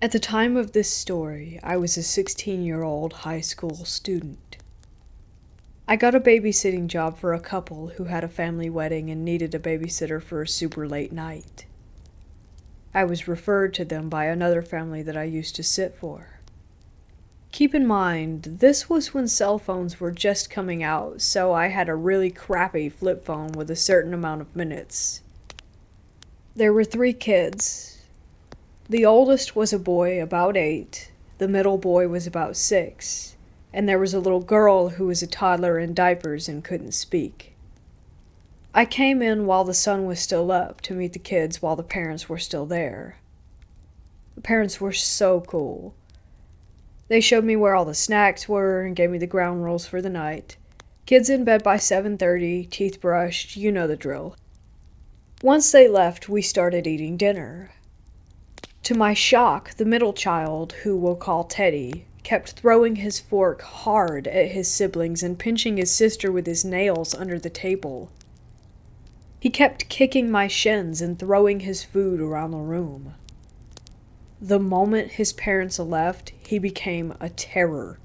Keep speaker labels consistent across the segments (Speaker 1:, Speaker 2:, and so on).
Speaker 1: At the time of this story, I was a 16-year-old high school student. I got a babysitting job for a couple who had a family wedding and needed a babysitter for a super late night. I was referred to them by another family that I used to sit for. Keep in mind, this was when cell phones were just coming out, so I had a really crappy flip phone with a certain amount of minutes. There were 3 kids. The oldest was a boy about 8, the middle boy was about 6, and there was a little girl who was a toddler in diapers and couldn't speak. I came in while the sun was still up to meet the kids while the parents were still there. The parents were so cool. They showed me where all the snacks were and gave me the ground rules for the night. Kids in bed by 7:30, teeth brushed, you know the drill. Once they left, we started eating dinner. To my shock, the middle child, who we'll call Teddy, kept throwing his fork hard at his siblings and pinching his sister with his nails under the table. He kept kicking my shins and throwing his food around the room. The moment his parents left, he became a terror.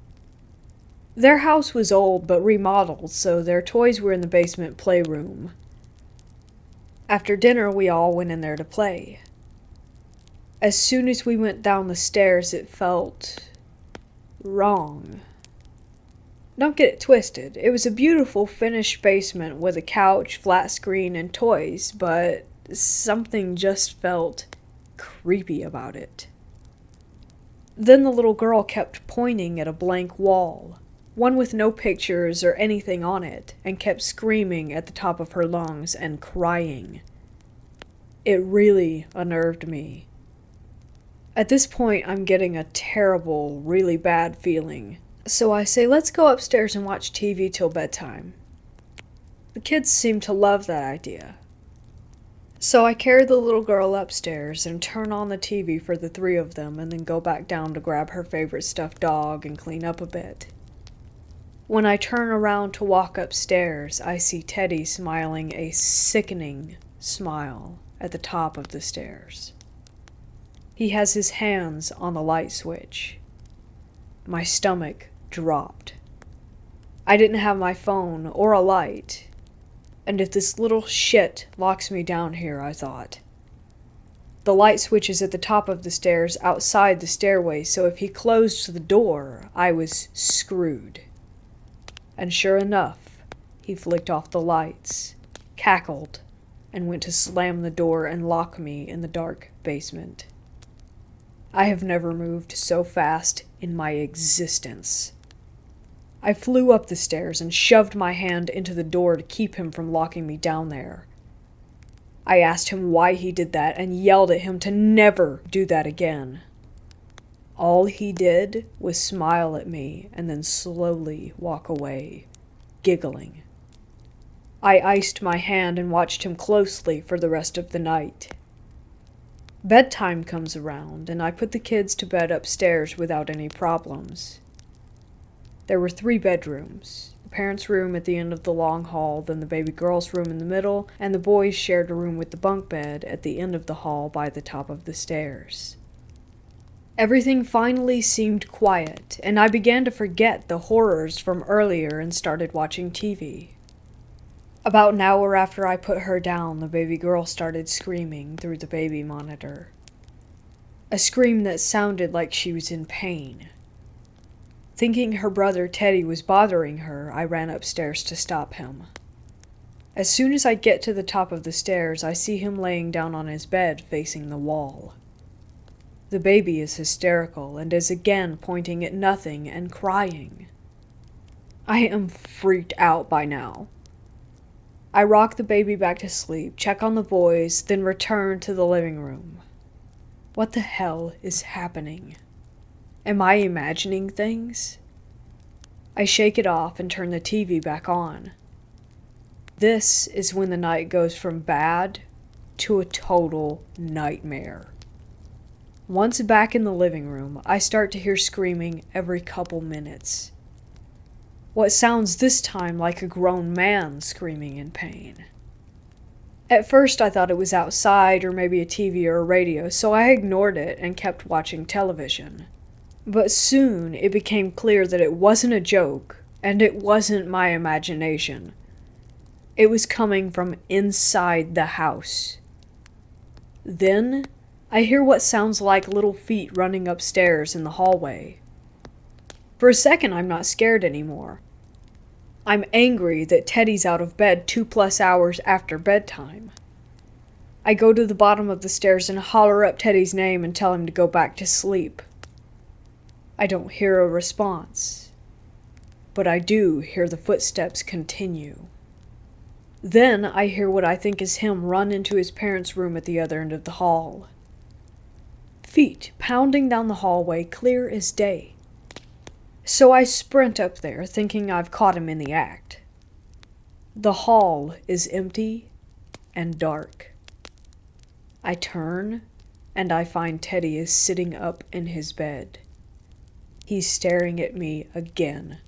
Speaker 1: Their house was old but remodeled, so their toys were in the basement playroom. After dinner, we all went in there to play. As soon as we went down the stairs, it felt wrong. Don't get it twisted. It was a beautiful finished basement with a couch, flat screen, and toys, but something just felt creepy about it. Then the little girl kept pointing at a blank wall, one with no pictures or anything on it, and kept screaming at the top of her lungs and crying. It really unnerved me. At this point, I'm getting a terrible, really bad feeling. So I say, let's go upstairs and watch TV till bedtime. The kids seem to love that idea. So I carry the little girl upstairs and turn on the TV for the 3 of them and then go back down to grab her favorite stuffed dog and clean up a bit. When I turn around to walk upstairs, I see Teddy smiling a sickening smile at the top of the stairs. He has his hands on the light switch. My stomach dropped. I didn't have my phone or a light. And if this little shit locks me down here, I thought. The light switch is at the top of the stairs outside the stairway, so if he closed the door, I was screwed. And sure enough, he flicked off the lights, cackled, and went to slam the door and lock me in the dark basement. I have never moved so fast in my existence. I flew up the stairs and shoved my hand into the door to keep him from locking me down there. I asked him why he did that and yelled at him to never do that again. All he did was smile at me and then slowly walk away, giggling. I iced my hand and watched him closely for the rest of the night. Bedtime comes around, and I put the kids to bed upstairs without any problems. There were 3 bedrooms, the parents' room at the end of the long hall, then the baby girl's room in the middle, and the boys shared a room with the bunk bed at the end of the hall by the top of the stairs. Everything finally seemed quiet, and I began to forget the horrors from earlier and started watching TV. About an hour after I put her down, the baby girl started screaming through the baby monitor. A scream that sounded like she was in pain. Thinking her brother Teddy was bothering her, I ran upstairs to stop him. As soon as I get to the top of the stairs, I see him laying down on his bed facing the wall. The baby is hysterical and is again pointing at nothing and crying. I am freaked out by now. I rock the baby back to sleep, check on the boys, then return to the living room. What the hell is happening? Am I imagining things? I shake it off and turn the TV back on. This is when the night goes from bad to a total nightmare. Once back in the living room, I start to hear screaming every couple minutes. What sounds this time like a grown man screaming in pain. At first I thought it was outside or maybe a TV or a radio, so I ignored it and kept watching television. But soon it became clear that it wasn't a joke, and it wasn't my imagination. It was coming from inside the house. Then I hear what sounds like little feet running upstairs in the hallway. For a second, I'm not scared anymore. I'm angry that Teddy's out of bed 2+ hours after bedtime. I go to the bottom of the stairs and holler up Teddy's name and tell him to go back to sleep. I don't hear a response, but I do hear the footsteps continue. Then I hear what I think is him run into his parents' room at the other end of the hall. Feet pounding down the hallway, clear as day. So I sprint up there, thinking I've caught him in the act. The hall is empty and dark. I turn, and I find Teddy is sitting up in his bed. He's staring at me again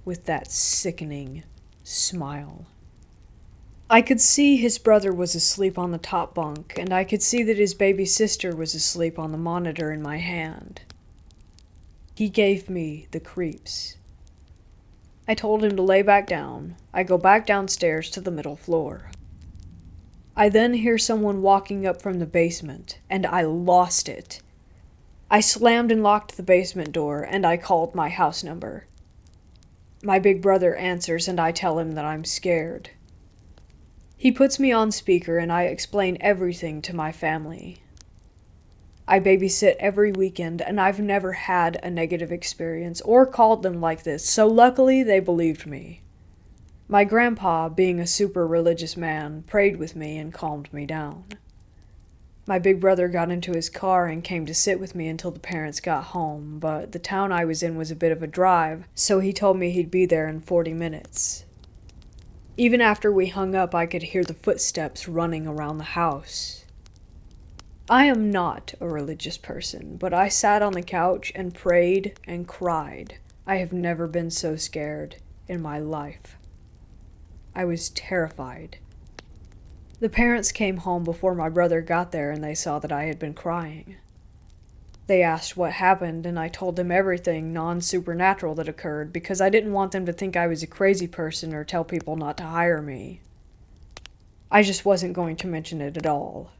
Speaker 1: with that sickening smile. I could see his brother was asleep on the top bunk, and I could see that his baby sister was asleep on the monitor in my hand. He gave me the creeps. I told him to lay back down. I go back downstairs to the middle floor. I then hear someone walking up from the basement, and I lost it. I slammed and locked the basement door, and I called my house number. My big brother answers, and I tell him that I'm scared. He puts me on speaker, and I explain everything to my family. I babysit every weekend, and I've never had a negative experience or called them like this, so luckily they believed me. My grandpa, being a super religious man, prayed with me and calmed me down. My big brother got into his car and came to sit with me until the parents got home, but the town I was in was a bit of a drive, so he told me he'd be there in 40 minutes. Even after we hung up, I could hear the footsteps running around the house. I am not a religious person, but I sat on the couch and prayed and cried. I have never been so scared in my life. I was terrified. The parents came home before my brother got there, and they saw that I had been crying. They asked what happened, and I told them everything non-supernatural that occurred because I didn't want them to think I was a crazy person or tell people not to hire me. I just wasn't going to mention it at all.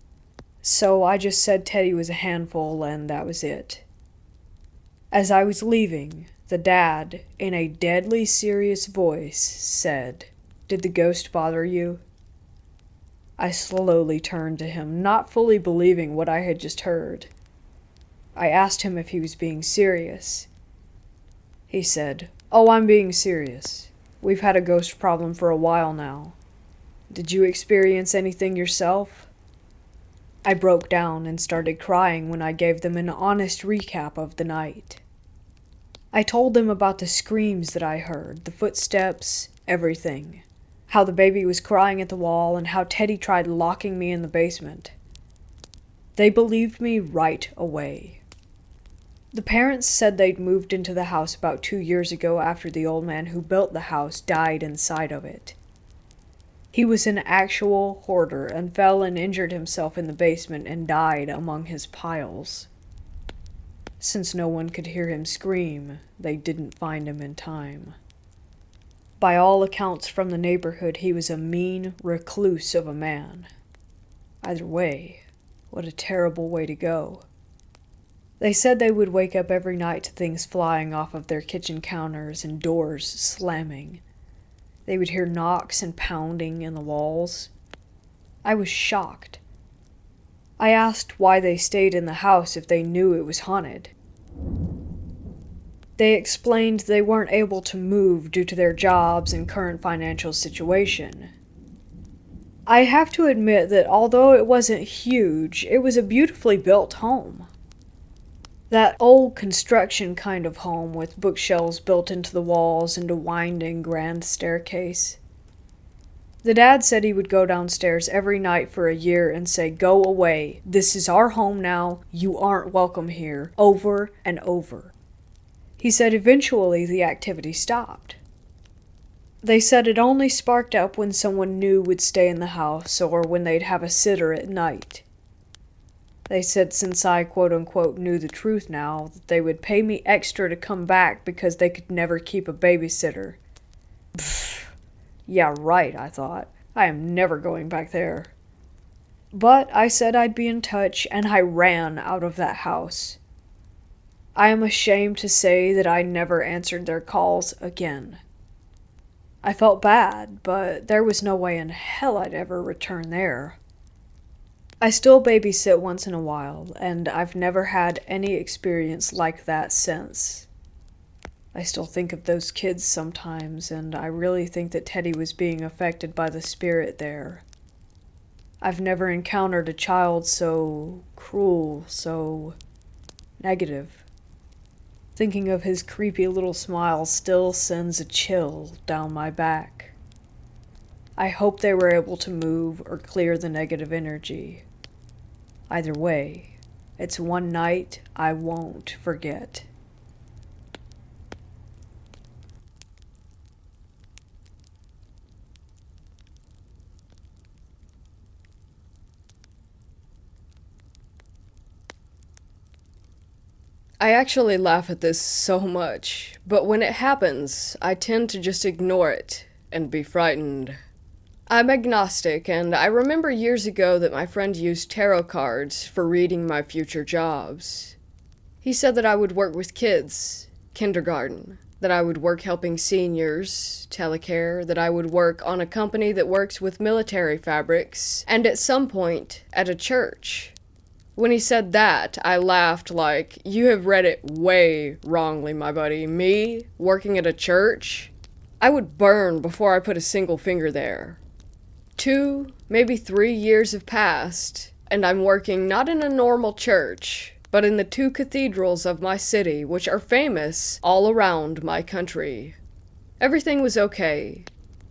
Speaker 1: So I just said Teddy was a handful, and that was it. As I was leaving, the dad, in a deadly serious voice, said, "Did the ghost bother you?" I slowly turned to him, not fully believing what I had just heard. I asked him if he was being serious. He said, "Oh, I'm being serious. We've had a ghost problem for a while now. Did you experience anything yourself?" I broke down and started crying when I gave them an honest recap of the night. I told them about the screams that I heard, the footsteps, everything. How the baby was crying at the wall and how Teddy tried locking me in the basement. They believed me right away. The parents said they'd moved into the house about 2 years ago after the old man who built the house died inside of it. He was an actual hoarder and fell and injured himself in the basement and died among his piles. Since no one could hear him scream, they didn't find him in time. By all accounts from the neighborhood, he was a mean recluse of a man. Either way, what a terrible way to go. They said they would wake up every night to things flying off of their kitchen counters and doors slamming. They would hear knocks and pounding in the walls. I was shocked. I asked why they stayed in the house if they knew it was haunted. They explained they weren't able to move due to their jobs and current financial situation. I have to admit that although it wasn't huge, it was a beautifully built home. That old construction kind of home with bookshelves built into the walls and a winding grand staircase. The dad said he would go downstairs every night for a year and say, "Go away. This is our home now. You aren't welcome here," over and over. He said eventually the activity stopped. They said it only sparked up when someone new would stay in the house or when they'd have a sitter at night. They said since I quote-unquote knew the truth now, that they would pay me extra to come back because they could never keep a babysitter. Pfft. Yeah, right, I thought. I am never going back there. But I said I'd be in touch, and I ran out of that house. I am ashamed to say that I never answered their calls again. I felt bad, but there was no way in hell I'd ever return there. I still babysit once in a while, and I've never had any experience like that since. I still think of those kids sometimes, and I really think that Teddy was being affected by the spirit there. I've never encountered a child so cruel, so negative. Thinking of his creepy little smile still sends a chill down my back. I hope they were able to move or clear the negative energy. Either way, it's one night I won't forget.
Speaker 2: I actually laugh at this so much, but when it happens, I tend to just ignore it and be frightened. I'm agnostic, and I remember years ago that my friend used tarot cards for reading my future jobs. He said that I would work with kids, kindergarten, that I would work helping seniors, telecare, that I would work on a company that works with military fabrics, and at some point, at a church. When he said that, I laughed like, you have read it way wrongly, my buddy. Me, working at a church? I would burn before I put a single finger there. 2, maybe 3 years have passed, and I'm working not in a normal church, but in the 2 cathedrals of my city, which are famous all around my country. Everything was okay.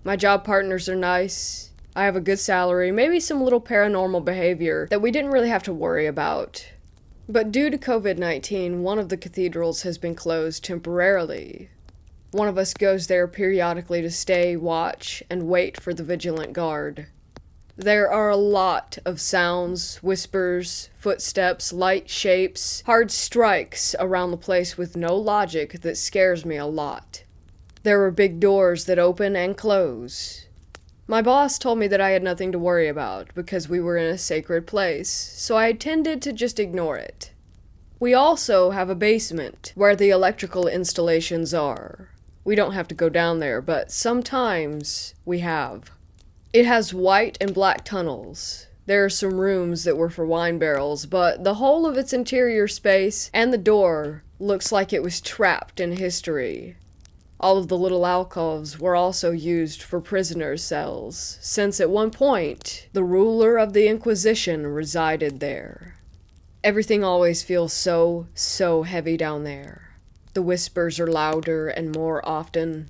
Speaker 2: My job partners are nice. I have a good salary, maybe some little paranormal behavior that we didn't really have to worry about. But due to COVID-19, one of the cathedrals has been closed temporarily. One of us goes there periodically to stay, watch, and wait for the vigilant guard. There are a lot of sounds, whispers, footsteps, light shapes, hard strikes around the place with no logic that scares me a lot. There are big doors that open and close. My boss told me that I had nothing to worry about because we were in a sacred place, so I tended to just ignore it. We also have a basement where the electrical installations are. We don't have to go down there, but sometimes we have. It has white and black tunnels. There are some rooms that were for wine barrels, but the whole of its interior space and the door looks like it was trapped in history. All of the little alcoves were also used for prisoners' cells, since at one point, the ruler of the Inquisition resided there. Everything always feels so heavy down there. The whispers are louder and more often.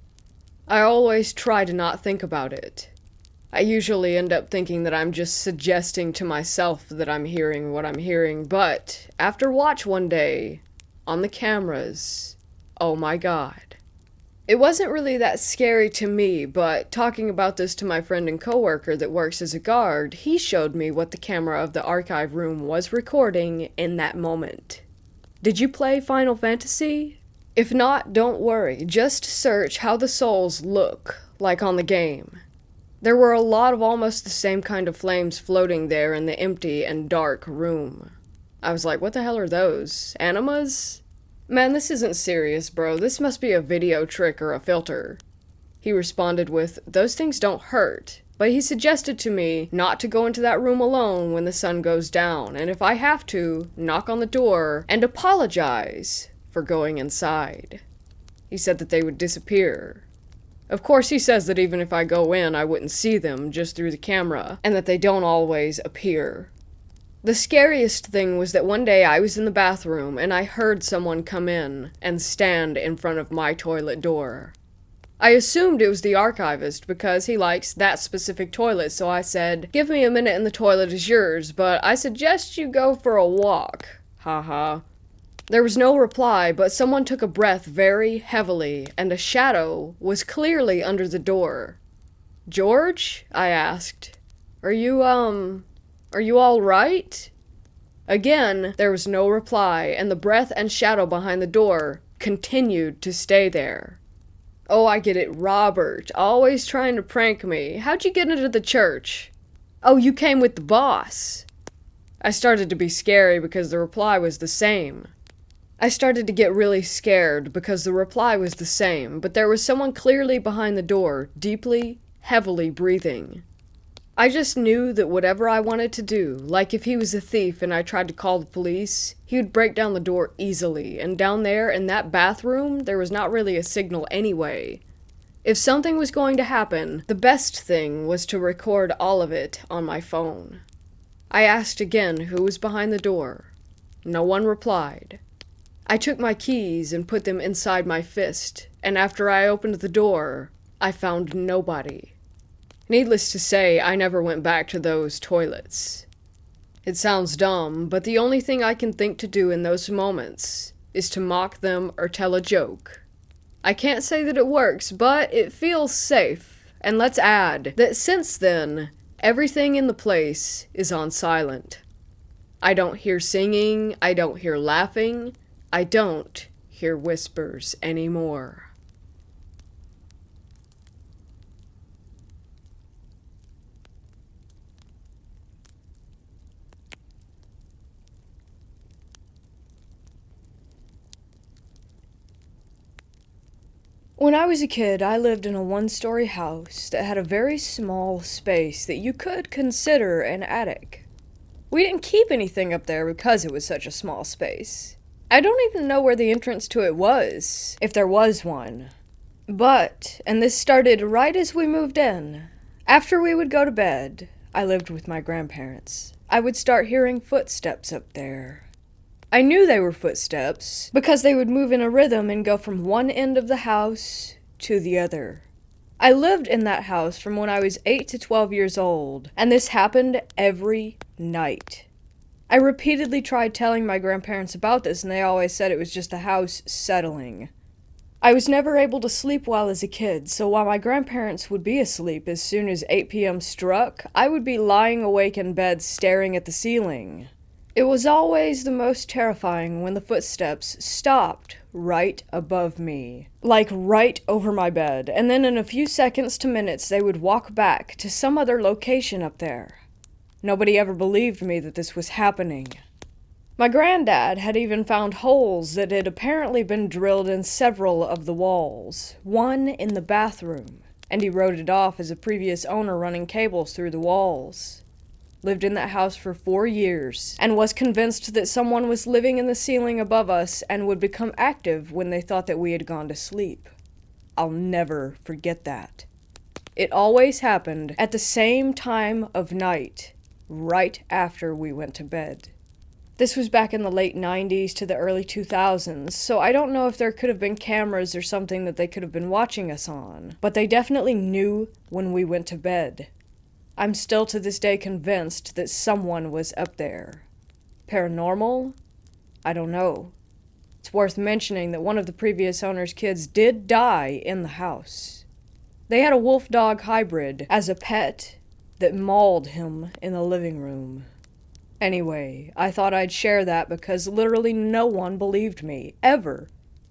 Speaker 2: I always try to not think about it. I usually end up thinking that I'm just suggesting to myself that I'm hearing what I'm hearing, but after watch one day, on the cameras, oh my god. It wasn't really that scary to me, but talking about this to my friend and coworker that works as a guard, he showed me what the camera of the archive room was recording in that moment. Did you play Final Fantasy? If not, don't worry, just search how the souls look, like on the game. There were a lot of almost the same kind of flames floating there in the empty and dark room. I was like, what the hell are those? Animas? Man, this isn't serious, bro. This must be a video trick or a filter. He responded with, those things don't hurt, but he suggested to me not to go into that room alone when the sun goes down, and if I have to, knock on the door and apologize for going inside. He said that they would disappear. Of course, he says that even if I go in, I wouldn't see them just through the camera, and that they don't always appear. The scariest thing was that one day I was in the bathroom and I heard someone come in and stand in front of my toilet door. I assumed it was the archivist because he likes that specific toilet, so I said, give me a minute and the toilet is yours, but I suggest you go for a walk. Haha. There was no reply, but someone took a breath very heavily, and a shadow was clearly under the door. "George?" I asked. Are you all right?" Again, there was no reply, and the breath and shadow behind the door continued to stay there. "Oh, I get it, Robert. Always trying to prank me. How'd you get into the church?" "Oh, you came with the boss." I started to be scary because the reply was the same. I started to get really scared because the reply was the same, but there was someone clearly behind the door, deeply, heavily breathing. I just knew that whatever I wanted to do, like if he was a thief and I tried to call the police, he would break down the door easily, and down there in that bathroom, there was not really a signal anyway. If something was going to happen, the best thing was to record all of it on my phone. I asked again who was behind the door. No one replied. I took my keys and put them inside my fist, and after I opened the door, I found nobody. Needless to say, I never went back to those toilets. It sounds dumb, but the only thing I can think to do in those moments is to mock them or tell a joke. I can't say that it works, but it feels safe. And let's add that since then, everything in the place is on silent. I don't hear singing, I don't hear laughing, I don't hear whispers anymore.
Speaker 1: When I was a kid, I lived in a one-story house that had a very small space that you could consider an attic. We didn't keep anything up there because it was such a small space. I don't even know where the entrance to it was, if there was one. But, and this started right as we moved in, after we would go to bed, I lived with my grandparents, I would start hearing footsteps up there. I knew they were footsteps because they would move in a rhythm and go from one end of the house to the other. I lived in that house from when I was 8 to 12 years old, and this happened every night. I repeatedly tried telling my grandparents about this, and they always said it was just the house settling. I was never able to sleep well as a kid, so while my grandparents would be asleep as soon as 8 p.m. struck, I would be lying awake in bed staring at the ceiling. It was always the most terrifying when the footsteps stopped right above me, like right over my bed, and then in a few seconds to minutes they would walk back to some other location up there. Nobody ever believed me that this was happening. My granddad had even found holes that had apparently been drilled in several of the walls, one in the bathroom, and he wrote it off as a previous owner running cables through the walls. Lived in that house for 4 years, and was convinced that someone was living in the ceiling above us and would become active when they thought that we had gone to sleep. I'll never forget that. It always happened at the same time of night, right after we went to bed. This was back in the late 90s to the early 2000s, so I don't know if there could have been cameras or something that they could have been watching us on, but they definitely knew when we went to bed. I'm still to this day convinced that someone was up there. Paranormal? I don't know. It's worth mentioning that one of the previous owner's kids did die in the house. They had a wolf-dog hybrid as a pet that mauled him in the living room. Anyway, I thought I'd share that because literally no one believed me, ever,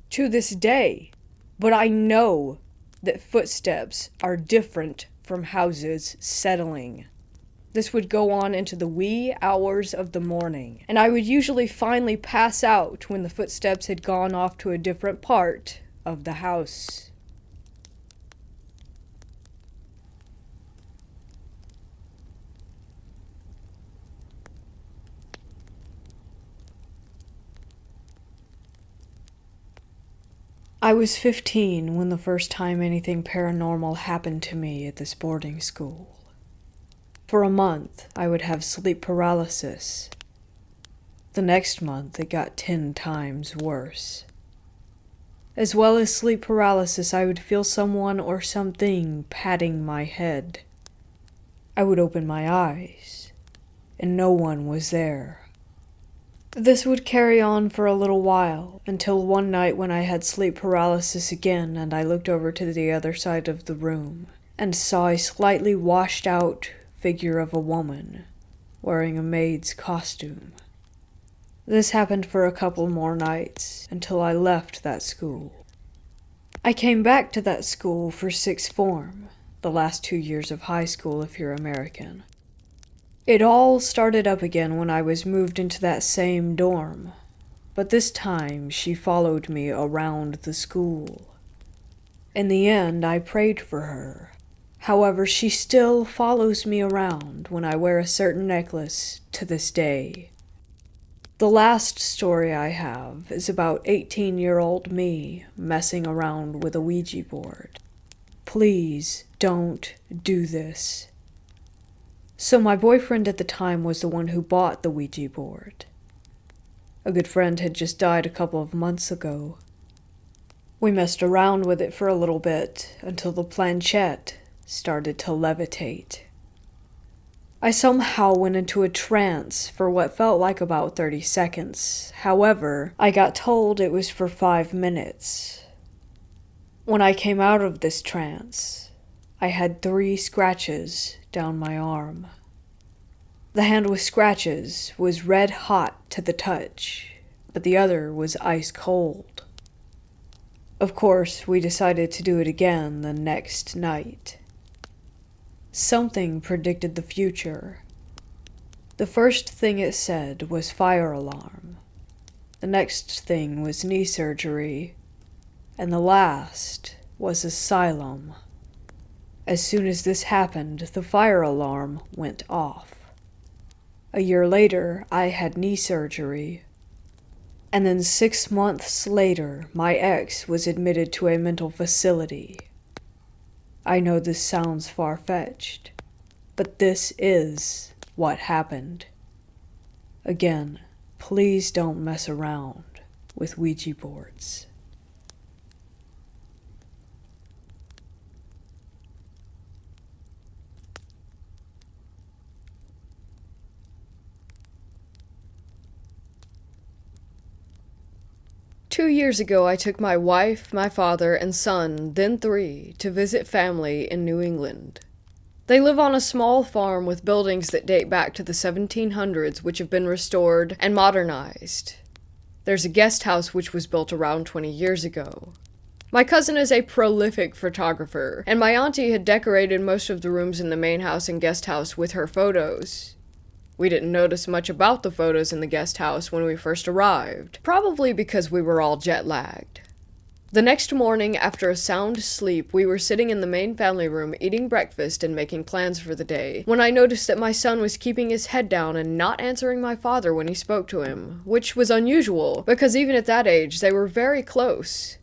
Speaker 1: to this day. But I know that footsteps are different from houses settling. This would go on into the wee hours of the morning, and I would usually finally pass out when the footsteps had gone off to a different part of the house. I was 15 when the first time anything paranormal happened to me at this boarding school. For a month, I would have sleep paralysis. The next month, it got 10 times worse. As well as sleep paralysis, I would feel someone or something patting my head. I would open my eyes, and no one was there. This would carry on for a little while, until one night when I had sleep paralysis again and I looked over to the other side of the room and saw a slightly washed out figure of a woman wearing a maid's costume. This happened for a couple more nights until I left that school. I came back to that school for sixth form, the last 2 years of high school if you're American. It all started up again when I was moved into that same dorm, but this time she followed me around the school. In the end, I prayed for her. However, she still follows me around when I wear a certain necklace to this day. The last story I have is about 18-year-old me messing around with a Ouija board. Please don't do this. So my boyfriend at the time was the one who bought the Ouija board. A good friend had just died a couple of months ago. We messed around with it for a little bit until the planchette started to levitate. I somehow went into a trance for what felt like about 30 seconds. However, I got told it was for 5 minutes. When I came out of this trance, I had 3 scratches down my arm. The hand with scratches was red hot to the touch, but the other was ice cold. Of course, we decided to do it again the next night. Something predicted the future. The first thing it said was fire alarm. The next thing was knee surgery. And the last was asylum. As soon as this happened, the fire alarm went off. A year later, I had knee surgery. And then 6 months later, my ex was admitted to a mental facility. I know this sounds far-fetched, but this is what happened. Again, please don't mess around with Ouija boards.
Speaker 2: Two years ago, I took my wife, my father, and son, then 3, to visit family in New England. They live on a small farm with buildings that date back to the 1700s, which have been restored and modernized. There's a guest house which was built around 20 years ago. My cousin is a prolific photographer, and my auntie had decorated most of the rooms in the main house and guest house with her photos. We didn't notice much about the photos in the guest house when we first arrived, probably because we were all jet-lagged. The next morning, after a sound sleep, we were sitting in the main family room eating breakfast and making plans for the day, when I noticed that my son was keeping his head down and not answering my father when he spoke to him, which was unusual, because even at that age, they were very close.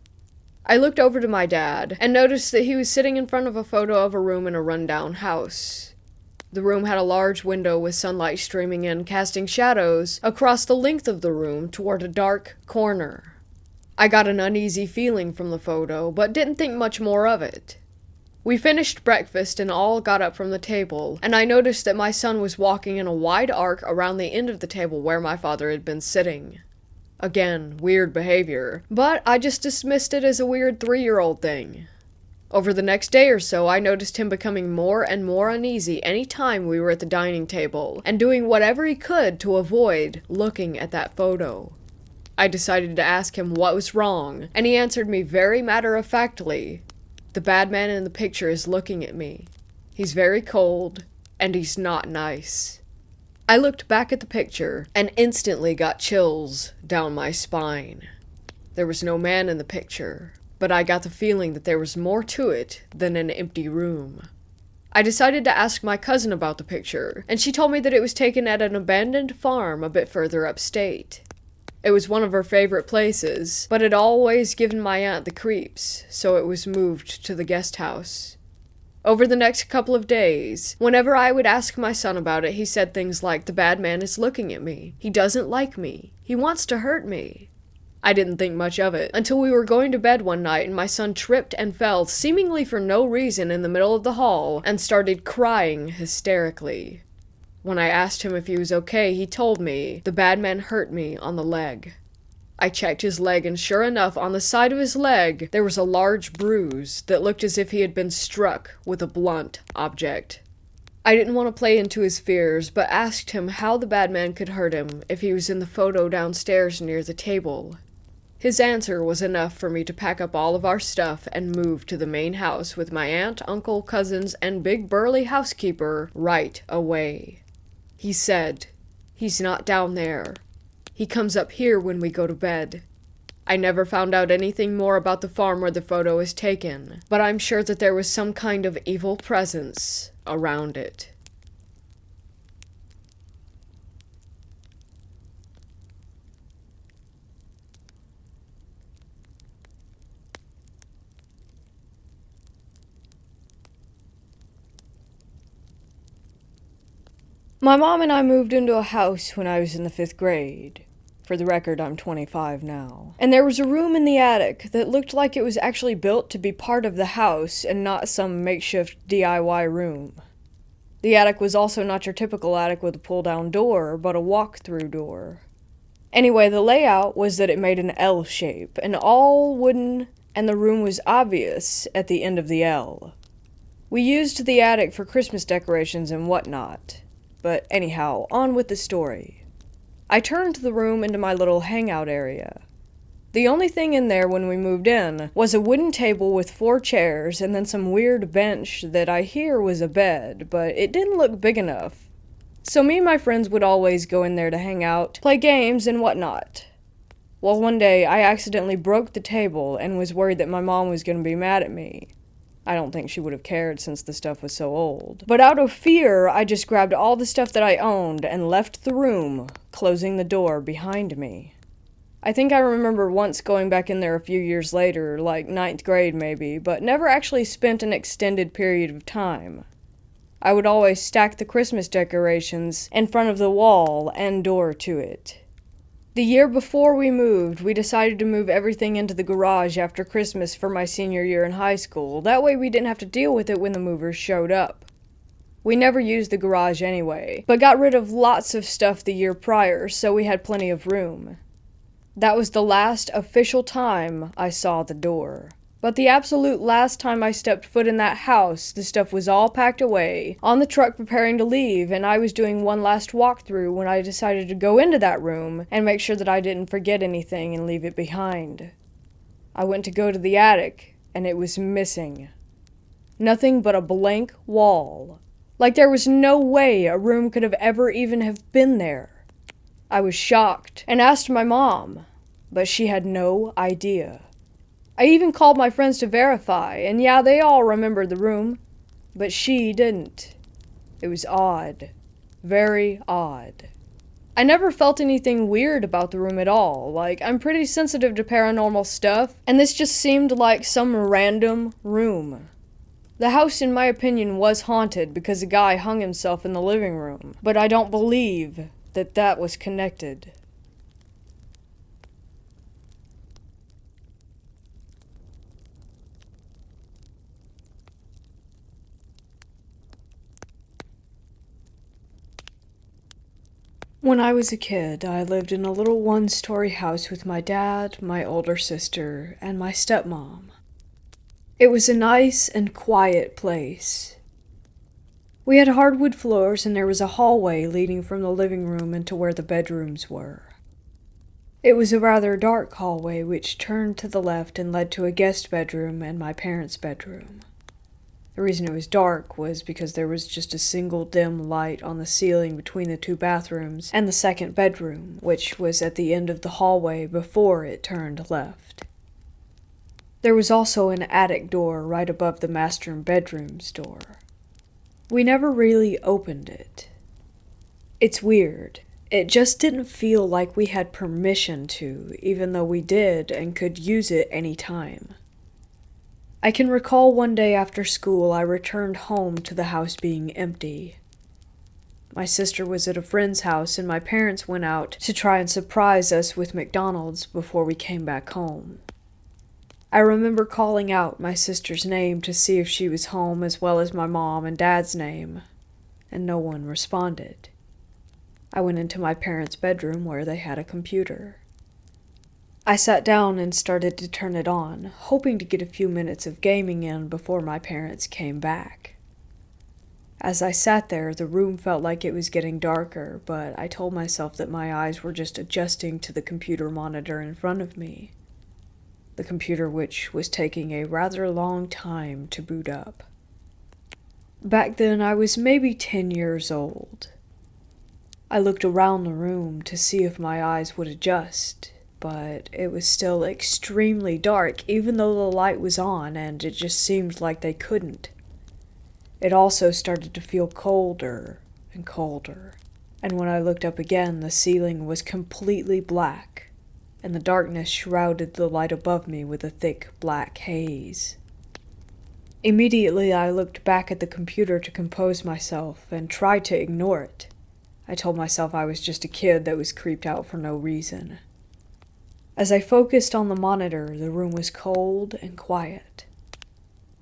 Speaker 2: I looked over to my dad, and noticed that he was sitting in front of a photo of a room in a rundown house. The room had a large window with sunlight streaming in, casting shadows across the length of the room toward a dark corner. I got an uneasy feeling from the photo, but didn't think much more of it. We finished breakfast and all got up from the table, and I noticed that my son was walking in a wide arc around the end of the table where my father had been sitting. Again, weird behavior, but I just dismissed it as a weird 3-year-old thing. Over the next day or so, I noticed him becoming more and more uneasy any time we were at the dining table, and doing whatever he could to avoid looking at that photo. I decided to ask him what was wrong, and he answered me very matter-of-factly, "The bad man in the picture is looking at me. He's very cold, and he's not nice." I looked back at the picture, and instantly got chills down my spine. There was no man in the picture, but I got the feeling that there was more to it than an empty room. I decided to ask my cousin about the picture, and she told me that it was taken at an abandoned farm a bit further upstate. It was one of her favorite places, but had always given my aunt the creeps, so it was moved to the guest house. Over the next couple of days, whenever I would ask my son about it, he said things like, "The bad man is looking at me. He doesn't like me. He wants to hurt me." I didn't think much of it, until we were going to bed one night and my son tripped and fell, seemingly for no reason, in the middle of the hall, and started crying hysterically. When I asked him if he was okay, he told me the bad man hurt me on the leg. I checked his leg, and sure enough, on the side of his leg, there was a large bruise that looked as if he had been struck with a blunt object. I didn't want to play into his fears, but asked him how the bad man could hurt him if he was in the photo downstairs near the table. His answer was enough for me to pack up all of our stuff and move to the main house with my aunt, uncle, cousins, and big burly housekeeper right away. He said, "He's not down there. He comes up here when we go to bed." I never found out anything more about the farm where the photo was taken, but I'm sure that there was some kind of evil presence around it.
Speaker 1: My mom and I moved into a house when I was in the 5th grade. For the record, I'm 25 now. And there was a room in the attic that looked like it was actually built to be part of the house and not some makeshift DIY room. The attic was also not your typical attic with a pull-down door, but a walk-through door. Anyway, the layout was that it made an L shape, and all wooden, and the room was obvious at the end of the L. We used the attic for Christmas decorations and whatnot. But anyhow, on with the story. I turned the room into my little hangout area. The only thing in there when we moved in was a wooden table with 4 chairs and then some weird bench that I hear was a bed, but it didn't look big enough. So me and my friends would always go in there to hang out, play games, and whatnot. Well, one day I accidentally broke the table and was worried that my mom was going to be mad at me. I don't think she would have cared since the stuff was so old. But out of fear, I just grabbed all the stuff that I owned and left the room, closing the door behind me. I think I remember once going back in there a few years later, like 9th grade maybe, but never actually spent an extended period of time. I would always stack the Christmas decorations in front of the wall and door to it. The year before we moved, we decided to move everything into the garage after Christmas for my senior year in high school. That way we didn't have to deal with it when the movers showed up. We never used the garage anyway, but got rid of lots of stuff the year prior, so we had plenty of room. That was the last official time I saw the door. But the absolute last time I stepped foot in that house, the stuff was all packed away, on the truck preparing to leave, and I was doing one last walkthrough when I decided to go into that room and make sure that I didn't forget anything and leave it behind. I went to go to the attic, and it was missing. Nothing but a blank wall. Like there was no way a room could have ever even have been there. I was shocked and asked my mom, but she had no idea. I even called my friends to verify, and yeah, they all remembered the room, but she didn't. It was odd. Very odd. I never felt anything weird about the room at all. Like, I'm pretty sensitive to paranormal stuff, and this just seemed like some random room. The house, in my opinion, was haunted because a guy hung himself in the living room, but I don't believe that that was connected. When I was a kid, I lived in a little one-story house with my dad, my older sister, and my stepmom. It was a nice and quiet place. We had hardwood floors and there was a hallway leading from the living room into where the bedrooms were. It was a rather dark hallway which turned to the left and led to a guest bedroom and my parents' bedroom. The reason it was dark was because there was just a single dim light on the ceiling between the 2 bathrooms and the second bedroom, which was at the end of the hallway before it turned left. There was also an attic door right above the master bedroom's door. We never really opened it. It's weird. It just didn't feel like we had permission to, even though we did and could use it any time. I can recall one day after school I returned home to the house being empty. My sister was at a friend's house and my parents went out to try and surprise us with McDonald's before we came back home. I remember calling out my sister's name to see if she was home as well as my mom and dad's name, and no one responded. I went into my parents' bedroom where they had a computer. I sat down and started to turn it on, hoping to get a few minutes of gaming in before my parents came back. As I sat there, the room felt like it was getting darker, but I told myself that my eyes were just adjusting to the computer monitor in front of me. The computer which was taking a rather long time to boot up. Back then, I was maybe 10 years old. I looked around the room to see if my eyes would adjust, but it was still extremely dark even though the light was on, and it just seemed like they couldn't. It also started to feel colder and colder, and when I looked up again, the ceiling was completely black, and the darkness shrouded the light above me with a thick black haze. Immediately, I looked back at the computer to compose myself and tried to ignore it. I told myself I was just a kid that was creeped out for no reason. As I focused on the monitor, the room was cold and quiet.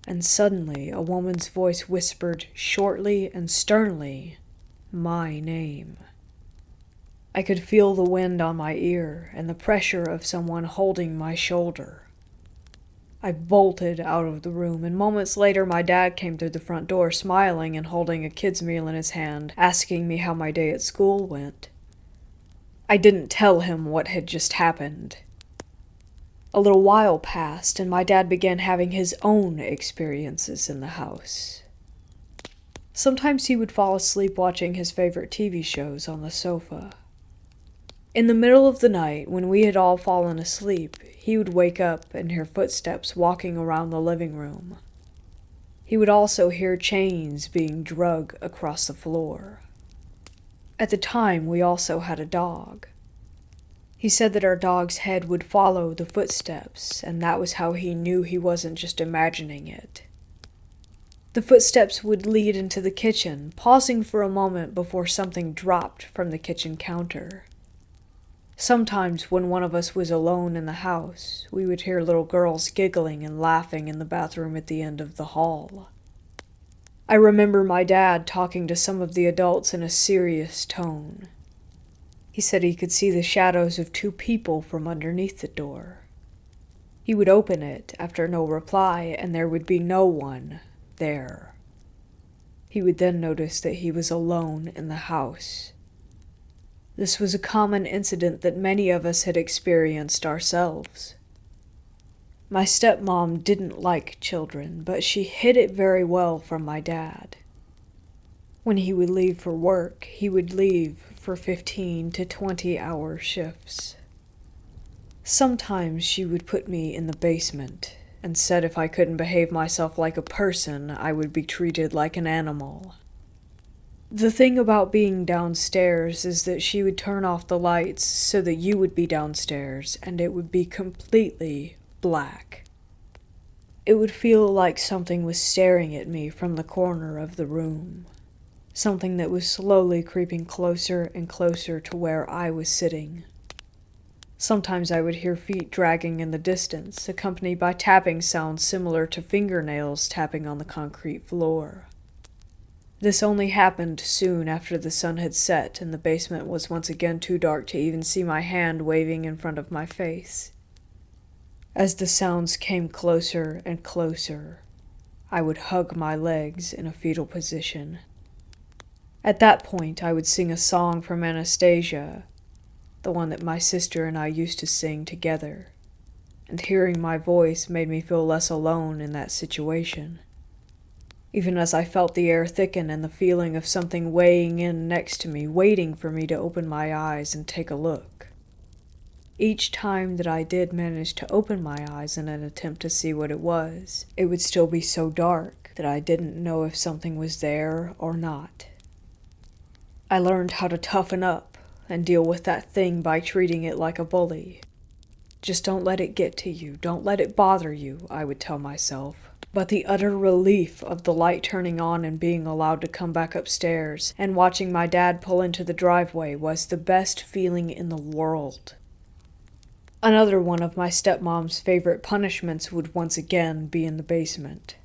Speaker 1: And suddenly, a woman's voice whispered shortly and sternly, my name. I could feel the wind on my ear and the pressure of someone holding my shoulder. I bolted out of the room, and moments later my dad came through the front door smiling and holding a kid's meal in his hand, asking me how my day at school went. I didn't tell him what had just happened. A little while passed, and my dad began having his own experiences in the house. Sometimes he would fall asleep watching his favorite TV shows on the sofa. In the middle of the night, when we had all fallen asleep, he would wake up and hear footsteps walking around the living room. He would also hear chains being dragged across the floor. At the time, we also had a dog. He said that our dog's head would follow the footsteps, and that was how he knew he wasn't just imagining it. The footsteps would lead into the kitchen, pausing for a moment before something dropped from the kitchen counter. Sometimes when one of us was alone in the house, we would hear little girls giggling and laughing in the bathroom at the end of the hall. I remember my dad talking to some of the adults in a serious tone. He said he could see the shadows of two people from underneath the door. He would open it after no reply, and there would be no one there. He would then notice that he was alone in the house. This was a common incident that many of us had experienced ourselves. My stepmom didn't like children, but she hid it very well from my dad. When he would leave for work, he would leave for 15 to 20-hour shifts. Sometimes she would put me in the basement and said if I couldn't behave myself like a person, I would be treated like an animal. The thing about being downstairs is that she would turn off the lights so that you would be downstairs and it would be completely black. It would feel like something was staring at me from the corner of the room. Something that was slowly creeping closer and closer to where I was sitting. Sometimes I would hear feet dragging in the distance, accompanied by tapping sounds similar to fingernails tapping on the concrete floor. This only happened soon after the sun had set and the basement was once again too dark to even see my hand waving in front of my face. As the sounds came closer and closer, I would hug my legs in a fetal position. At that point, I would sing a song from Anastasia, the one that my sister and I used to sing together, and hearing my voice made me feel less alone in that situation. Even as I felt the air thicken and the feeling of something weighing in next to me, waiting for me to open my eyes and take a look. Each time that I did manage to open my eyes in an attempt to see what it was, it would still be so dark that I didn't know if something was there or not. I learned how to toughen up and deal with that thing by treating it like a bully. Just don't let it get to you, don't let it bother you, I would tell myself. But the utter relief of the light turning on and being allowed to come back upstairs and watching my dad pull into the driveway was the best feeling in the world. Another one of my stepmom's favorite punishments would once again be in the basement.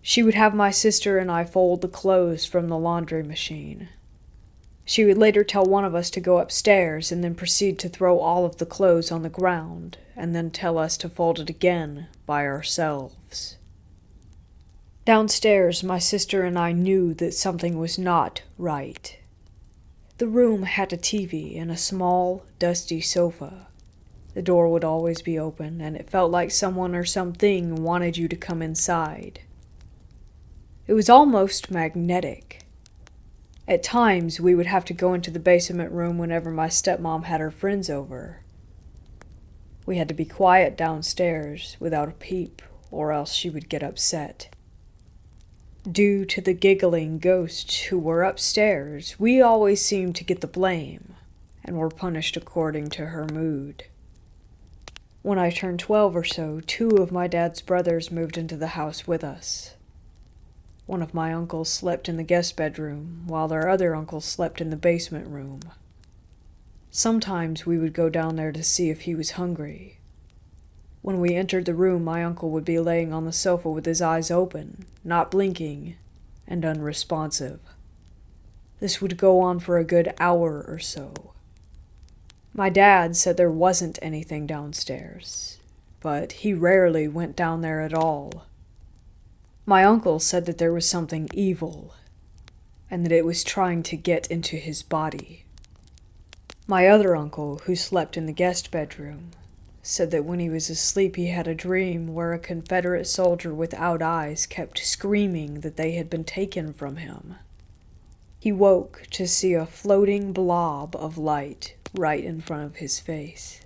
Speaker 1: She would have my sister and I fold the clothes from the laundry machine. She would later tell one of us to go upstairs and then proceed to throw all of the clothes on the ground and then tell us to fold it again by ourselves. Downstairs, my sister and I knew that something was not right. The room had a TV and a small, dusty sofa. The door would always be open, and it felt like someone or something wanted you to come inside. It was almost magnetic. At times, we would have to go into the basement room whenever my stepmom had her friends over. We had to be quiet downstairs without a peep, or else she would get upset. Due to the giggling ghosts who were upstairs, we always seemed to get the blame, and were punished according to her mood. When I turned 12 or so, 2 of my dad's brothers moved into the house with us. One of my uncles slept in the guest bedroom, while their other uncle slept in the basement room. Sometimes we would go down there to see if he was hungry. When we entered the room, my uncle would be laying on the sofa with his eyes open, not blinking, and unresponsive. This would go on for a good hour or so. My dad said there wasn't anything downstairs, but he rarely went down there at all. My uncle said that there was something evil, and that it was trying to get into his body. My other uncle, who slept in the guest bedroom, said that when he was asleep he had a dream where a Confederate soldier without eyes kept screaming that they had been taken from him. He woke to see a floating blob of light right in front of his face.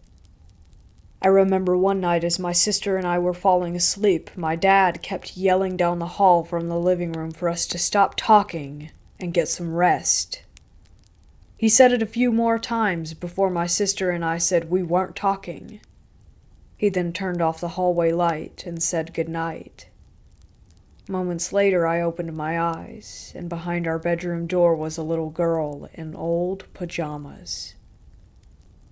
Speaker 1: I remember one night as my sister and I were falling asleep, my dad kept yelling down the hall from the living room for us to stop talking and get some rest. He said it a few more times before my sister and I said we weren't talking. He then turned off the hallway light and said goodnight. Moments later, I opened my eyes, and behind our bedroom door was a little girl in old pajamas.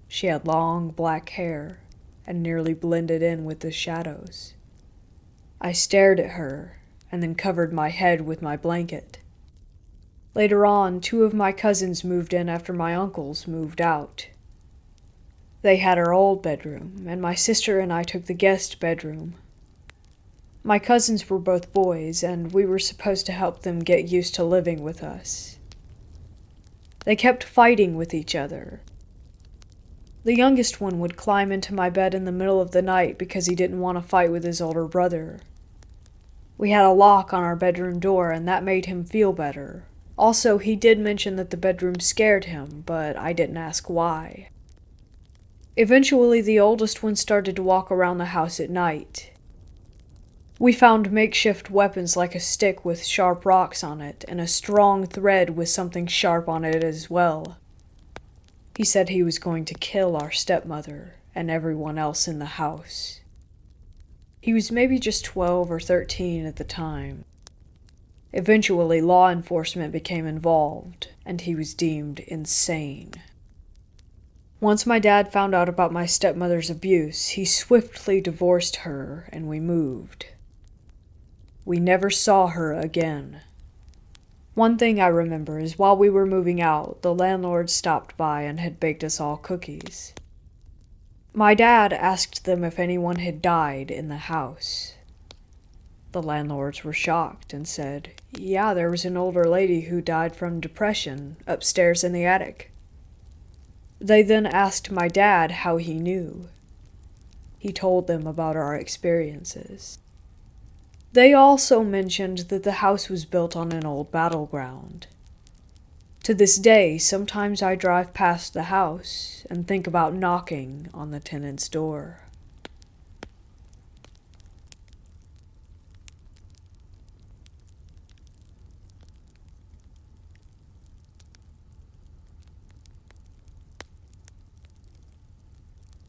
Speaker 1: She had long black hair and nearly blended in with the shadows. I stared at her and then covered my head with my blanket. Later on, 2 of my cousins moved in after my uncles moved out. They had our old bedroom, and my sister and I took the guest bedroom. My cousins were both boys, and we were supposed to help them get used to living with us. They kept fighting with each other. The youngest one would climb into my bed in the middle of the night because he didn't want to fight with his older brother. We had a lock on our bedroom door, and that made him feel better. Also, he did mention that the bedroom scared him, but I didn't ask why. Eventually, the oldest one started to walk around the house at night. We found makeshift weapons like a stick with sharp rocks on it, and a strong thread with something sharp on it as well. He said he was going to kill our stepmother and everyone else in the house. He was maybe just 12 or 13 at the time. Eventually, law enforcement became involved, and he was deemed insane. Once my dad found out about my stepmother's abuse, he swiftly divorced her, and we moved. We never saw her again. One thing I remember is while we were moving out, the landlord stopped by and had baked us all cookies. My dad asked them if anyone had died in the house. The landlords were shocked and said, "Yeah, there was an older lady who died from depression upstairs in the attic." They then asked my dad how he knew. He told them about our experiences. They also mentioned that the house was built on an old battleground. To this day, sometimes I drive past the house and think about knocking on the tenant's door.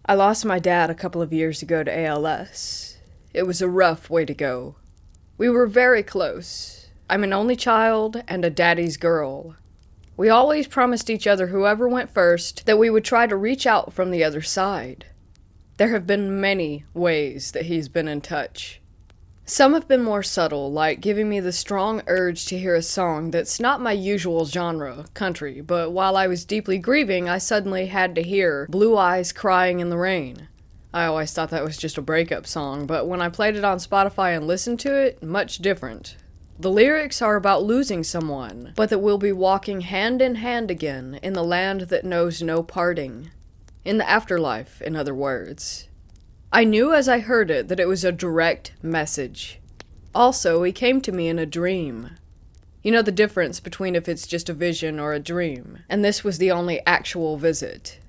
Speaker 2: I lost my dad a couple of years ago to ALS. It was a rough way to go. We were very close. I'm an only child and a daddy's girl. We always promised each other whoever went first that we would try to reach out from the other side. There have been many ways that he's been in touch. Some have been more subtle, like giving me the strong urge to hear a song that's not my usual genre, country, but while I was deeply grieving, I suddenly had to hear Blue Eyes Crying in the Rain. I always thought that was just a breakup song, but when I played it on Spotify and listened to it, much different. The lyrics are about losing someone, but that we'll be walking hand in hand again in the land that knows no parting. In the afterlife, in other words. I knew as I heard it that it was a direct message. Also, he came to me in a dream. You know the difference between if it's just a vision or a dream, and this was the only actual visit.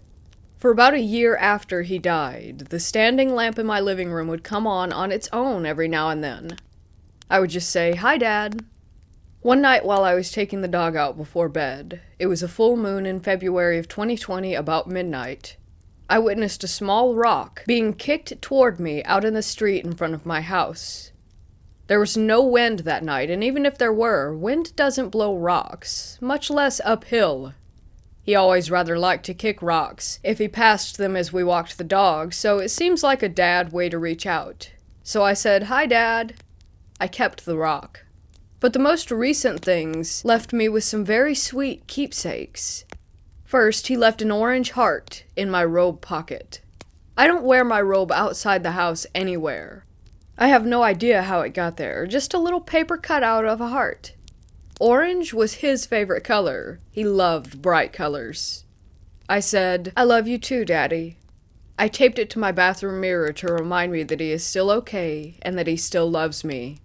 Speaker 2: For about a year after he died, the standing lamp in my living room would come on its own every now and then. I would just say, "Hi, Dad." One night while I was taking the dog out before bed, it was a full moon in February of 2020 about midnight, I witnessed a small rock being kicked toward me out in the street in front of my house. There was no wind that night, and even if there were, wind doesn't blow rocks, much less uphill. He always rather liked to kick rocks if he passed them as we walked the dog, so it seems like a dad way to reach out. So I said, "Hi, Dad." I kept the rock. But the most recent things left me with some very sweet keepsakes. First, he left an orange heart in my robe pocket. I don't wear my robe outside the house anywhere. I have no idea how it got there, just a little paper cutout of a heart. Orange was his favorite color. He loved bright colors. I said, "I love you too, Daddy." I taped it to my bathroom mirror to remind me that he is still okay and that he still loves me.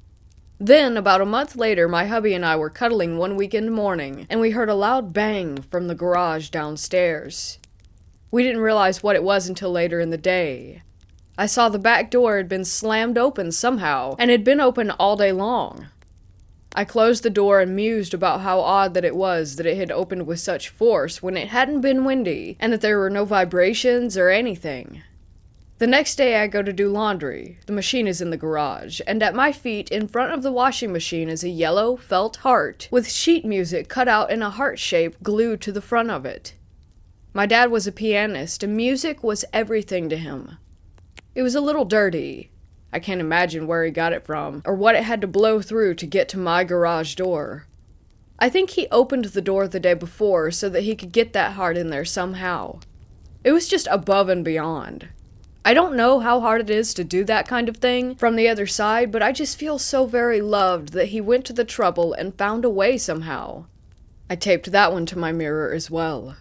Speaker 2: Then, about a month later, my hubby and I were cuddling one weekend morning, and we heard a loud bang from the garage downstairs. We didn't realize what it was until later in the day. I saw the back door had been slammed open somehow, and had been open all day long. I closed the door and mused about how odd that it had opened with such force when it hadn't been windy, and that there were no vibrations or anything. The next day I go to do laundry. The machine is in the garage, and at my feet in front of the washing machine is a yellow felt heart with sheet music cut out in a heart shape glued to the front of it. My dad was a pianist, and music was everything to him. It was a little dirty. I can't imagine where he got it from, or what it had to blow through to get to my garage door. I think he opened the door the day before so that he could get that heart in there somehow. It was just above and beyond. I don't know how hard it is to do that kind of thing from the other side, but I just feel so very loved that he went to the trouble and found a way somehow. I taped that one to my mirror as well.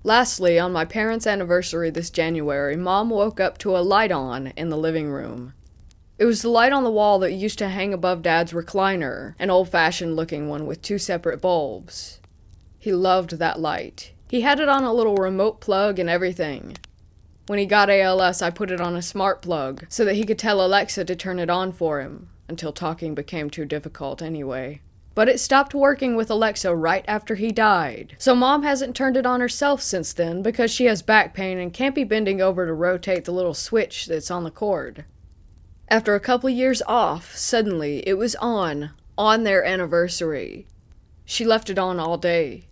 Speaker 2: Lastly, on my parents' anniversary this January, Mom woke up to a light on in the living room. It was the light on the wall that used to hang above Dad's recliner, an old-fashioned looking one with 2 separate bulbs. He loved that light. He had it on a little remote plug and everything. When he got ALS, I put it on a smart plug so that he could tell Alexa to turn it on for him, until talking became too difficult anyway. But it stopped working with Alexa right after he died, so Mom hasn't turned it on herself since then because she has back pain and can't be bending over to rotate the little switch that's on the cord. After a couple years off, suddenly it was on their anniversary. She left it on all day.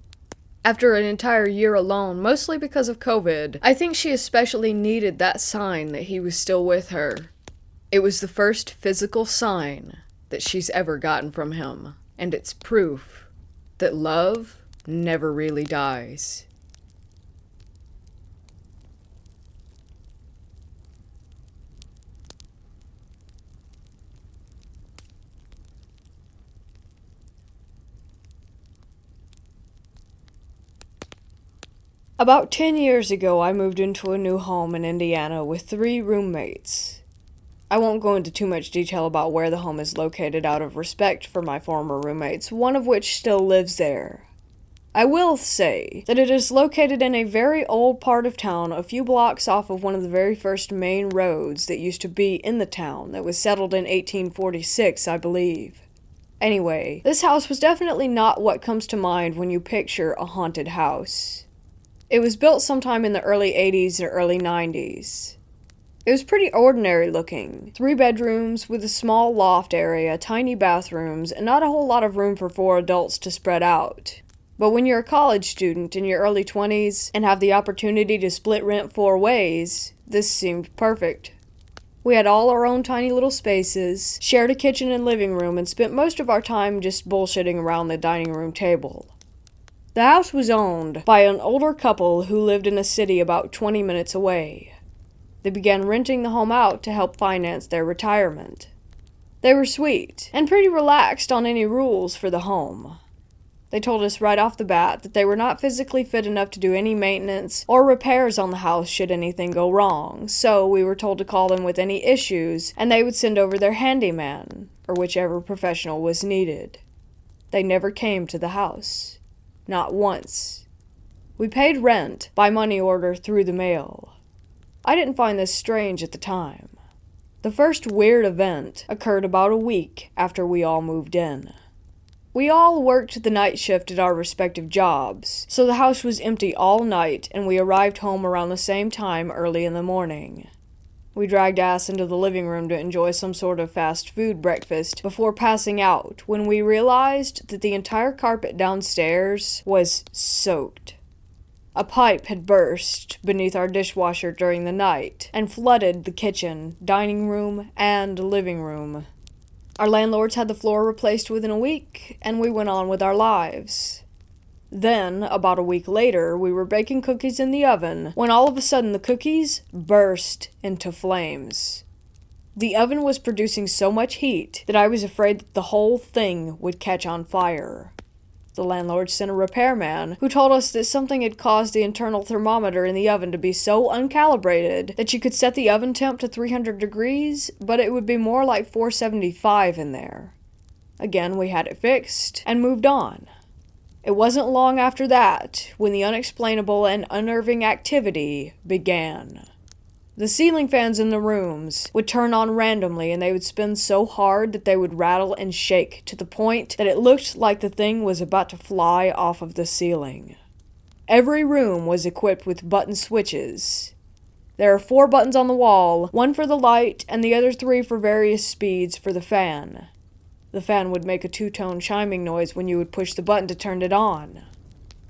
Speaker 2: After an entire year alone, mostly because of COVID, I think she especially needed that sign that he was still with her. It was the first physical sign that she's ever gotten from him, and it's proof that love never really dies.
Speaker 1: About 10 years ago, I moved into a new home in Indiana with 3 roommates. I won't go into too much detail about where the home is located out of respect for my former roommates, one of which still lives there. I will say that it is located in a very old part of town, a few blocks off of one of the very first main roads that used to be in the town, that was settled in 1846, I believe. Anyway, this house was definitely not what comes to mind when you picture a haunted house. It was built sometime in the early 80s or early 90s. It was pretty ordinary looking. 3 bedrooms with a small loft area, tiny bathrooms, and not a whole lot of room for 4 adults to spread out. But when you're a college student in your early 20s and have the opportunity to split rent 4 ways, this seemed perfect.
Speaker 2: We had all our own tiny little spaces, shared a kitchen and living room, and spent most of our time just bullshitting around the dining room table. The house was owned by an older couple who lived in a city about 20 minutes away. They began renting the home out to help finance their retirement. They were sweet, and pretty relaxed on any rules for the home. They told us right off the bat that they were not physically fit enough to do any maintenance or repairs on the house should anything go wrong, so we were told to call them with any issues, and they would send over their handyman, or whichever professional was needed. They never came to the house. Not once. We paid rent by money order through the mail. I didn't find this strange at the time. The first weird event occurred about a week after we all moved in. We all worked the night shift at our respective jobs, so the house was empty all night and we arrived home around the same time early in the morning. We dragged ass into the living room to enjoy some sort of fast food breakfast before passing out when we realized that the entire carpet downstairs was soaked. A pipe had burst beneath our dishwasher during the night and flooded the kitchen, dining room, and living room. Our landlords had the floor replaced within a week, and we went on with our lives. Then, about a week later, we were baking cookies in the oven when all of a sudden the cookies burst into flames. The oven was producing so much heat that I was afraid that the whole thing would catch on fire. The landlord sent a repairman who told us that something had caused the internal thermometer in the oven to be so uncalibrated that you could set the oven temp to 300 degrees, but it would be more like 475 in there. Again, we had it fixed and moved on. It wasn't long after that when the unexplainable and unnerving activity began. The ceiling fans in the rooms would turn on randomly and they would spin so hard that they would rattle and shake to the point that it looked like the thing was about to fly off of the ceiling. Every room was equipped with button switches. There are 4 buttons on the wall, 1 for the light and the other 3 for various speeds for the fan. The fan would make a 2-tone chiming noise when you would push the button to turn it on.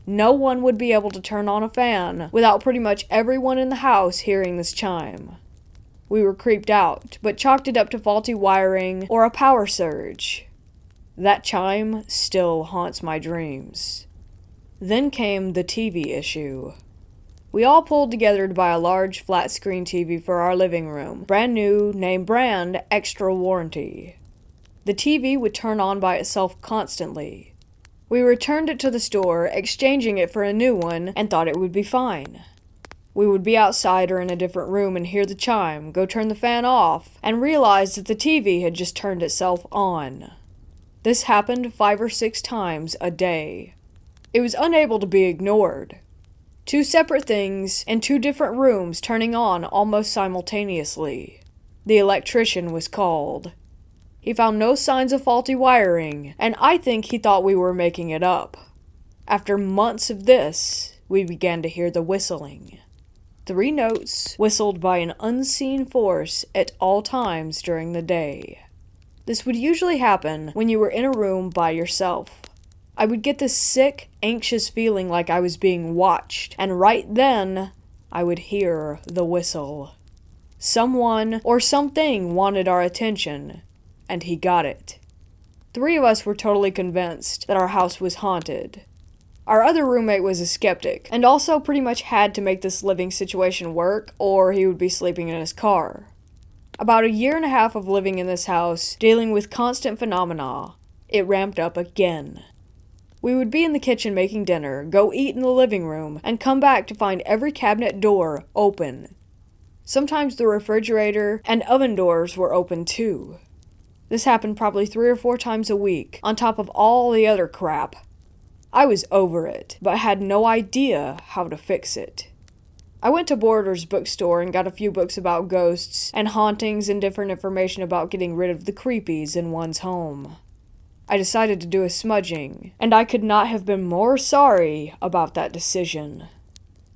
Speaker 2: No one would be able to turn on a fan without pretty much everyone in the house hearing this chime. We were creeped out, but chalked it up to faulty wiring or a power surge. That chime still haunts my dreams. Then came the TV issue. We all pulled together to buy a large flat-screen TV for our living room, brand new, name brand, extra warranty. The TV would turn on by itself constantly. We returned it to the store, exchanging it for a new one, and thought it would be fine. We would be outside or in a different room and hear the chime, go turn the fan off, and realize that the TV had just turned itself on. This happened 5 or 6 times a day. It was unable to be ignored. 2 separate things in 2 different rooms turning on almost simultaneously. The electrician was called. He found no signs of faulty wiring, and I think he thought we were making it up. After months of this, we began to hear the whistling. 3 notes whistled by an unseen force at all times during the day. This would usually happen when you were in a room by yourself. I would get this sick, anxious feeling like I was being watched, and right then, I would hear the whistle. Someone or something wanted our attention, and he got it. 3 of us were totally convinced that our house was haunted. Our other roommate was a skeptic, and also pretty much had to make this living situation work, or he would be sleeping in his car. About a year and a half of living in this house, dealing with constant phenomena, it ramped up again. We would be in the kitchen making dinner, go eat in the living room, and come back to find every cabinet door open. Sometimes the refrigerator and oven doors were open too. This happened probably 3 or 4 times a week, on top of all the other crap. I was over it, but had no idea how to fix it. I went to Borders bookstore and got a few books about ghosts and hauntings and different information about getting rid of the creepies in one's home. I decided to do a smudging, and I could not have been more sorry about that decision.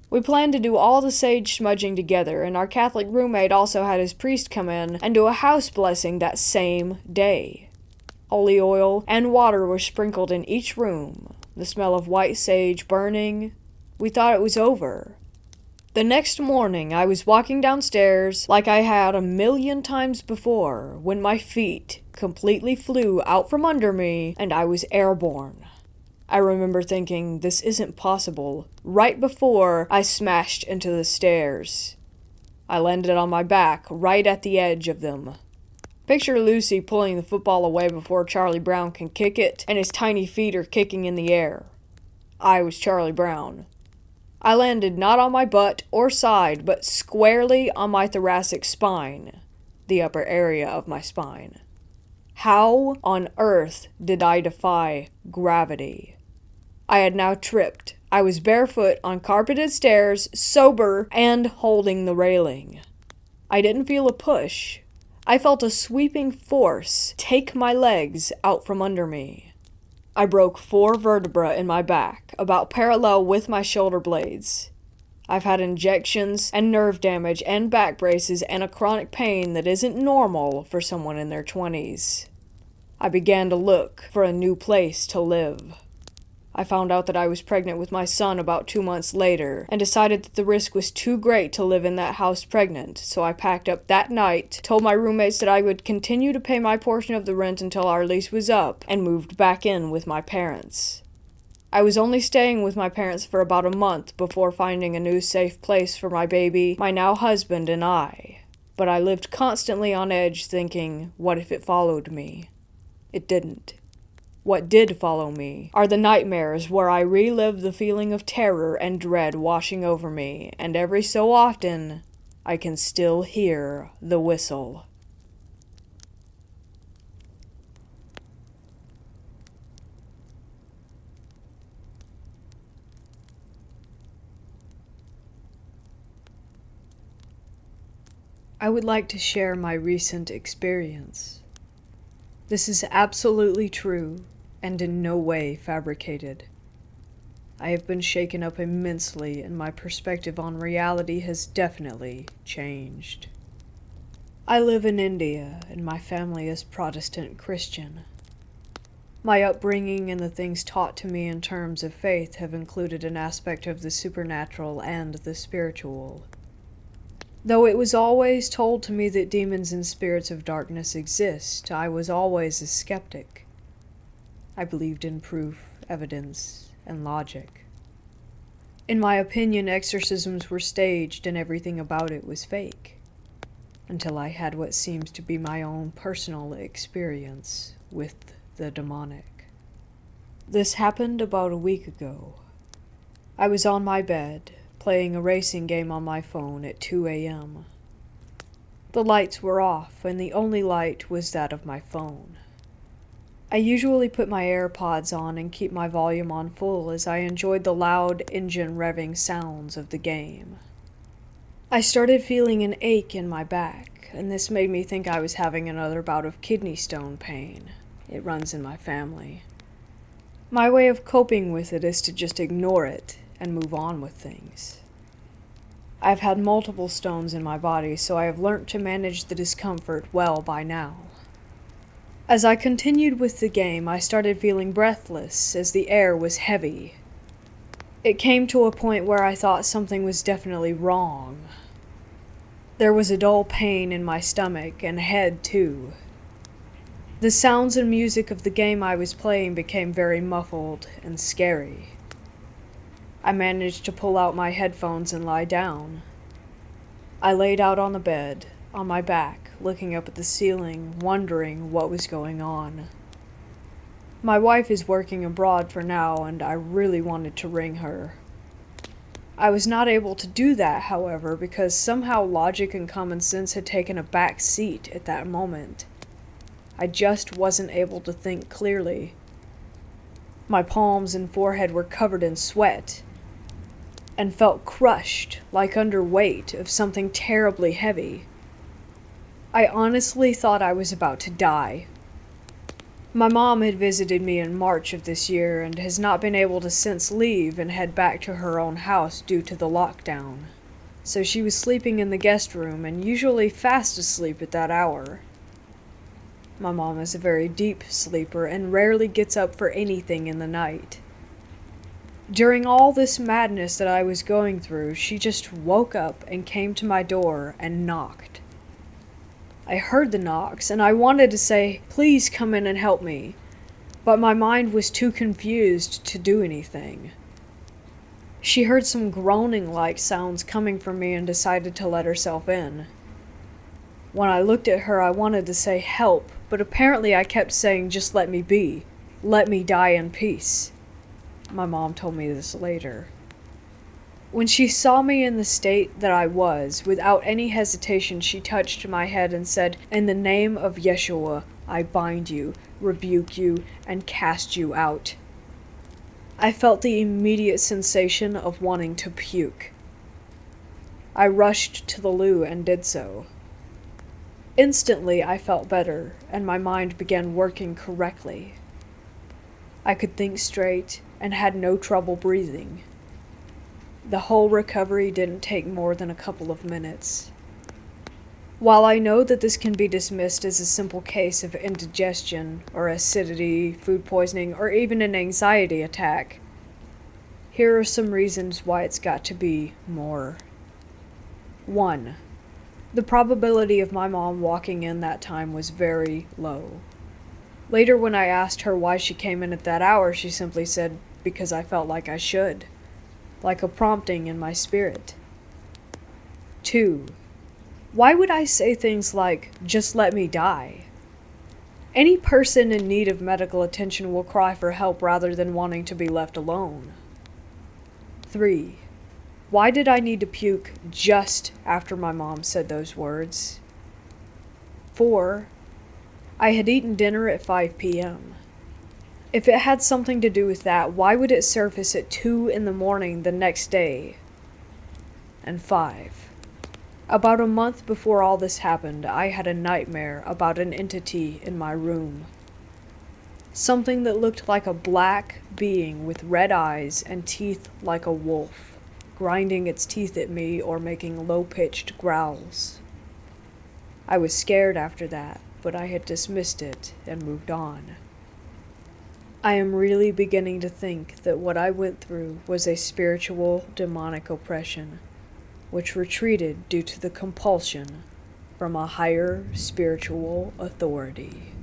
Speaker 2: We planned to do all the sage smudging together, and our Catholic roommate also had his priest come in and do a house blessing that same day. Holy oil and water were sprinkled in each room, the smell of white sage burning. We thought it was over.
Speaker 1: The next morning, I was walking downstairs like I had 1,000,000 times before when my feet completely flew out from under me and I was airborne. I remember thinking, this isn't possible, right before I smashed into the stairs. I landed on my back, right at the edge of them. Picture Lucy pulling the football away before Charlie Brown can kick it, and his tiny feet are kicking in the air. I was Charlie Brown. I landed not on my butt or side, but squarely on my thoracic spine, the upper area of my spine. How on earth did I defy gravity? I had now tripped. I was barefoot on carpeted stairs, sober, and holding the railing. I didn't feel a push. I felt a sweeping force take my legs out from under me. I broke 4 vertebrae in my back, about parallel with my shoulder blades. I've had injections and nerve damage and back braces and a chronic pain that isn't normal for someone in their 20s. I began to look for a new place to live. I found out that I was pregnant with my son about 2 months later, and decided that the risk was too great to live in that house pregnant, so I packed up that night, told my roommates that I would continue to pay my portion of the rent until our lease was up, and moved back in with my parents. I was only staying with my parents for about a month before finding a new safe place for my baby, my now husband, and I. But I lived constantly on edge thinking, what if it followed me? It didn't. What did follow me are the nightmares where I relive the feeling of terror and dread washing over me, and every so often, I can still hear the whistle. I would like to share my recent experience. This is absolutely true and in no way fabricated. I have been shaken up immensely and my perspective on reality has definitely changed. I live in India and my family is Protestant Christian. My upbringing and the things taught to me in terms of faith have included an aspect of the supernatural and the spiritual. Though it was always told to me that demons and spirits of darkness exist, I was always a skeptic. I believed in proof, evidence, and logic. In my opinion, exorcisms were staged and everything about it was fake. Until I had what seems to be my own personal experience with the demonic. This happened about a week ago. I was on my bed, playing a racing game on my phone at 2 a.m. The lights were off, and the only light was that of my phone. I usually put my AirPods on and keep my volume on full as I enjoyed the loud engine revving sounds of the game. I started feeling an ache in my back, and this made me think I was having another bout of kidney stone pain. It runs in my family. My way of coping with it is to just ignore it and move on with things. I've had multiple stones in my body, so I have learnt to manage the discomfort well by now. As I continued with the game, I started feeling breathless as the air was heavy. It came to a point where I thought something was definitely wrong. There was a dull pain in my stomach and head too. The sounds and music of the game I was playing became very muffled and scary. I managed to pull out my headphones and lie down. I laid out on the bed, on my back, looking up at the ceiling, wondering what was going on. My wife is working abroad for now, and I really wanted to ring her. I was not able to do that, however, because somehow logic and common sense had taken a back seat at that moment. I just wasn't able to think clearly. My palms and forehead were covered in sweat, and felt crushed, like under weight of something terribly heavy. I honestly thought I was about to die. My mom had visited me in March of this year and has not been able to since leave and head back to her own house due to the lockdown. So she was sleeping in the guest room and usually fast asleep at that hour. My mom is a very deep sleeper and rarely gets up for anything in the night. During all this madness that I was going through, she just woke up and came to my door and knocked. I heard the knocks, and I wanted to say, "Please come in and help me," but my mind was too confused to do anything. She heard some groaning-like sounds coming from me and decided to let herself in. When I looked at her, I wanted to say help, but apparently I kept saying, "Just let me be. Let me die in peace." My mom told me this later. When she saw me in the state that I was, without any hesitation, she touched my head and said, "In the name of Yeshua, I bind you, rebuke you, and cast you out." I felt the immediate sensation of wanting to puke. I rushed to the loo and did so. Instantly, I felt better, and my mind began working correctly. I could think straight and had no trouble breathing. The whole recovery didn't take more than a couple of minutes. While I know that this can be dismissed as a simple case of indigestion or acidity, food poisoning, or even an anxiety attack, here are some reasons why it's got to be more. 1. The probability of my mom walking in that time was very low. Later, when I asked her why she came in at that hour, she simply said, "Because I felt like I should," like a prompting in my spirit. 2. Why would I say things like, "Just let me die"? Any person in need of medical attention will cry for help rather than wanting to be left alone. 3. Why did I need to puke just after my mom said those words? 4. I had eaten dinner at 5 p.m. If it had something to do with that, why would it surface at 2 in the morning the next day? And 5. About a month before all this happened, I had a nightmare about an entity in my room. Something that looked like a black being with red eyes and teeth like a wolf, grinding its teeth at me or making low-pitched growls. I was scared after that, but I had dismissed it and moved on. I am really beginning to think that what I went through was a spiritual demonic oppression, which retreated due to the compulsion from a higher spiritual authority.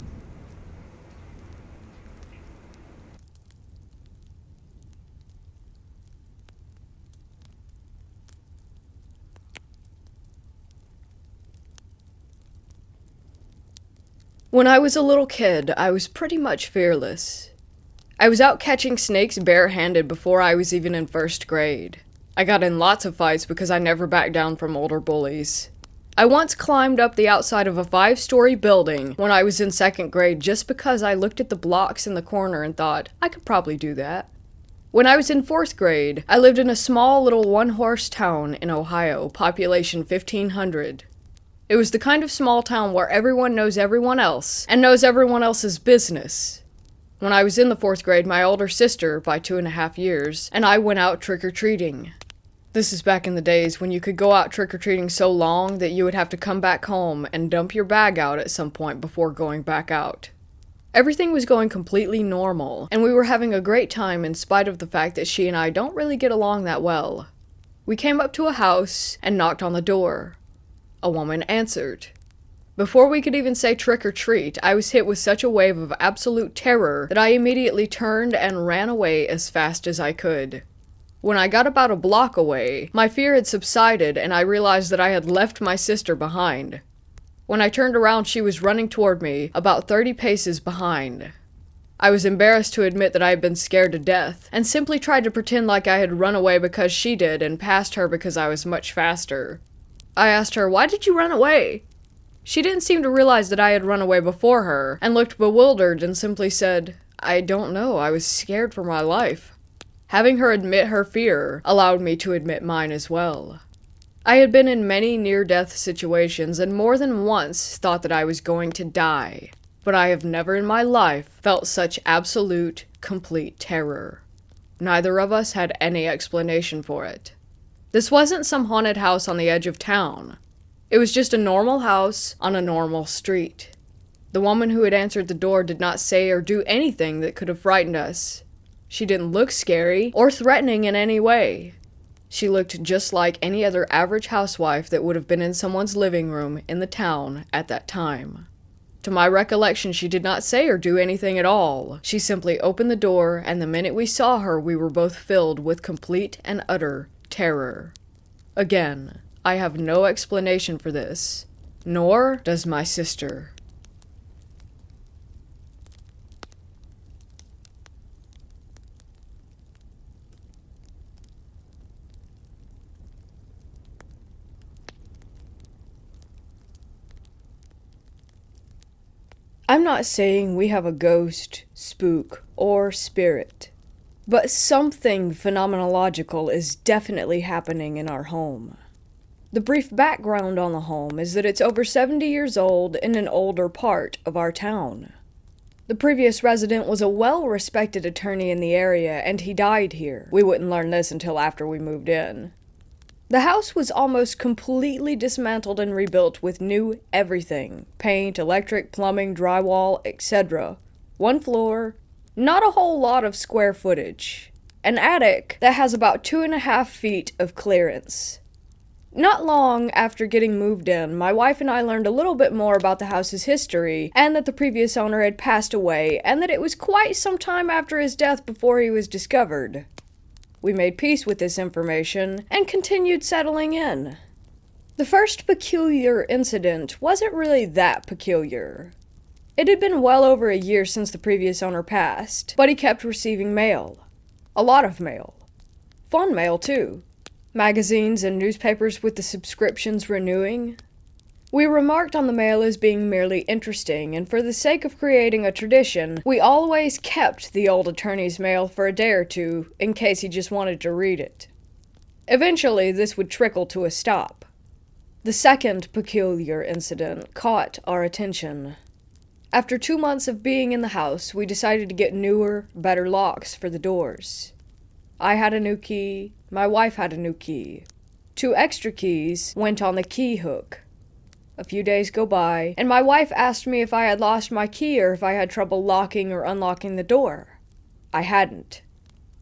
Speaker 2: When I was a little kid, I was pretty much fearless. I was out catching snakes barehanded before I was even in first grade. I got in lots of fights because I never backed down from older bullies. I once climbed up the outside of a 5-story building when I was in second grade just because I looked at the blocks in the corner and thought, I could probably do that. When I was in 4th grade, I lived in a small little one-horse town in Ohio, population 1,500. It was the kind of small town where everyone knows everyone else and knows everyone else's business. When I was in the 4th grade, my older sister, by 2.5 years, and I went out trick-or-treating. This is back in the days when you could go out trick-or-treating so long that you would have to come back home and dump your bag out at some point before going back out. Everything was going completely normal, and we were having a great time in spite of the fact that she and I don't really get along that well. We came up to a house and knocked on the door. A woman answered. Before we could even say trick or treat, I was hit with such a wave of absolute terror that I immediately turned and ran away as fast as I could. When I got about a block away, my fear had subsided and I realized that I had left my sister behind. When I turned around, she was running toward me, about 30 paces behind. I was embarrassed to admit that I had been scared to death, and simply tried to pretend like I had run away because she did and passed her because I was much faster. I asked her, "Why did you run away?" She didn't seem to realize that I had run away before her, and looked bewildered and simply said, "I don't know, I was scared for my life." Having her admit her fear allowed me to admit mine as well. I had been in many near-death situations and more than once thought that I was going to die, but I have never in my life felt such absolute, complete terror. Neither of us had any explanation for it. This wasn't some haunted house on the edge of town. It was just a normal house on a normal street. The woman who had answered the door did not say or do anything that could have frightened us. She didn't look scary or threatening in any way. She looked just like any other average housewife that would have been in someone's living room in the town at that time. To my recollection, she did not say or do anything at all. She simply opened the door, and the minute we saw her, we were both filled with complete and utter terror. Again, I have no explanation for this, nor does my sister. I'm not saying we have a ghost, spook, or spirit, but something phenomenological is definitely happening in our home. The brief background on the home is that it's over 70 years old in an older part of our town. The previous resident was a well-respected attorney in the area, and he died here. We wouldn't learn this until after we moved in. The house was almost completely dismantled and rebuilt with new everything. Paint, electric, plumbing, drywall, etc. One floor, not a whole lot of square footage. An attic that has about 2.5 feet of clearance. Not long after getting moved in, my wife and I learned a little bit more about the house's history, and that the previous owner had passed away, and that it was quite some time after his death before he was discovered. We made peace with this information and continued settling in. The first peculiar incident wasn't really that peculiar. It had been well over a year since the previous owner passed, but he kept receiving mail. A lot of mail. Fun mail, too. Magazines and newspapers with the subscriptions renewing. We remarked on the mail as being merely interesting, and for the sake of creating a tradition, we always kept the old attorney's mail for a day or two, in case he just wanted to read it. Eventually, this would trickle to a stop. The second peculiar incident caught our attention. After 2 months of being in the house, we decided to get newer, better locks for the doors. I had a new key, my wife had a new key. 2 extra keys went on the key hook. A few days go by, and my wife asked me if I had lost my key or if I had trouble locking or unlocking the door. I hadn't.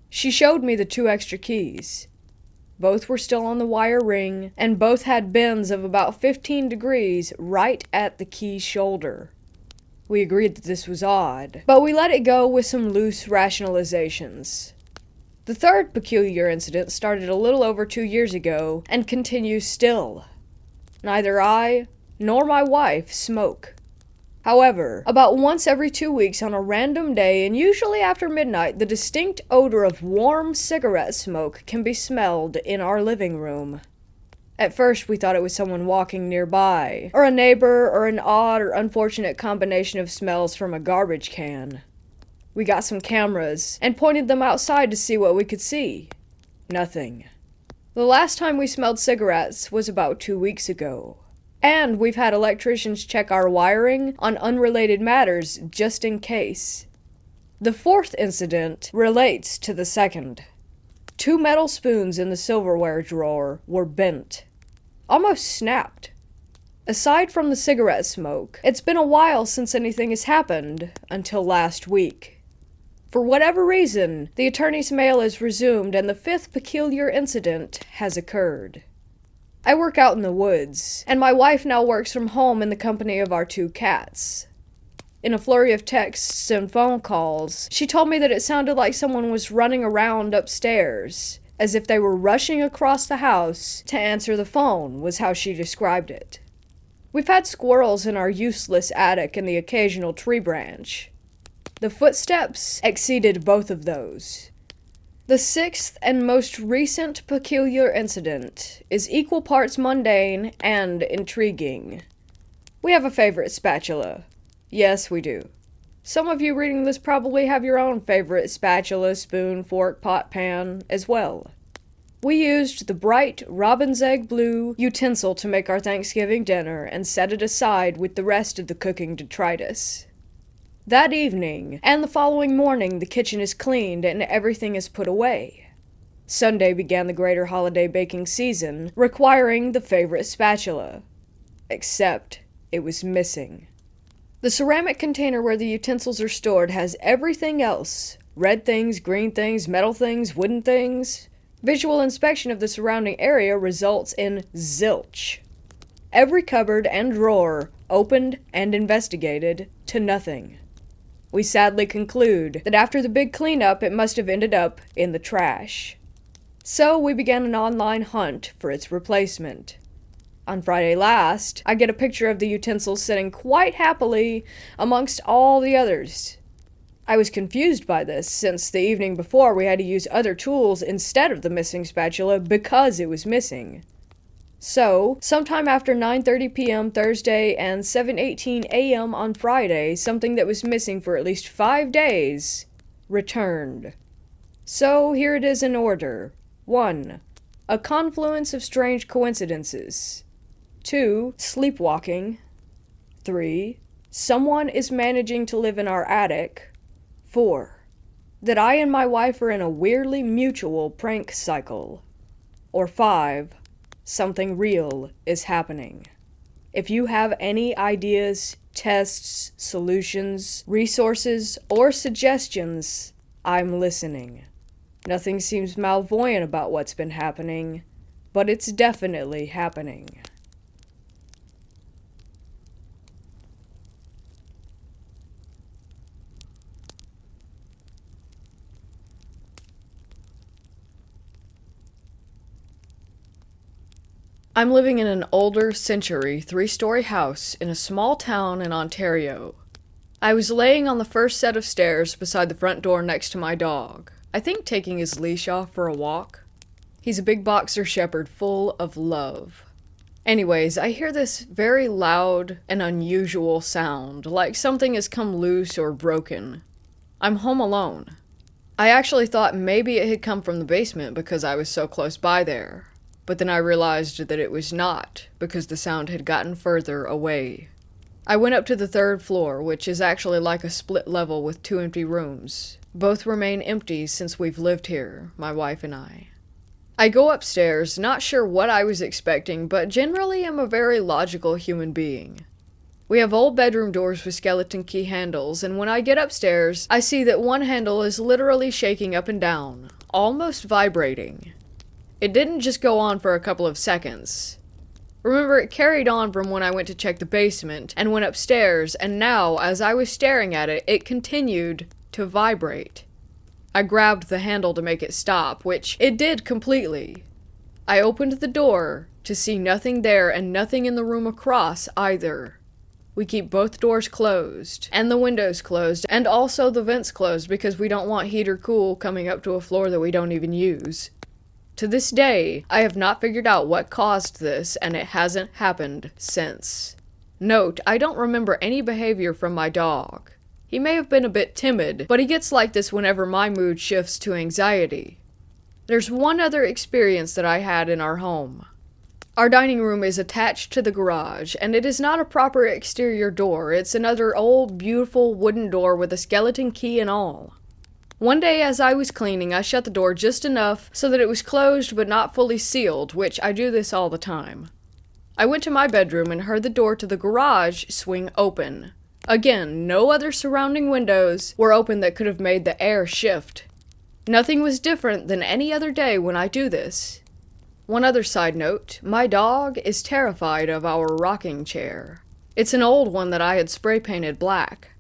Speaker 2: She showed me the 2 extra keys. Both were still on the wire ring, and both had bends of about 15 degrees right at the key shoulder. We agreed that this was odd, but we let it go with some loose rationalizations. The third peculiar incident started a little over 2 years ago, and continues still. Neither I nor my wife smoke. However, about once every 2 weeks on a random day, and usually after midnight, the distinct odor of warm cigarette smoke can be smelled in our living room. At first, we thought it was someone walking nearby, or a neighbor, or an odd or unfortunate combination of smells from a garbage can. We got some cameras, and pointed them outside to see what we could see. Nothing. The last time we smelled cigarettes was about 2 weeks ago. And we've had electricians check our wiring on unrelated matters just in case. The fourth incident relates to the second. 2 metal spoons in the silverware drawer were bent. Almost snapped. Aside from the cigarette smoke, it's been a while since anything has happened, until last week. For whatever reason, the attorney's mail is resumed and the 5th peculiar incident has occurred. I work out in the woods, and my wife now works from home in the company of our 2 cats. In a flurry of texts and phone calls, she told me that it sounded like someone was running around upstairs, as if they were rushing across the house to answer the phone, was how she described it. We've had squirrels in our useless attic and the occasional tree branch. The footsteps exceeded both of those. The 6th and most recent peculiar incident is equal parts mundane and intriguing. We have a favorite spatula. Yes, we do. Some of you reading this probably have your own favorite spatula, spoon, fork, pot, pan as well. We used the bright robin's egg blue utensil to make our Thanksgiving dinner and set it aside with the rest of the cooking detritus. That evening, and the following morning, the kitchen is cleaned and everything is put away. Sunday began the greater holiday baking season, requiring the favorite spatula. Except, it was missing. The ceramic container where the utensils are stored has everything else, Red things, green things, metal things, wooden things. Visual inspection of the surrounding area results in zilch. Every cupboard and drawer opened and investigated to nothing. We sadly conclude that after the big cleanup, it must have ended up in the trash. So we began an online hunt for its replacement. On Friday last, I get a picture of the utensils sitting quite happily amongst all the others. I was confused by this, since the evening before we had to use other tools instead of the missing spatula because it was missing. So, sometime after 9:30 p.m. Thursday and 7:18 a.m. on Friday, something that was missing for at least 5 days returned. So, here it is in order. 1. A confluence of strange coincidences. 2. Sleepwalking. 3. Someone is managing to live in our attic. 4. That I and my wife are in a weirdly mutual prank cycle. Or 5. Something real is happening. If you have any ideas, tests, solutions, resources, or suggestions, I'm listening. Nothing seems malvoyant about what's been happening, but it's definitely happening. I'm living in an older century 3-story house in a small town in Ontario. I was laying on the first set of stairs beside the front door next to my dog, I think taking his leash off for a walk. He's a big boxer shepherd full of love. Anyways, I hear this very loud and unusual sound, like something has come loose or broken. I'm home alone. I actually thought maybe it had come from the basement because I was so close by there. But then I realized that it was not, because the sound had gotten further away. I went up to the 3rd floor, which is actually like a split level with 2 empty rooms. Both remain empty since we've lived here, my wife and I. I go upstairs, not sure what I was expecting, but generally am a very logical human being. We have old bedroom doors with skeleton key handles, and when I get upstairs, I see that one handle is literally shaking up and down, almost vibrating. It didn't just go on for a couple of seconds. Remember, it carried on from when I went to check the basement and went upstairs, and now, as I was staring at it, it continued to vibrate. I grabbed the handle to make it stop, which it did completely. I opened the door to see nothing there and nothing in the room across either. We keep both doors closed, and the windows closed, and also the vents closed because we don't want heat or cool coming up to a floor that we don't even use. To this day, I have not figured out what caused this, and it hasn't happened since. Note, I don't remember any behavior from my dog. He may have been a bit timid, but he gets like this whenever my mood shifts to anxiety. There's one other experience that I had in our home. Our dining room is attached to the garage, and it is not a proper exterior door. It's another old, beautiful wooden door with a skeleton key and all. One day as I was cleaning, I shut the door just enough so that it was closed but not fully sealed, which I do this all the time. I went to my bedroom and heard the door to the garage swing open. Again, no other surrounding windows were open that could have made the air shift. Nothing was different than any other day when I do this. One other side note, my dog is terrified of our rocking chair. It's an old one that I had spray painted black.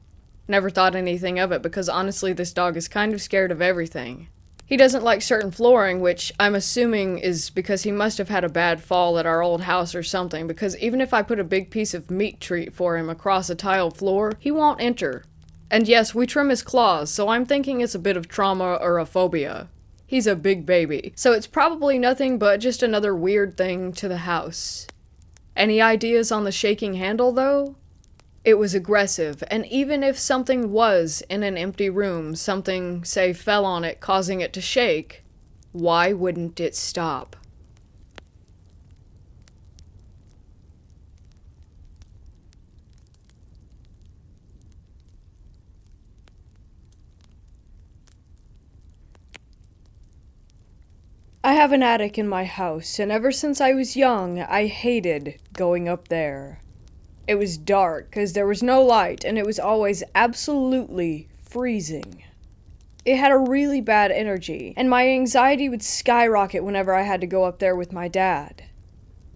Speaker 2: Never thought anything of it because honestly this dog is kind of scared of everything. He doesn't like certain flooring, which I'm assuming is because he must have had a bad fall at our old house or something, because even if I put a big piece of meat treat for him across a tiled floor, he won't enter. And yes, we trim his claws, so I'm thinking it's a bit of trauma or a phobia. He's a big baby, so it's probably nothing but just another weird thing to the house. Any ideas on the shaking handle, though? It was aggressive, and even if something was in an empty room, something, say, fell on it, causing it to shake, why wouldn't it stop? I have an attic in my house, and ever since I was young, I hated going up there. It was dark, because there was no light, and it was always absolutely freezing.
Speaker 1: It had a really bad energy, and my anxiety would skyrocket whenever I had to go up there with my dad.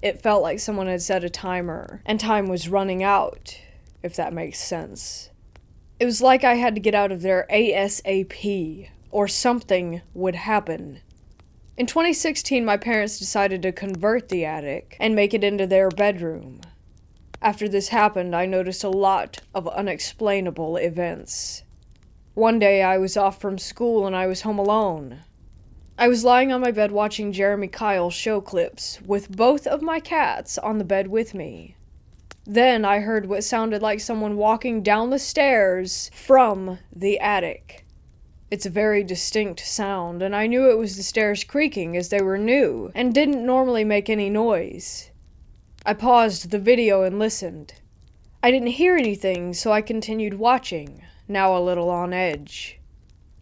Speaker 1: It felt like someone had set a timer, and time was running out, if that makes sense. It was like I had to get out of there ASAP, or something would happen. In 2016, my parents decided to convert the attic and make it into their bedroom. After this happened, I noticed a lot of unexplainable events. One day I was off from school and I was home alone. I was lying on my bed watching Jeremy Kyle show clips with both of my cats on the bed with me. Then I heard what sounded like someone walking down the stairs from the attic. It's a very distinct sound, and I knew it was the stairs creaking as they were new and didn't normally make any noise. I paused the video and listened. I didn't hear anything, so I continued watching, now a little on edge.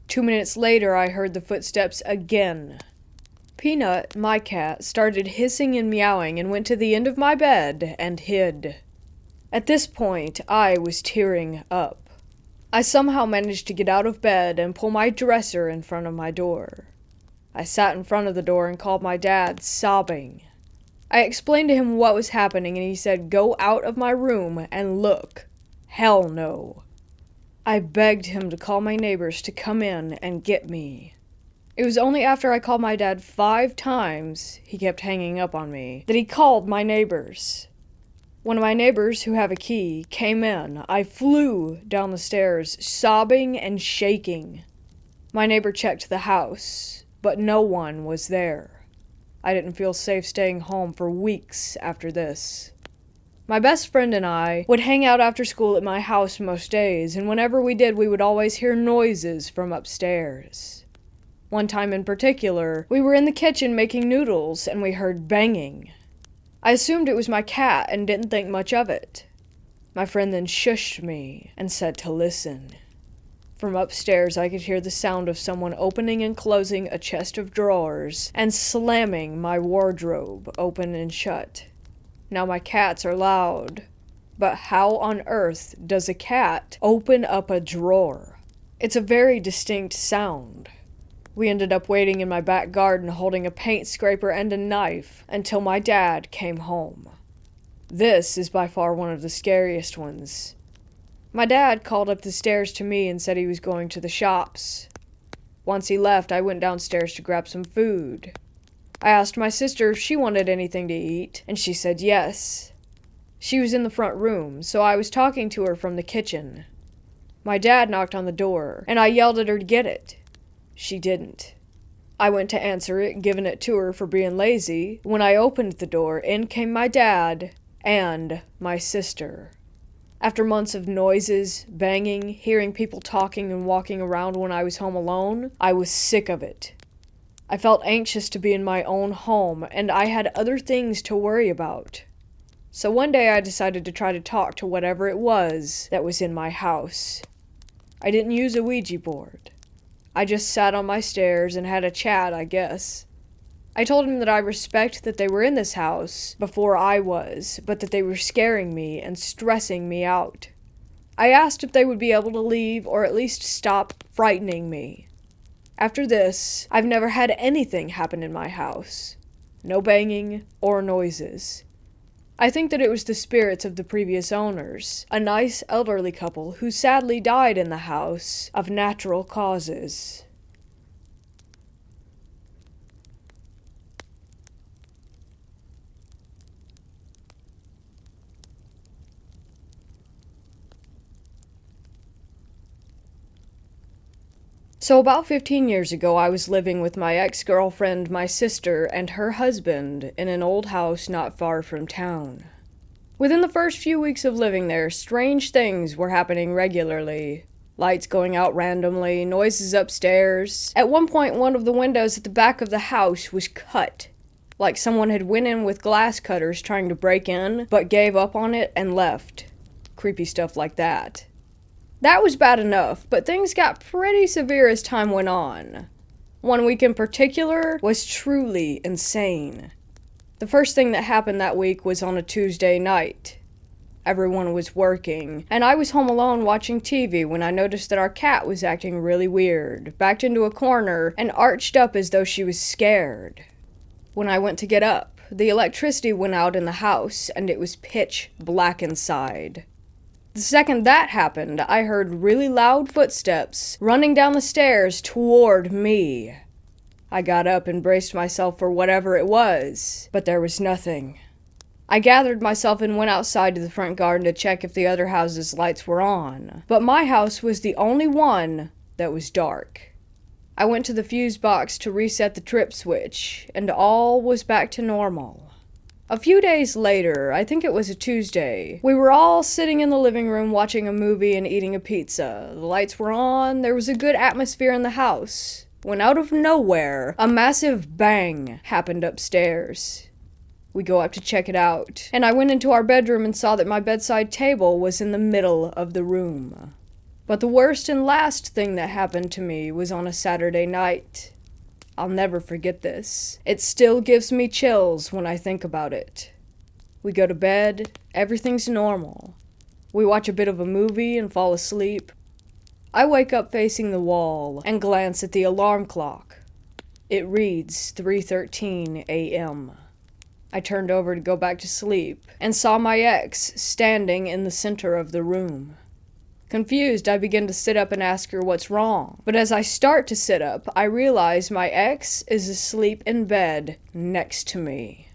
Speaker 1: 2 minutes later, I heard the footsteps again. Peanut, my cat, started hissing and meowing and went to the end of my bed and hid. At this point, I was tearing up. I somehow managed to get out of bed and pull my dresser in front of my door. I sat in front of the door and called my dad, sobbing. I explained to him what was happening and he said, "Go out of my room and look." Hell no. I begged him to call my neighbors to come in and get me. It was only after I called my dad 5 times, he kept hanging up on me, that he called my neighbors. One of my neighbors, who have a key, came in. I flew down the stairs, sobbing and shaking. My neighbor checked the house, but no one was there. I didn't feel safe staying home for weeks after this. My best friend and I would hang out after school at my house most days, and whenever we did, we would always hear noises from upstairs. One time in particular, we were in the kitchen making noodles, and we heard banging. I assumed it was my cat and didn't think much of it. My friend then shushed me and said to listen. From upstairs, I could hear the sound of someone opening and closing a chest of drawers and slamming my wardrobe open and shut. Now my cats are loud, but how on earth does a cat open up a drawer? It's a very distinct sound. We ended up waiting in my back garden holding a paint scraper and a knife until my dad came home. This is by far one of the scariest ones. My dad called up the stairs to me and said he was going to the shops. Once he left, I went downstairs to grab some food. I asked my sister if she wanted anything to eat, and she said yes. She was in the front room, so I was talking to her from the kitchen. My dad knocked on the door, and I yelled at her to get it. She didn't. I went to answer it, giving it to her for being lazy. When I opened the door, in came my dad and my sister. After months of noises, banging, hearing people talking and walking around when I was home alone, I was sick of it. I felt anxious to be in my own home, and I had other things to worry about. So one day I decided to try to talk to whatever it was that was in my house. I didn't use a Ouija board. I just sat on my stairs and had a chat, I guess. I told him that I respect that they were in this house before I was, but that they were scaring me and stressing me out. I asked if they would be able to leave or at least stop frightening me. After this, I've never had anything happen in my house. No banging or noises. I think that it was the spirits of the previous owners, a nice elderly couple who sadly died in the house of natural causes. So about 15 years ago, I was living with my ex-girlfriend, my sister, and her husband in an old house not far from town. Within the first few weeks of living there, strange things were happening regularly. Lights going out randomly, noises upstairs. At one point, one of the windows at the back of the house was cut. Like someone had went in with glass cutters trying to break in, but gave up on it and left. Creepy stuff like that. That was bad enough, but things got pretty severe as time went on. One week in particular was truly insane. The first thing that happened that week was on a Tuesday night.
Speaker 2: Everyone was working, and I was home alone watching TV when I noticed that our cat was acting really weird, backed into a corner, and arched up as though she was scared. When I went to get up, the electricity went out in the house, and it was pitch black inside. The second that happened, I heard really loud footsteps running down the stairs toward me. I got up and braced myself for whatever it was, but there was nothing. I gathered myself and went outside to the front garden to check if the other houses' lights were on, but my house was the only one that was dark. I went to the fuse box to reset the trip switch, and all was back to normal. A few days later, I think it was a Tuesday, we were all sitting in the living room watching a movie and eating a pizza. The lights were on, there was a good atmosphere in the house, when out of nowhere, a massive bang happened upstairs. We go up to check it out, and I went into our bedroom and saw that my bedside table was in the middle of the room. But the worst and last thing that happened to me was on a Saturday night. I'll never forget this. It still gives me chills when I think about it. We go to bed, everything's normal. We watch a bit of a movie and fall asleep. I wake up facing the wall and glance at the alarm clock. It reads 3:13 a.m. I turned over to go back to sleep and saw my ex standing in the center of the room. Confused, I begin to sit up and ask her what's wrong. But as I start to sit up, I realize my ex is asleep in bed next to me.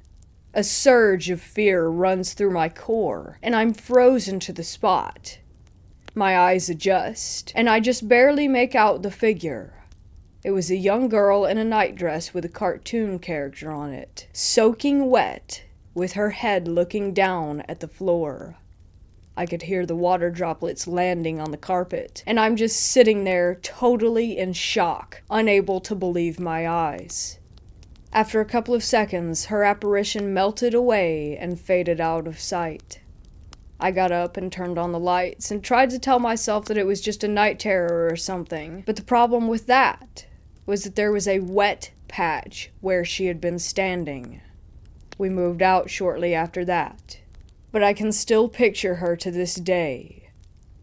Speaker 2: A surge of fear runs through my core, and I'm frozen to the spot. My eyes adjust, and I just barely make out the figure. It was a young girl in a nightdress with a cartoon character on it, soaking wet, with her head looking down at the floor. I could hear the water droplets landing on the carpet, and I'm just sitting there totally in shock, unable to believe my eyes. After a couple of seconds, her apparition melted away and faded out of sight. I got up and turned on the lights and tried to tell myself that it was just a night terror or something, but the problem with that was that there was a wet patch where she had been standing. We moved out shortly after that, but I can still picture her to this day.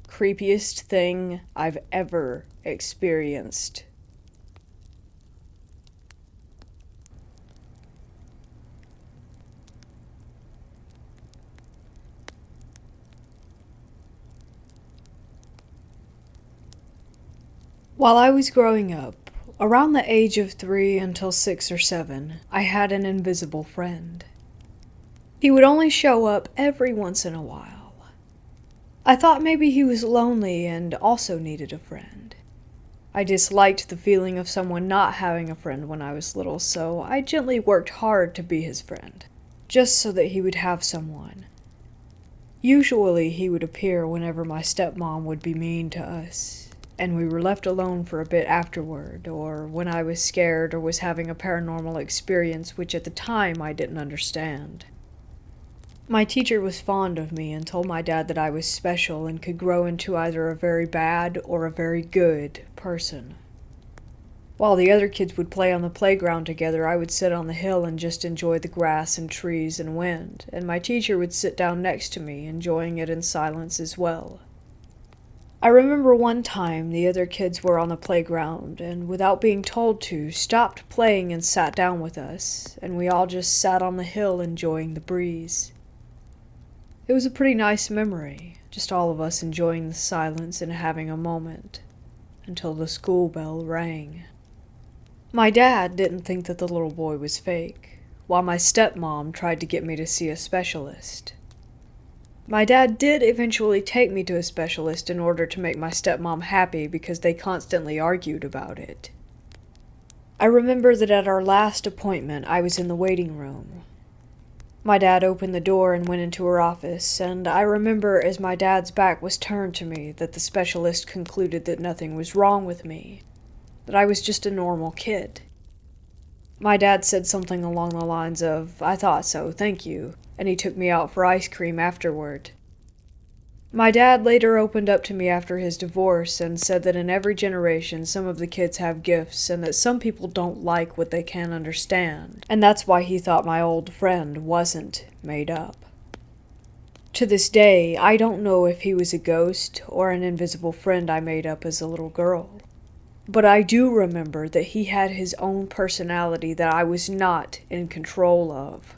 Speaker 2: Creepiest thing I've ever experienced.
Speaker 1: While I was growing up, around the age of 3 until 6 or 7, I had an invisible friend. He would only show up every once in a while. I thought maybe he was lonely and also needed a friend. I disliked the feeling of someone not having a friend when I was little, so I gently worked hard to be his friend, just so that he would have someone. Usually he would appear whenever my stepmom would be mean to us, and we were left alone for a bit afterward, or when I was scared or was having a paranormal experience, which at the time I didn't understand. My teacher was fond of me and told my dad that I was special and could grow into either a very bad or a very good person. While the other kids would play on the playground together, I would sit on the hill and just enjoy the grass and trees and wind, and my teacher would sit down next to me, enjoying it in silence as well. I remember one time the other kids were on the playground and, without being told to, stopped playing and sat down with us, and we all just sat on the hill enjoying the breeze. It was a pretty nice memory, just all of us enjoying the silence and having a moment, until the school bell rang. My dad didn't think that the little boy was fake, while my stepmom tried to get me to see a specialist. My dad did eventually take me to a specialist in order to make my stepmom happy because they constantly argued about it. I remember that at our last appointment, I was in the waiting room. My dad opened the door and went into her office, and I remember as my dad's back was turned to me that the specialist concluded that nothing was wrong with me, that I was just a normal kid. My dad said something along the lines of, "I thought so, thank you," and he took me out for ice cream afterward. My dad later opened up to me after his divorce and said that in every generation some of the kids have gifts and that some people don't like what they can't understand, and that's why he thought my old friend wasn't made up. To this day, I don't know if he was a ghost or an invisible friend I made up as a little girl. But I do remember that he had his own personality that I was not in control of.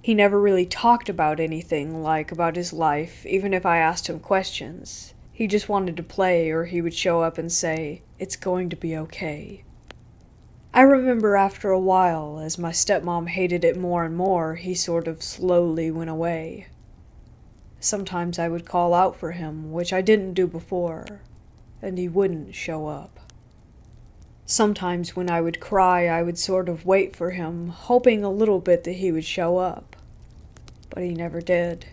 Speaker 1: He never really talked about anything, like about his life, even if I asked him questions. He just wanted to play, or he would show up and say, "It's going to be okay." I remember after a while, as my stepmom hated it more and more, he sort of slowly went away. Sometimes I would call out for him, which I didn't do before, and he wouldn't show up. Sometimes when I would cry, I would sort of wait for him, hoping a little bit that he would show up. But he never did.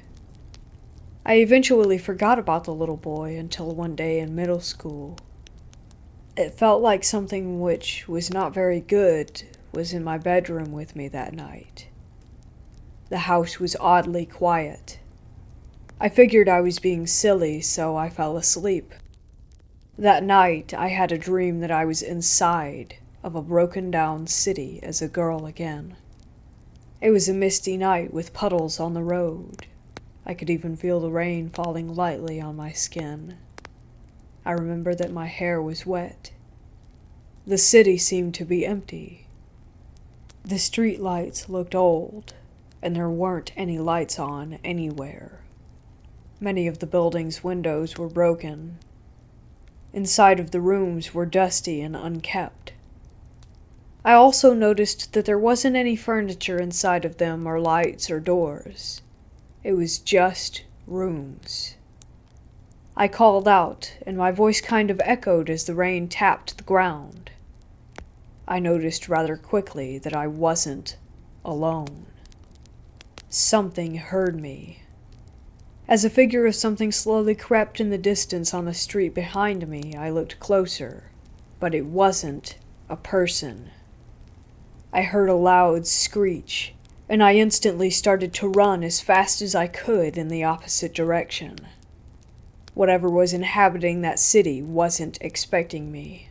Speaker 1: I eventually forgot about the little boy until one day in middle school. It felt like something which was not very good was in my bedroom with me that night. The house was oddly quiet. I figured I was being silly, so I fell asleep. That night, I had a dream that I was inside of a broken-down city as a girl again. It was a misty night with puddles on the road. I could even feel the rain falling lightly on my skin. I remember that my hair was wet. The city seemed to be empty. The street lights looked old, and there weren't any lights on anywhere. Many of the building's windows were broken. Inside of the rooms were dusty and unkept. I also noticed that there wasn't any furniture inside of them or lights or doors. It was just rooms. I called out, and my voice kind of echoed as the rain tapped the ground. I noticed rather quickly that I wasn't alone. Something heard me. As a figure of something slowly crept in the distance on the street behind me, I looked closer, but it wasn't a person. I heard a loud screech, and I instantly started to run as fast as I could in the opposite direction. Whatever was inhabiting that city wasn't expecting me.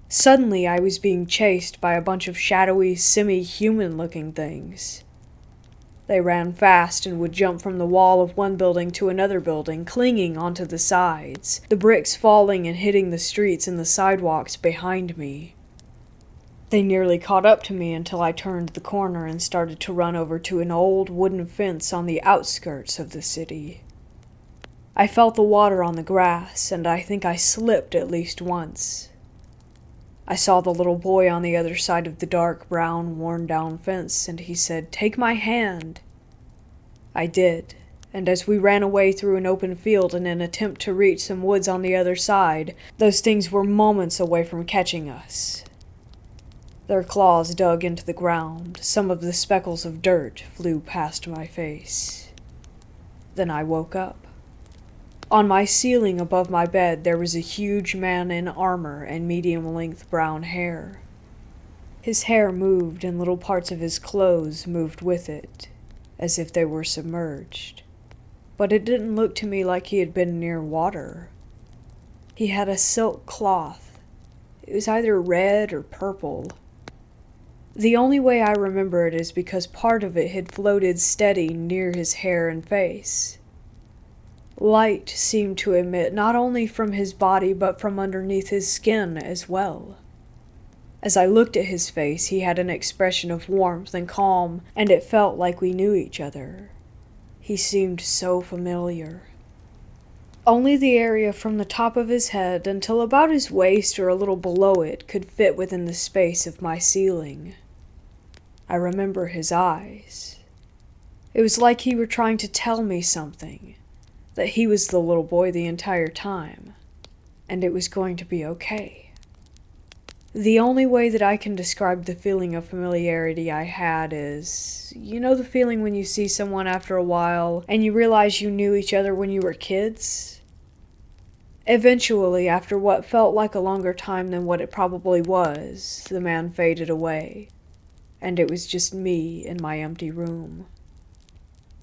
Speaker 1: Suddenly, I was being chased by a bunch of shadowy, semi-human-looking things. They ran fast and would jump from the wall of one building to another building, clinging onto the sides, the bricks falling and hitting the streets and the sidewalks behind me. They nearly caught up to me until I turned the corner and started to run over to an old wooden fence on the outskirts of the city. I felt the water on the grass, and I think I slipped at least once. I saw the little boy on the other side of the dark brown, worn-down fence, and he said, "Take my hand." I did, and as we ran away through an open field in an attempt to reach some woods on the other side, those things were moments away from catching us. Their claws dug into the ground. Some of the speckles of dirt flew past my face. Then I woke up. On my ceiling above my bed, there was a huge man in armor and medium-length brown hair. His hair moved, and little parts of his clothes moved with it, as if they were submerged. But it didn't look to me like he had been near water. He had a silk cloth. It was either red or purple. The only way I remember it is because part of it had floated steady near his hair and face. Light seemed to emit not only from his body but from underneath his skin as well. As I looked at his face, he had an expression of warmth and calm, and it felt like we knew each other. He seemed so familiar. Only the area from the top of his head until about his waist or a little below it could fit within the space of my ceiling. I remember his eyes. It was like he were trying to tell me something. That he was the little boy the entire time, and it was going to be okay. The only way that I can describe the feeling of familiarity I had is, you know the feeling when you see someone after a while, and you realize you knew each other when you were kids? Eventually, after what felt like a longer time than what it probably was, the man faded away, and it was just me in my empty room.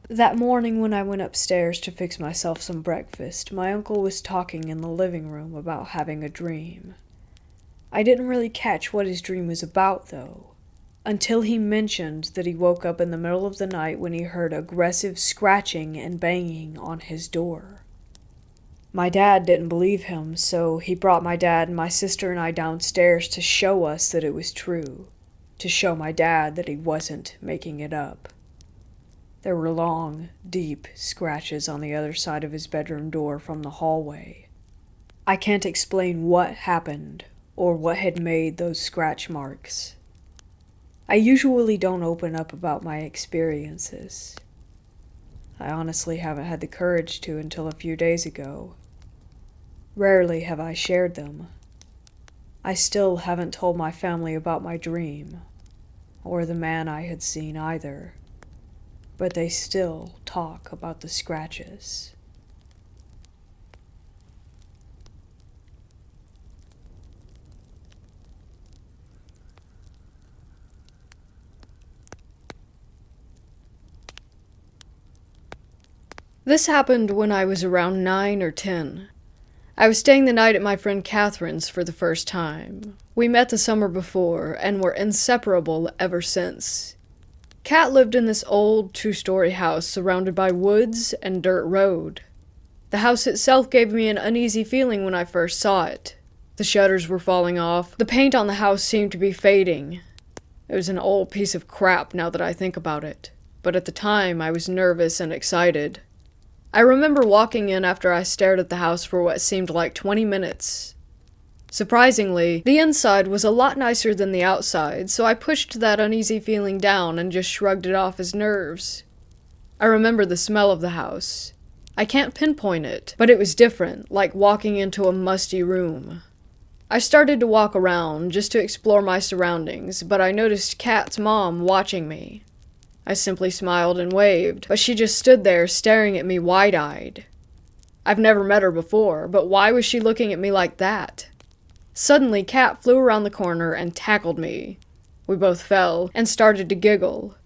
Speaker 1: That morning when I went upstairs to fix myself some breakfast, my uncle was talking in the living room about having a dream. I didn't really catch what his dream was about, though. until he mentioned that he woke up in the middle of the night when he heard aggressive scratching and banging on his door. My dad didn't believe him, so he brought my dad and my sister and I downstairs to show us that it was true, to show my dad that he wasn't making it up. There were long, deep scratches on the other side of his bedroom door from the hallway. I can't explain what happened or what had made those scratch marks. I usually don't open up about my experiences. I honestly haven't had the courage to until a few days ago. Rarely have I shared them. I still haven't told my family about my dream, or the man I had seen either, but they still talk about the scratches.
Speaker 2: This happened when I was around 9 or 10. I was staying the night at my friend Catherine's for the first time. We met the summer before and were inseparable ever since. Kat lived in this old 2-story house surrounded by woods and dirt road. The house itself gave me an uneasy feeling when I first saw it. The shutters were falling off. The paint on the house seemed to be fading. It was an old piece of crap now that I think about it, but at the time I was nervous and excited. I remember walking in after I stared at the house for what seemed like 20 minutes. Surprisingly, the inside was a lot nicer than the outside, so I pushed that uneasy feeling down and just shrugged it off as nerves. I remember the smell of the house. I can't pinpoint it, but it was different, like walking into a musty room. I started to walk around just to explore my surroundings, but I noticed Kat's mom watching me. I simply smiled and waved, but she just stood there staring at me wide-eyed. I've never met her before, but why was she looking at me like that? Suddenly, Kat flew around the corner and tackled me. We both fell and started to giggle.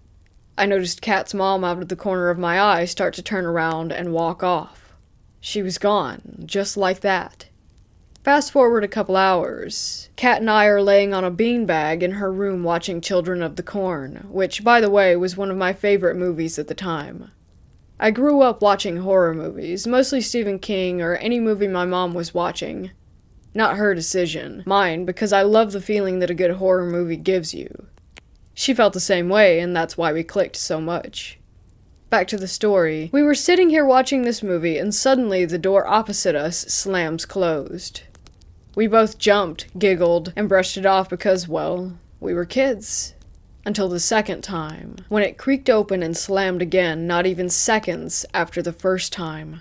Speaker 2: I noticed Kat's mom out of the corner of my eye start to turn around and walk off. She was gone, just like that. Fast forward a couple hours. Kat and I are laying on a beanbag in her room watching Children of the Corn, which, by the way, was one of my favorite movies at the time. I grew up watching horror movies, mostly Stephen King or any movie my mom was watching. Not her decision, mine, because I love the feeling that a good horror movie gives you. She felt the same way, and that's why we clicked so much. Back to the story. We were sitting here watching this movie, and suddenly the door opposite us slams closed. We both jumped, giggled, and brushed it off because, well, we were kids. Until the second time, when it creaked open and slammed again, not even seconds after the first time.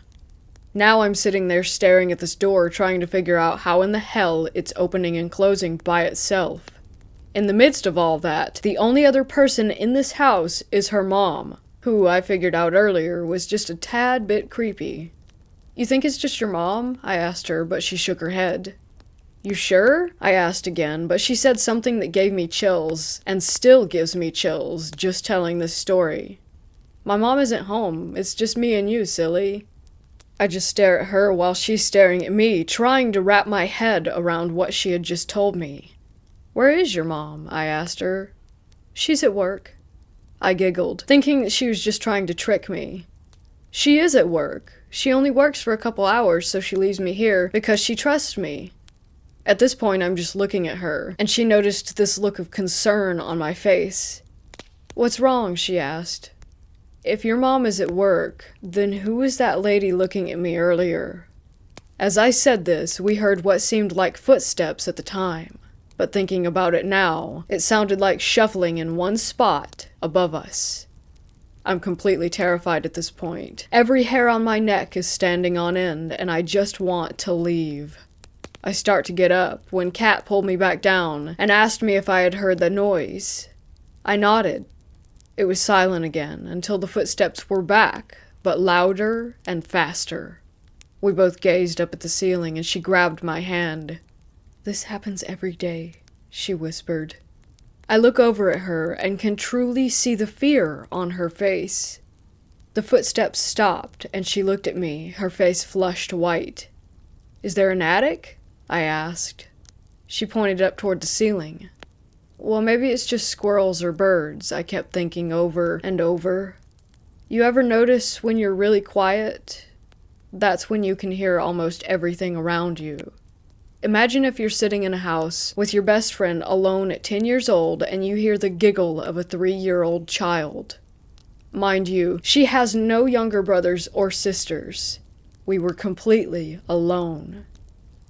Speaker 2: Now I'm sitting there staring at this door trying to figure out how in the hell it's opening and closing by itself. In the midst of all that, the only other person in this house is her mom, who I figured out earlier was just a tad bit creepy. "You think it's just your mom?" I asked her, but she shook her head. "You sure?" I asked again, but she said something that gave me chills, and still gives me chills, just telling this story. "My mom isn't home, it's just me and you, silly." I just stare at her while she's staring at me, trying to wrap my head around what she had just told me. "Where is your mom?" I asked her. "She's at work." I giggled, thinking that she was just trying to trick me. "She is at work. She only works for a couple hours, so she leaves me here because she trusts me." At this point, I'm just looking at her, and she noticed this look of concern on my face. "What's wrong?" she asked. "If your mom is at work, then who was that lady looking at me earlier?" As I said this, we heard what seemed like footsteps at the time, but thinking about it now, it sounded like shuffling in one spot above us. I'm completely terrified at this point. Every hair on my neck is standing on end, and I just want to leave. I start to get up when Kat pulled me back down and asked me if I had heard the noise. I nodded. It was silent again until the footsteps were back, but louder and faster. We both gazed up at the ceiling and she grabbed my hand. "This happens every day," she whispered. I look over at her and can truly see the fear on her face. The footsteps stopped and she looked at me, her face flushed white. "Is there an attic?" I asked. She pointed up toward the ceiling. Well, maybe it's just squirrels or birds, I kept thinking over and over. You ever notice when you're really quiet? That's when you can hear almost everything around you. Imagine if you're sitting in a house with your best friend alone at 10 years old and you hear the giggle of a 3-year-old child. Mind you, she has no younger brothers or sisters. We were completely alone.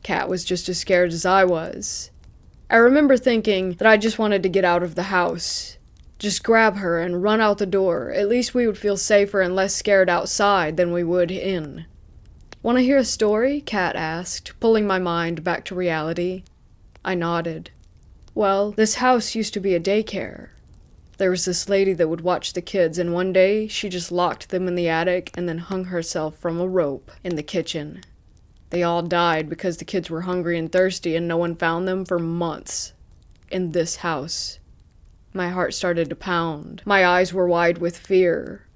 Speaker 2: Kat was just as scared as I was. I remember thinking that I just wanted to get out of the house. Just grab her and run out the door. At least we would feel safer and less scared outside than we would in. "Want to hear a story?" Kat asked, pulling my mind back to reality. I nodded. Well, this house used to be a daycare. There was this lady that would watch the kids, and one day she just locked them in the attic and then hung herself from a rope in the kitchen. They all died because the kids were hungry and thirsty and no one found them for months. In this house. My heart started to pound. My eyes were wide with fear.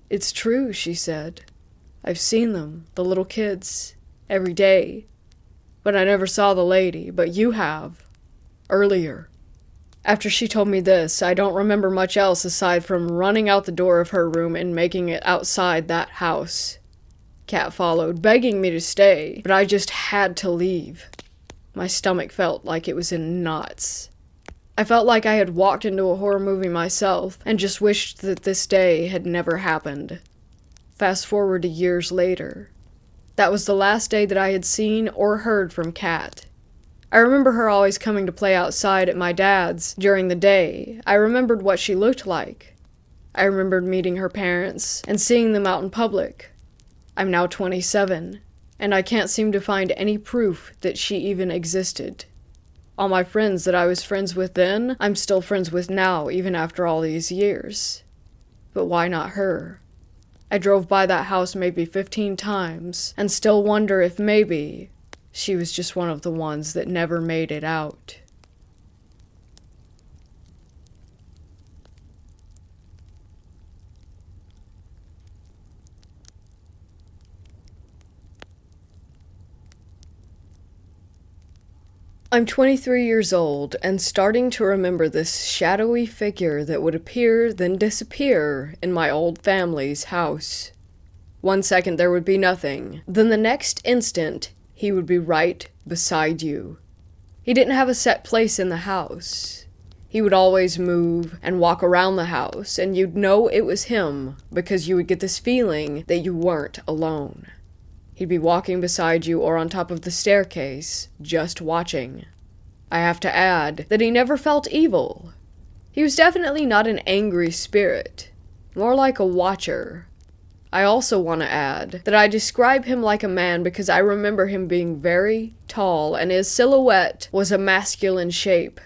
Speaker 2: "It's true," she said. "I've seen them, the little kids, every day. But I never saw the lady, but you have. Earlier." After she told me this, I don't remember much else aside from running out the door of her room and making it outside that house. Kat followed, begging me to stay, but I just had to leave. My stomach felt like it was in knots. I felt like I had walked into a horror movie myself, and just wished that this day had never happened. Fast forward to years later. That was the last day that I had seen or heard from Kat. I remember her always coming to play outside at my dad's during the day. I remembered what she looked like. I remembered meeting her parents and seeing them out in public. I'm now 27, and I can't seem to find any proof that she even existed. All my friends that I was friends with then, I'm still friends with now, even after all these years. But why not her? I drove by that house maybe 15 times, and still wonder if maybe she was just one of the ones that never made it out. I'm 23 years old and starting to remember this shadowy figure that would appear then disappear in my old family's house. 1 second there would be nothing, then the next instant he would be right beside you. He didn't have a set place in the house. He would always move and walk around the house, and you'd know it was him because you would get this feeling that you weren't alone. He'd be walking beside you or on top of the staircase, just watching. I have to add that he never felt evil. He was definitely not an angry spirit, more like a watcher. I also want to add that I describe him like a man because I remember him being very tall and his silhouette was a masculine shape.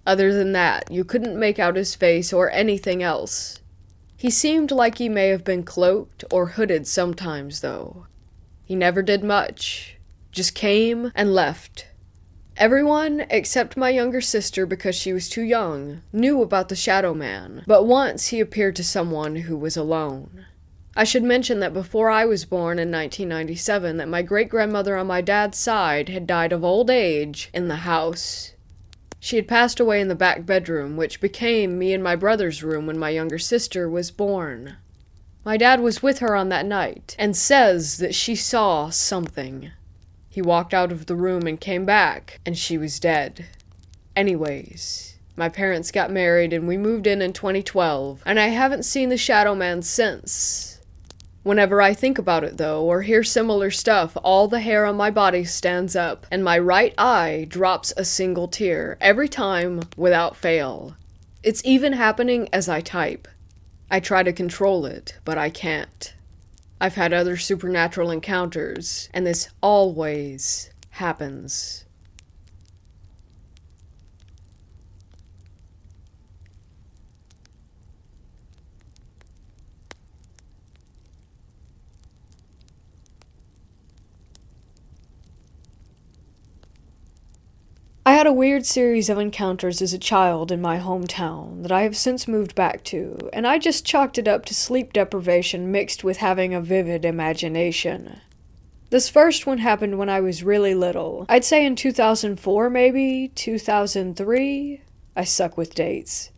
Speaker 2: Other than that, you couldn't make out his face or anything else. He seemed like he may have been cloaked or hooded sometimes, though. He never did much, just came and left. Everyone, except my younger sister because she was too young, knew about the Shadow Man, but once he appeared to someone who was alone. I should mention that before I was born in 1997, that my great-grandmother on my dad's side had died of old age in the house. She had passed away in the back bedroom, which became me and my brother's room when my younger sister was born. My dad was with her on that night, and says that she saw something. He walked out of the room and came back, and she was dead. Anyways, my parents got married and we moved in 2012, and I haven't seen the Shadow Man since. Whenever I think about it though, or hear similar stuff, all the hair on my body stands up, and my right eye drops a single tear, every time, without fail. It's even happening as I type. I try to control it, but I can't. I've had other supernatural encounters, and this always happens. I had a weird series of encounters as a child in my hometown that I have since moved back to, and I just chalked it up to sleep deprivation mixed with having a vivid imagination. This first one happened when I was really little. I'd say in 2004 maybe, 2003.
Speaker 1: I suck with dates.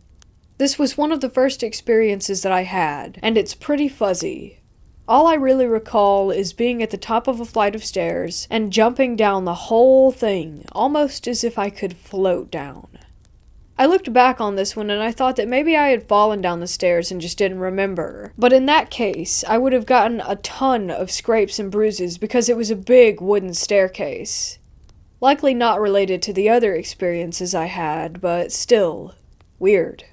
Speaker 1: This was one of the first experiences that I had, and it's pretty fuzzy. All I really recall is being at the top of a flight of stairs and jumping down the whole thing, almost as if I could float down. I looked back on this one and I thought that maybe I had fallen down the stairs and just didn't remember. But in that case, I would have gotten a ton of scrapes and bruises because it was a big wooden staircase. Likely not related to the other experiences I had, but still, weird.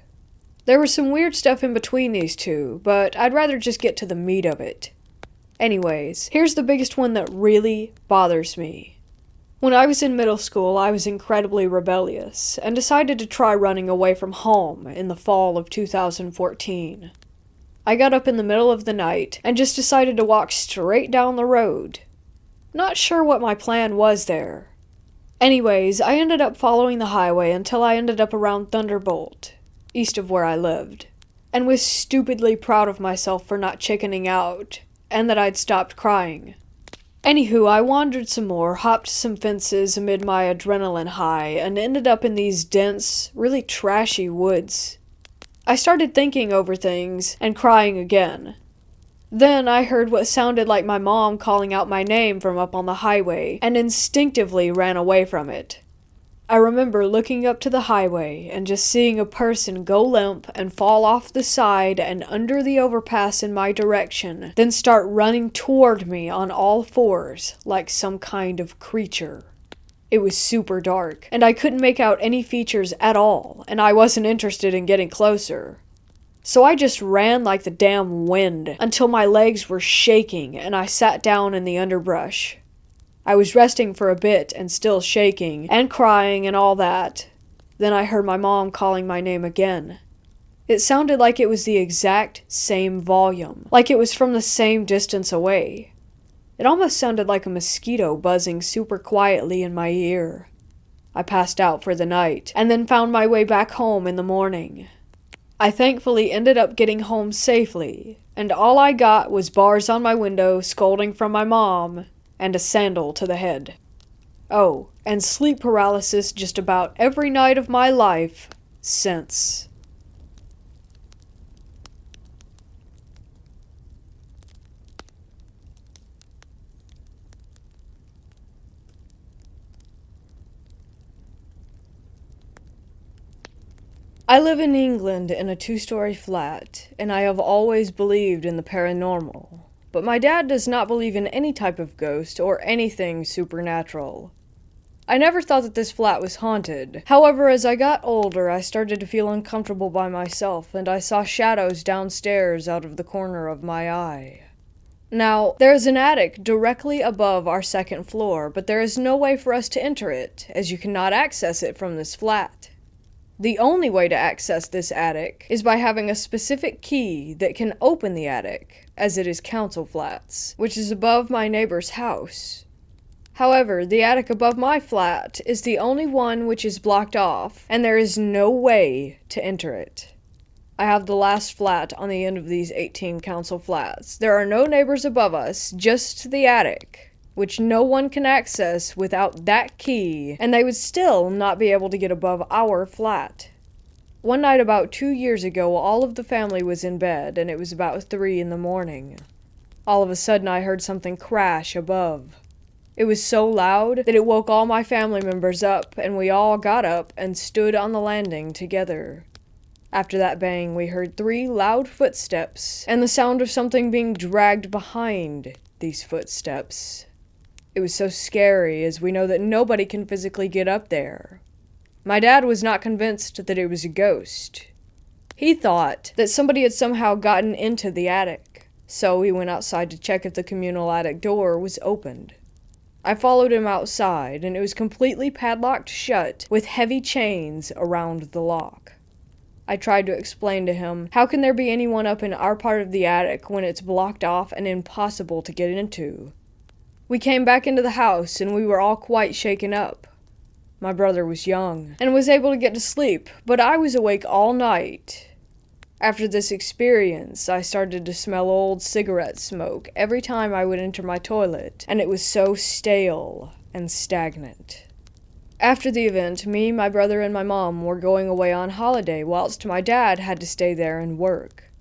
Speaker 1: There was some weird stuff in between these two, but I'd rather just get to the meat of it. Anyways, here's the biggest one that really bothers me. When I was in middle school, I was incredibly rebellious, and decided to try running away from home in the fall of 2014. I got up in the middle of the night, and just decided to walk straight down the road. Not sure what my plan was there. Anyways, I ended up following the highway until I ended up around Thunderbolt, east of where I lived, and was stupidly proud of myself for not chickening out, and that I'd stopped crying. Anywho, I wandered some more, hopped some fences amid my adrenaline high, and ended up in these dense, really trashy woods. I started thinking over things, and crying again. Then I heard what sounded like my mom calling out my name from up on the highway, and instinctively ran away from it. I remember looking up to the highway and just seeing a person go limp and fall off the side and under the overpass in my direction, then start running toward me on all fours like some kind of creature. It was super dark, and I couldn't make out any features at all, and I wasn't interested in getting closer. So I just ran like the damn wind until my legs were shaking and I sat down in the underbrush. I was resting for a bit and still shaking, and crying and all that. Then I heard my mom calling my name again. It sounded like it was the exact same volume, like it was from the same distance away. It almost sounded like a mosquito buzzing super quietly in my ear. I passed out for the night, and then found my way back home in the morning. I thankfully ended up getting home safely, and all I got was bars on my window, scolding from my mom, and a sandal to the head. Oh, and sleep paralysis just about every night of my life since. I live in England in a 2-story flat, and I have always believed in the paranormal. But my dad does not believe in any type of ghost or anything supernatural. I never thought that this flat was haunted. However, as I got older, I started to feel uncomfortable by myself, and I saw shadows downstairs out of the corner of my eye. Now, there is an attic directly above our second floor, but there is no way for us to enter it, as you cannot access it from this flat. The only way to access this attic is by having a specific key that can open the attic, as it is council flats, which is above my neighbor's house. However, the attic above my flat is the only one which is blocked off, and there is no way to enter it. I have the last flat on the end of these 18 council flats. There are no neighbors above us, just the attic, which no one can access without that key, and they would still not be able to get above our flat. One night about 2 years ago, all of the family was in bed, and it was about 3 in the morning. All of a sudden, I heard something crash above. It was so loud that it woke all my family members up, and we all got up and stood on the landing together. After that bang, we heard 3 loud footsteps, and the sound of something being dragged behind these footsteps. It was so scary, as we know that nobody can physically get up there. My dad was not convinced that it was a ghost. He thought that somebody had somehow gotten into the attic, so he went outside to check if the communal attic door was opened. I followed him outside, and it was completely padlocked shut with heavy chains around the lock. I tried to explain to him, how can there be anyone up in our part of the attic when it's blocked off and impossible to get into? We came back into the house, and we were all quite shaken up. My brother was young, and was able to get to sleep, but I was awake all night. After this experience, I started to smell old cigarette smoke every time I would enter my toilet, and it was so stale and stagnant.
Speaker 2: After the event, me, my brother, and my mom were going away on holiday, whilst my dad had to stay there and work.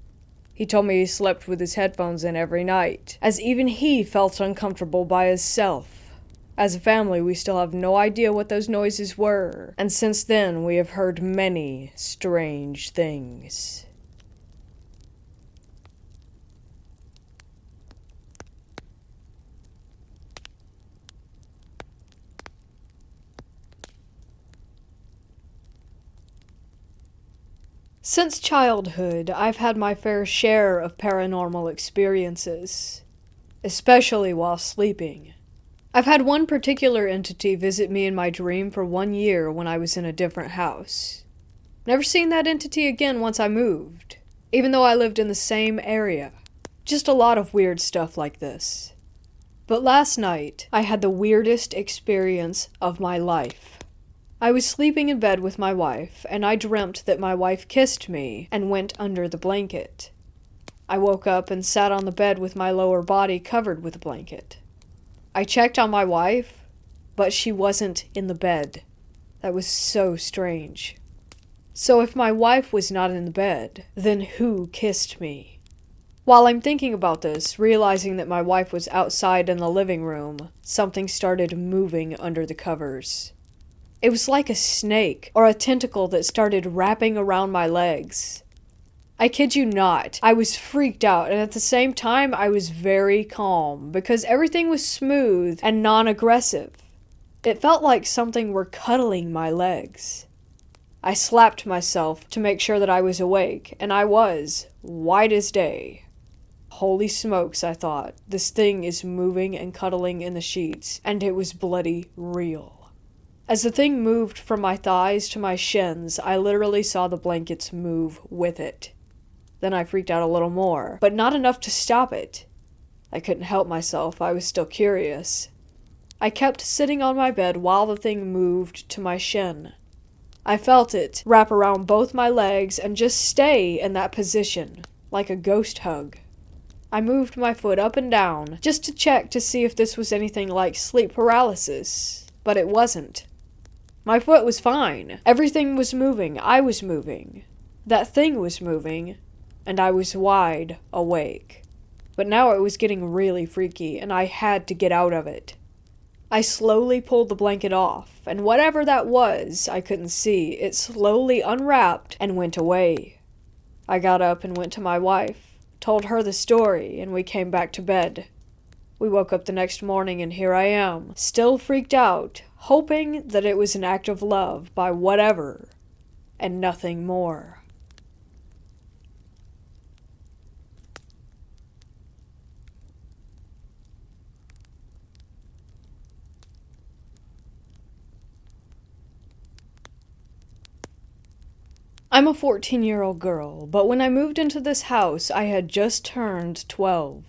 Speaker 2: He told me he slept with his headphones in every night, as even he felt uncomfortable by himself. As a family, we still have no idea what those noises were, and since then we have heard many strange things. Since childhood, I've had my fair share of paranormal experiences, especially while sleeping. I've had one particular entity visit me in my dream for 1 year when I was in a different house. Never seen that entity again once I moved, even though I lived in the same area. Just a lot of weird stuff like this. But last night, I had the weirdest experience of my life. I was sleeping in bed with my wife, and I dreamt that my wife kissed me and went under the blanket. I woke up and sat on the bed with my lower body covered with a blanket. I checked on my wife, but she wasn't in the bed. That was so strange. So if my wife was not in the bed, then who kissed me? While I'm thinking about this, realizing that my wife was outside in the living room, something started moving under the covers. It was like a snake or a tentacle that started wrapping around my legs. I kid you not, I was freaked out, and at the same time I was very calm because everything was smooth and non-aggressive. It felt like something were cuddling my legs. I slapped myself to make sure that I was awake, and I was, white as day. Holy smokes, I thought, this thing is moving and cuddling in the sheets, and it was bloody real. As the thing moved from my thighs to my shins, I literally saw the blankets move with it. Then I freaked out a little more, but not enough to stop it. I couldn't help myself, I was still curious. I kept sitting on my bed while the thing moved to my shin. I felt it wrap around both my legs and just stay in that position, like a ghost hug. I moved my foot up and down, just to check to see if this was anything like sleep paralysis, but it wasn't. My foot was fine. Everything was moving. I was moving. That thing was moving, and I was wide awake. But now it was getting really freaky, and I had to get out of it. I slowly pulled the blanket off, and whatever that was, I couldn't see. It slowly unwrapped and went away. I got up and went to my wife, told her the story, and we came back to bed. We woke up the next morning, and here I am, still freaked out, hoping that it was an act of love by whatever, and nothing more. I'm a 14-year-old girl, but when I moved into this house, I had just turned 12.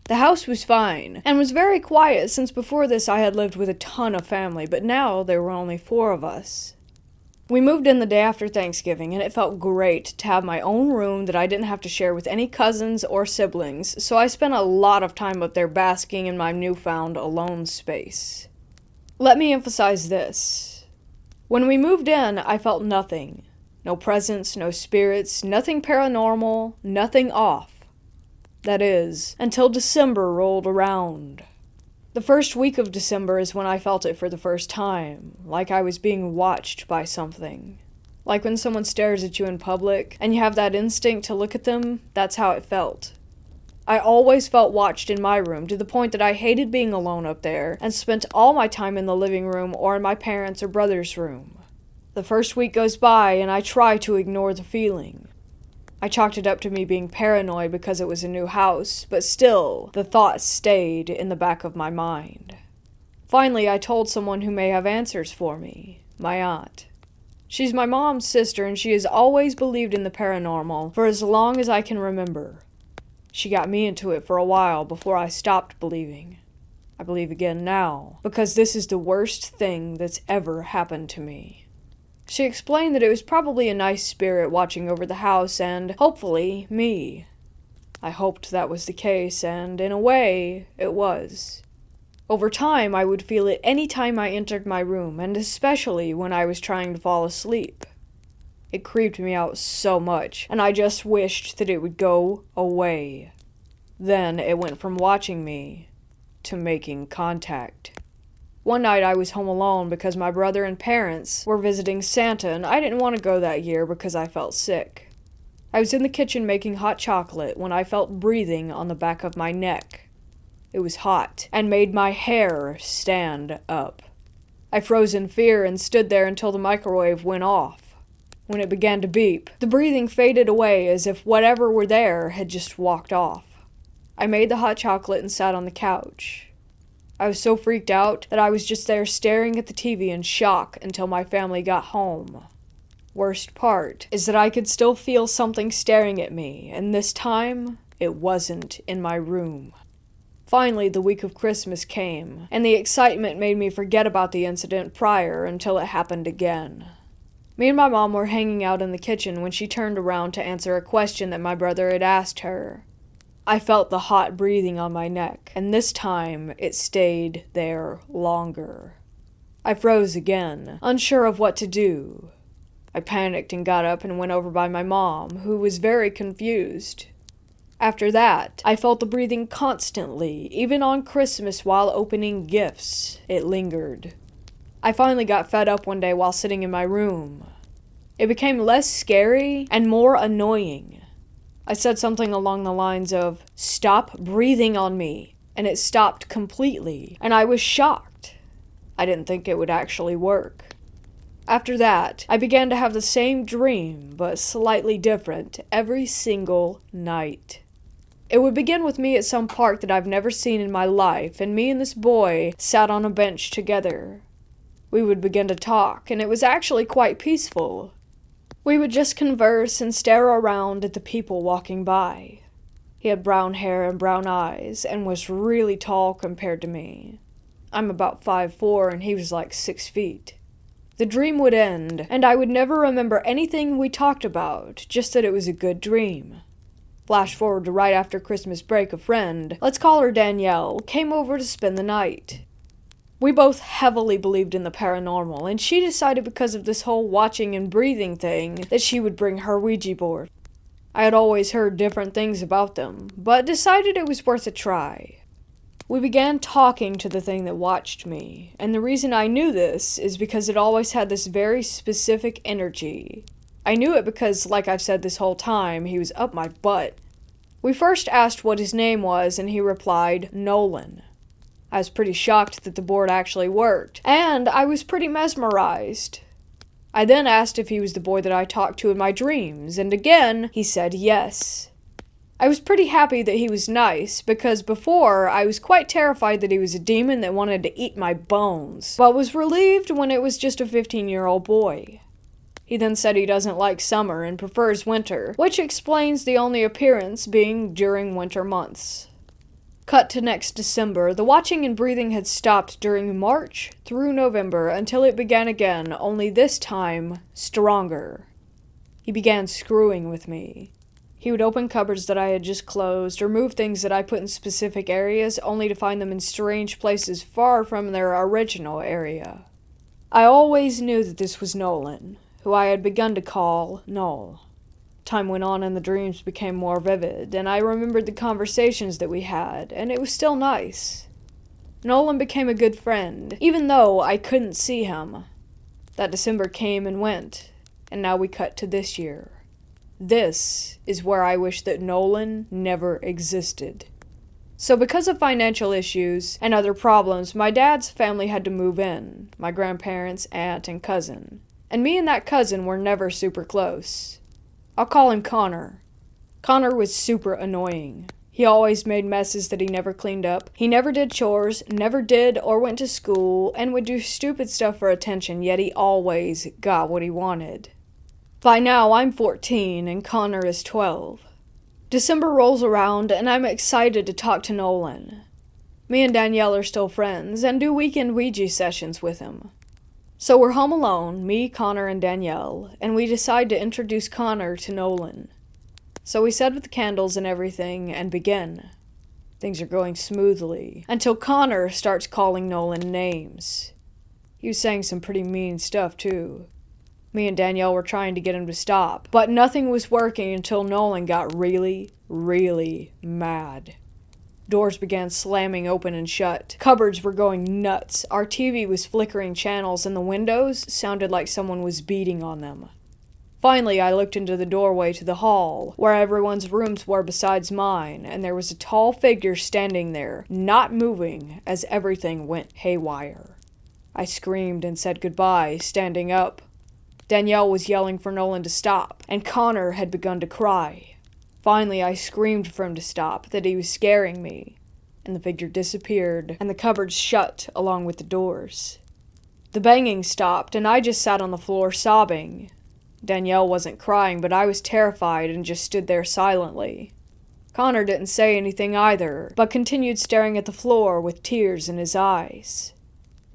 Speaker 2: The house was fine, and was very quiet since before this I had lived with a ton of family, but now there were only 4 of us. We moved in the day after Thanksgiving, and it felt great to have my own room that I didn't have to share with any cousins or siblings, so I spent a lot of time up there basking in my newfound alone space. Let me emphasize this. When we moved in, I felt nothing. No presence, no spirits, nothing paranormal, nothing off. That is, until December rolled around. The first week of December is when I felt it for the first time, like I was being watched by something. Like when someone stares at you in public, and you have that instinct to look at them, that's how it felt. I always felt watched in my room, to the point that I hated being alone up there, and spent all my time in the living room or in my parents' or brother's room. The first week goes by, and I try to ignore the feeling. I chalked it up to me being paranoid because it was a new house, but still, the thought stayed in the back of my mind. Finally, I told someone who may have answers for me, my aunt. She's my mom's sister, and she has always believed in the paranormal for as long as I can remember. She got me into it for a while before I stopped believing. I believe again now, because this is the worst thing that's ever happened to me. She explained that it was probably a nice spirit watching over the house and, hopefully, me. I hoped that was the case, and in a way, it was.
Speaker 1: Over time, I would feel it any time I entered my room, and especially when I was trying to fall asleep. It creeped me out so much, and I just wished that it would go away. Then it went from watching me to making contact. One night I was home alone because my brother and parents were visiting Santa, and I didn't want to go that year because I felt sick. I was in the kitchen making hot chocolate when I felt breathing on the back of my neck. It was hot and made my hair stand up. I froze in fear and stood there until the microwave went off. When it began to beep, the breathing faded away as if whatever were there had just walked off. I made the hot chocolate and sat on the couch. I was so freaked out that I was just there staring at the TV in shock until my family got home. Worst part is that I could still feel something staring at me, and this time, it wasn't in my room. Finally, the week of Christmas came, and the excitement made me forget about the incident prior until it happened again. Me and my mom were hanging out in the kitchen when she turned around to answer a question that my brother had asked her. I felt the hot breathing on my neck, and this time it stayed there longer. I froze again, unsure of what to do. I panicked and got up and went over by my mom, who was very confused. After that, I felt the breathing constantly, even on Christmas while opening gifts. It lingered. I finally got fed up one day while sitting in my room. It became less scary and more annoying. I said something along the lines of, "Stop breathing on me," and it stopped completely, and I was shocked. I didn't think it would actually work. After that, I began to have the same dream, but slightly different, every single night. It would begin with me at some park that I've never seen in my life, and me and this boy sat on a bench together. We would begin to talk, and it was actually quite peaceful. We would just converse and stare around at the people walking by. He had brown hair and brown eyes, and was really tall compared to me. I'm about 5'4", and he was like 6 feet. The dream would end, and I would never remember anything we talked about, just that it was a good dream. Flash forward to right after Christmas break, a friend, let's call her Danielle, came over to spend the night. We both heavily believed in the paranormal, and she decided because of this whole watching and breathing thing that she would bring her Ouija board. I had always heard different things about them, but decided it was worth a try. We began talking to the thing that watched me, and the reason I knew this is because it always had this very specific energy. I knew it because, like I've said this whole time, he was up my butt. We first asked what his name was, and he replied, Nolan. I was pretty shocked that the board actually worked, and I was pretty mesmerized. I then asked if he was the boy that I talked to in my dreams, and again, he said yes. I was pretty happy that he was nice, because before, I was quite terrified that he was a demon that wanted to eat my bones, but was relieved when it was just a 15-year-old boy. He then said he doesn't like summer and prefers winter, which explains the only appearance being during winter months. Cut to next December, the watching and breathing had stopped during March through November until it began again, only this time stronger. He began screwing with me. He would open cupboards that I had just closed or move things that I put in specific areas only to find them in strange places far from their original area. I always knew that this was Nolan, who I had begun to call Noel. Time went on and the dreams became more vivid, and I remembered the conversations that we had, and it was still nice. Nolan became a good friend, even though I couldn't see him. That December came and went, and now we cut to this year. This is where I wish that Nolan never existed. So because of financial issues and other problems, my dad's family had to move in, my grandparents, aunt, and cousin. And me and that cousin were never super close. I'll call him Connor. Connor was super annoying. He always made messes that he never cleaned up. He never did chores, never did or went to school, and would do stupid stuff for attention, yet he always got what he wanted. By now, I'm 14 and Connor is 12. December rolls around and I'm excited to talk to Nolan. Me and Danielle are still friends and do weekend Ouija sessions with him. So we're home alone, me, Connor, and Danielle, and we decide to introduce Connor to Nolan. So we set up the candles and everything and begin. Things are going smoothly, until Connor starts calling Nolan names. He was saying some pretty mean stuff, too. Me and Danielle were trying to get him to stop, but nothing was working until Nolan got really, really mad. Doors began slamming open and shut. Cupboards were going nuts. Our TV was flickering channels, and the windows sounded like someone was beating on them. Finally, I looked into the doorway to the hall, where everyone's rooms were besides mine, and there was a tall figure standing there, not moving, as everything went haywire. I screamed and said goodbye, standing up. Danielle was yelling for Nolan to stop, and Connor had begun to cry. Finally, I screamed for him to stop, that he was scaring me, and the figure disappeared, and the cupboards shut along with the doors. The banging stopped, and I just sat on the floor sobbing. Danielle wasn't crying, but I was terrified and just stood there silently. Connor didn't say anything either, but continued staring at the floor with tears in his eyes.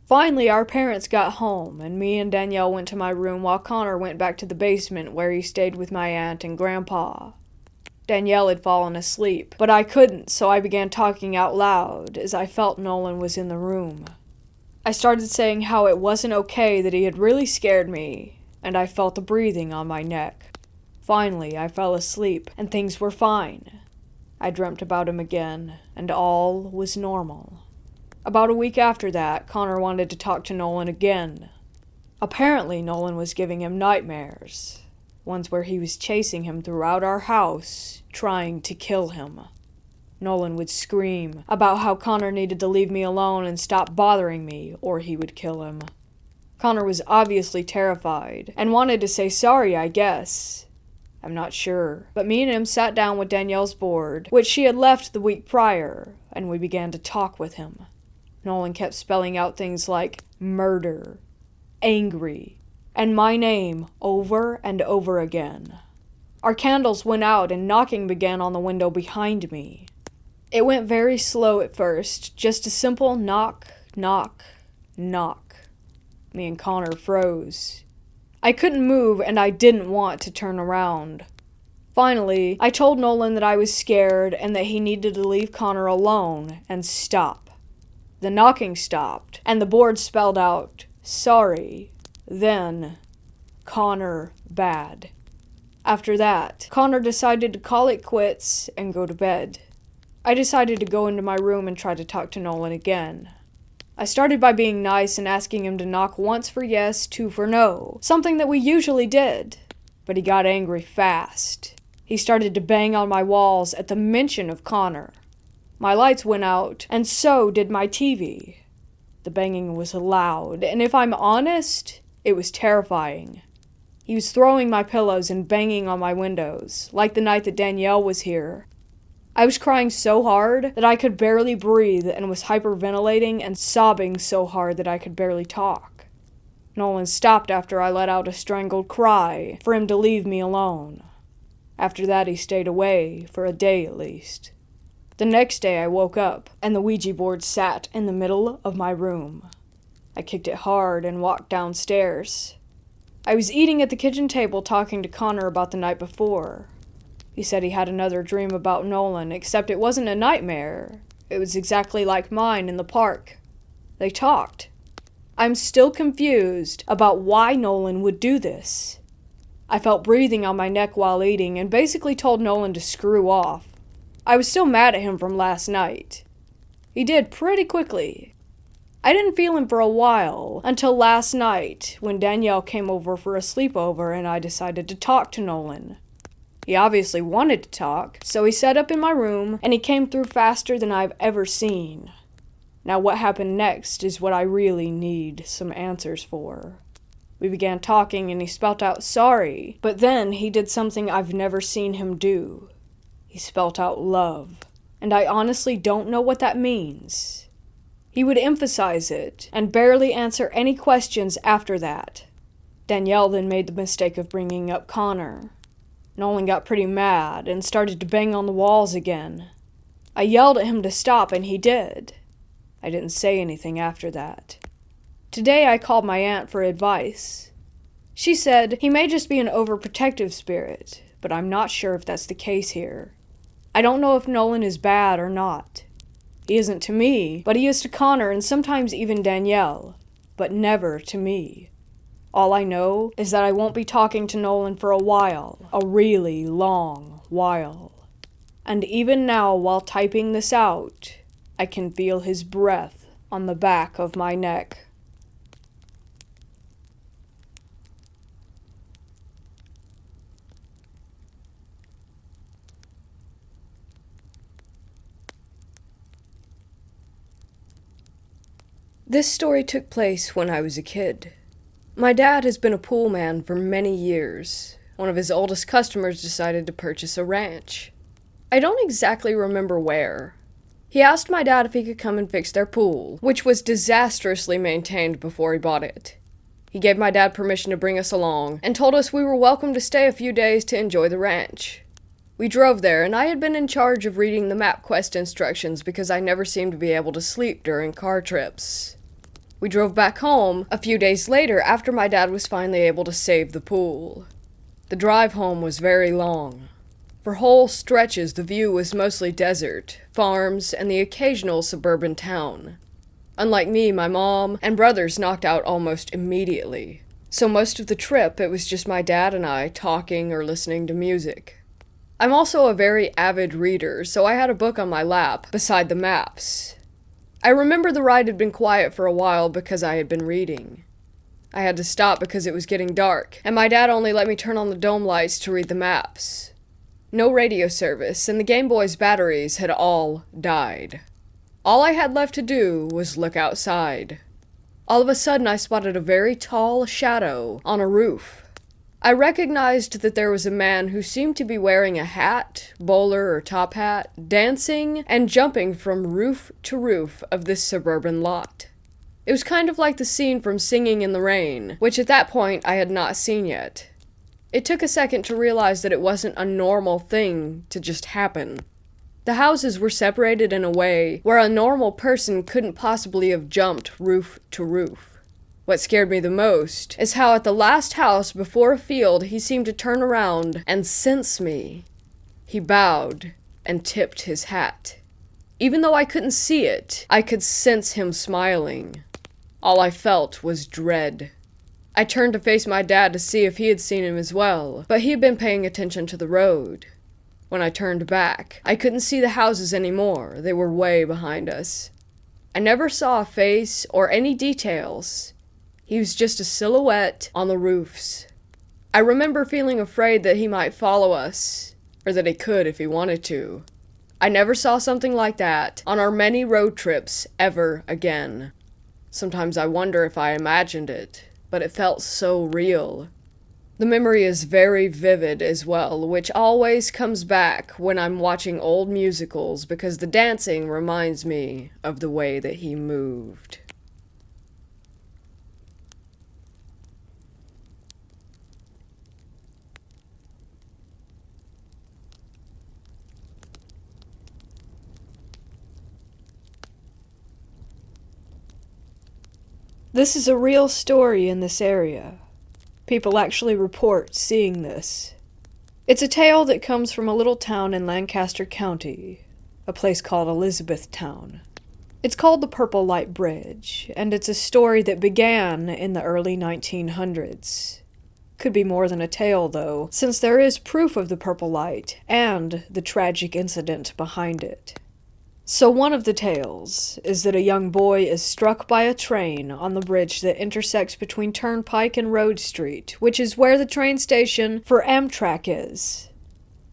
Speaker 1: Finally, our parents got home, and me and Danielle went to my room while Connor went back to the basement where he stayed with my aunt and grandpa. Danielle had fallen asleep, but I couldn't, so I began talking out loud as I felt Nolan was in the room. I started saying how it wasn't okay that he had really scared me, and I felt the breathing on my neck. Finally, I fell asleep, and things were fine. I dreamt about him again, and all was normal. About a week after that, Connor wanted to talk to Nolan again. Apparently, Nolan was giving him nightmares. Ones where he was chasing him throughout our house, trying to kill him. Nolan would scream about how Connor needed to leave me alone and stop bothering me, or he would kill him. Connor was obviously terrified, and wanted to say sorry, I guess. I'm not sure, but me and him sat down with Danielle's board, which she had left the week prior, and we began to talk with him. Nolan kept spelling out things like murder, angry, and my name over and over again. Our candles went out and knocking began on the window behind me. It went very slow at first, just a simple knock, knock, knock. Me and Connor froze. I couldn't move and I didn't want to turn around. Finally, I told Nolan that I was scared and that he needed to leave Connor alone and stop. The knocking stopped, and the board spelled out, sorry, then, Connor bad. After that, Connor decided to call it quits and go to bed. I decided to go into my room and try to talk to Nolan again. I started by being nice and asking him to knock once for yes, two for no, something that we usually did. But he got angry fast. He started to bang on my walls at the mention of Connor. My lights went out, and so did my TV. The banging was loud, and if I'm honest, it was terrifying. He was throwing my pillows and banging on my windows, like the night that Danielle was here. I was crying so hard that I could barely breathe and was hyperventilating and sobbing so hard that I could barely talk. Nolan stopped after I let out a strangled cry for him to leave me alone. After that, he stayed away, for a day at least. The next day I woke up, and the Ouija board sat in the middle of my room. I kicked it hard and walked downstairs. I was eating at the kitchen table talking to Connor about the night before. He said he had another dream about Nolan, except it wasn't a nightmare. It was exactly like mine in the park. They talked. I'm still confused about why Nolan would do this. I felt breathing on my neck while eating and basically told Nolan to screw off. I was still mad at him from last night. He did pretty quickly. I didn't feel him for a while, until last night, when Danielle came over for a sleepover and I decided to talk to Nolan. He obviously wanted to talk, so he sat up in my room, and he came through faster than I've ever seen. Now what happened next is what I really need some answers for. We began talking and he spelt out sorry, but then he did something I've never seen him do. He spelt out love, and I honestly don't know what that means. He would emphasize it, and barely answer any questions after that. Danielle then made the mistake of bringing up Connor. Nolan got pretty mad, and started to bang on the walls again. I yelled at him to stop, and he did. I didn't say anything after that. Today I called my aunt for advice. She said he may just be an overprotective spirit, but I'm not sure if that's the case here. I don't know if Nolan is bad or not. He isn't to me, but he is to Connor and sometimes even Danielle, but never to me. All I know is that I won't be talking to Nolan for a while, a really long while. And even now, while typing this out, I can feel his breath on the back of my neck.
Speaker 2: This story took place when I was a kid. My dad has been a pool man for many years. One of his oldest customers decided to purchase a ranch. I don't exactly remember where. He asked my dad if he could come and fix their pool, which was disastrously maintained before he bought it. He gave my dad permission to bring us along, and told us we were welcome to stay a few days to enjoy the ranch. We drove there, and I had been in charge of reading the MapQuest instructions because I never seemed to be able to sleep during car trips. We drove back home a few days later after my dad was finally able to save the pool. The drive home was very long. For whole stretches, the view was mostly desert, farms, and the occasional suburban town. Unlike me, my mom and brothers knocked out almost immediately. So most of the trip, it was just my dad and I talking or listening to music. I'm also a very avid reader, so I had a book on my lap beside the maps. I remember the ride had been quiet for a while because I had been reading. I had to stop because it was getting dark, and my dad only let me turn on the dome lights to read the maps. No radio service, and the Game Boy's batteries had all died. All I had left to do was look outside. All of a sudden, I spotted a very tall shadow on a roof. I recognized that there was a man who seemed to be wearing a hat, bowler or top hat, dancing and jumping from roof to roof of this suburban lot. It was kind of like the scene from Singing in the Rain, which at that point I had not seen yet. It took a second to realize that it wasn't a normal thing to just happen. The houses were separated in a way where a normal person couldn't possibly have jumped roof to roof. What scared me the most is how at the last house before a field he seemed to turn around and sense me. He bowed and tipped his hat. Even though I couldn't see it, I could sense him smiling. All I felt was dread. I turned to face my dad to see if he had seen him as well, but he had been paying attention to the road. When I turned back, I couldn't see the houses anymore. They were way behind us. I never saw a face or any details. He was just a silhouette on the roofs. I remember feeling afraid that he might follow us, or that he could if he wanted to. I never saw something like that on our many road trips ever again. Sometimes I wonder if I imagined it, but it felt so real. The memory is very vivid as well, which always comes back when I'm watching old musicals because the dancing reminds me of the way that he moved.
Speaker 1: This is a real story in this area. People actually report seeing this. It's a tale that comes from a little town in Lancaster County, a place called Elizabethtown. It's called the Purple Light Bridge, and it's a story that began in the early 1900s. Could be more than a tale, though, since there is proof of the purple light and the tragic incident behind it. So one of the tales is that a young boy is struck by a train on the bridge that intersects between Turnpike and Road Street, which is where the train station for Amtrak is.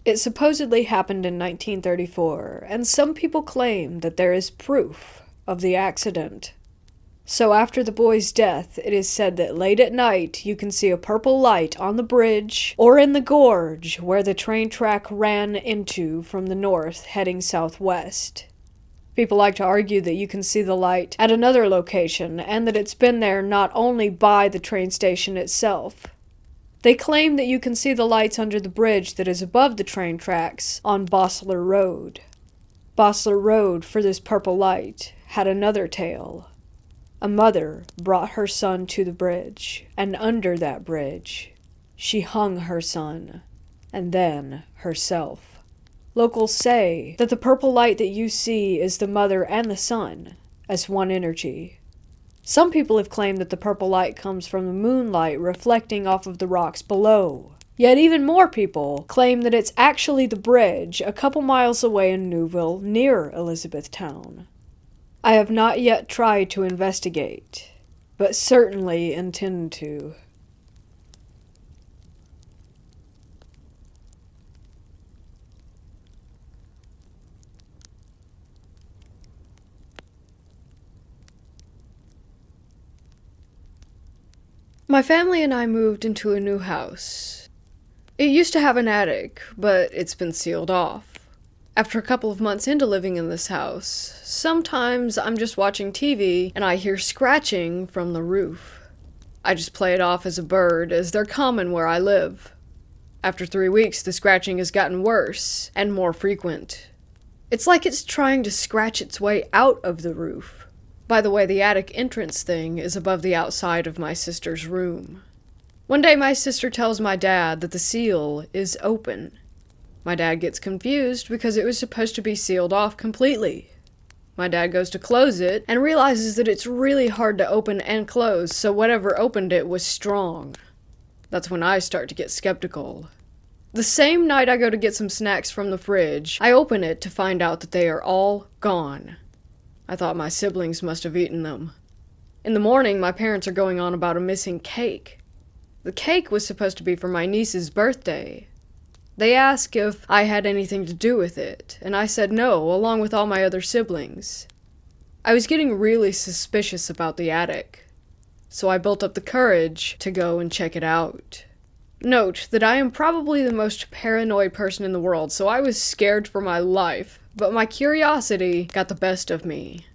Speaker 1: It supposedly happened in 1934, and some people claim that there is proof of the accident. So after the boy's death, it is said that late at night you can see a purple light on the bridge or in the gorge where the train track ran into from the north heading southwest. People like to argue that you can see the light at another location and that it's been there not only by the train station itself. They claim that you can see the lights under the bridge that is above the train tracks on Bossler Road. Bossler Road, for this purple light, had another tale. A mother brought her son to the bridge, and under that bridge, she hung her son, and then herself. Locals say that the purple light that you see is the mother and the son, as one energy. Some people have claimed that the purple light comes from the moonlight reflecting off of the rocks below. Yet even more people claim that it's actually the bridge a couple miles away in Newville near Elizabethtown. I have not yet tried to investigate, but certainly intend to. My family and I moved into a new house. It used to have an attic, but it's been sealed off. After a couple of months into living in this house, sometimes I'm just watching TV and I hear scratching from the roof. I just play it off as a bird, as they're common where I live. After 3 weeks, the scratching has gotten worse and more frequent. It's like it's trying to scratch its way out of the roof. By the way, the attic entrance thing is above the outside of my sister's room. One day my sister tells my dad that the seal is open. My dad gets confused because it was supposed to be sealed off completely. My dad goes to close it and realizes that it's really hard to open and close, so whatever opened it was strong. That's when I start to get skeptical. The same night I go to get some snacks from the fridge, I open it to find out that they are all gone. I thought my siblings must have eaten them. In the morning, my parents are going on about a missing cake. The cake was supposed to be for my niece's birthday. They asked if I had anything to do with it, and I said no, along with all my other siblings. I was getting really suspicious about the attic, so I built up the courage to go and check it out. Note that I am probably the most paranoid person in the world, so I was scared for my life. But my curiosity got the best of me.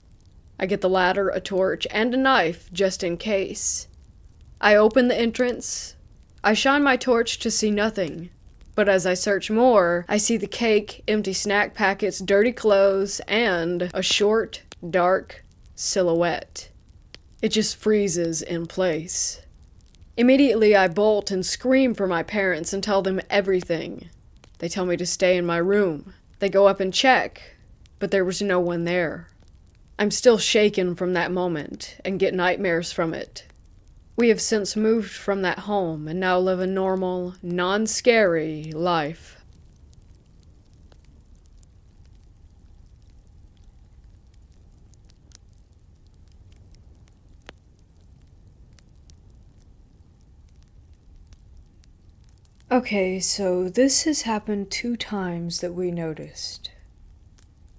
Speaker 1: I get the ladder, a torch, and a knife, just in case. I open the entrance. I shine my torch to see nothing. But as I search more, I see the cake, empty snack packets, dirty clothes, and a short, dark silhouette. It just freezes in place. Immediately, I bolt and scream for my parents and tell them everything. They tell me to stay in my room. They go up and check, but there was no one there. I'm still shaken from that moment and get nightmares from it. We have since moved from that home and now live a normal, non-scary life. Okay, so this has happened 2 times that we noticed.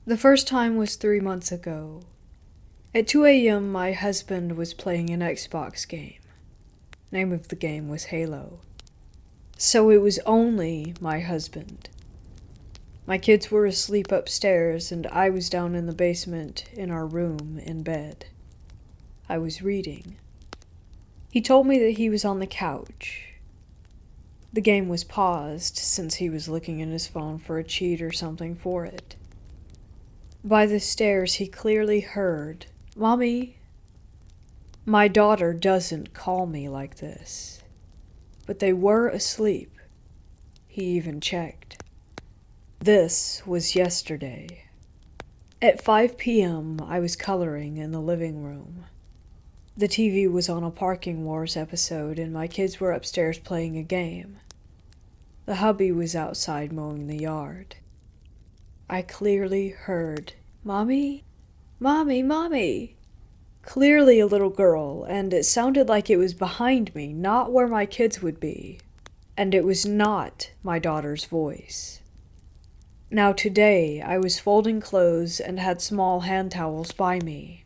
Speaker 1: The first time was 3 months ago. At 2 a.m., my husband was playing an Xbox game. Name of the game was Halo. So it was only my husband. My kids were asleep upstairs, and I was down in the basement in our room in bed. I was reading. He told me that he was on the couch. The game was paused since he was looking in his phone for a cheat or something for it. By the stairs, he clearly heard, "Mommy." My daughter doesn't call me like this, but they were asleep. He even checked. This was yesterday. At 5 p.m., I was coloring in the living room. The TV was on a Parking Wars episode, and my kids were upstairs playing a game. The hubby was outside mowing the yard. I clearly heard, "Mommy? Mommy, Mommy." Clearly a little girl, and it sounded like it was behind me, not where my kids would be. And it was not my daughter's voice. Now today, I was folding clothes and had small hand towels by me.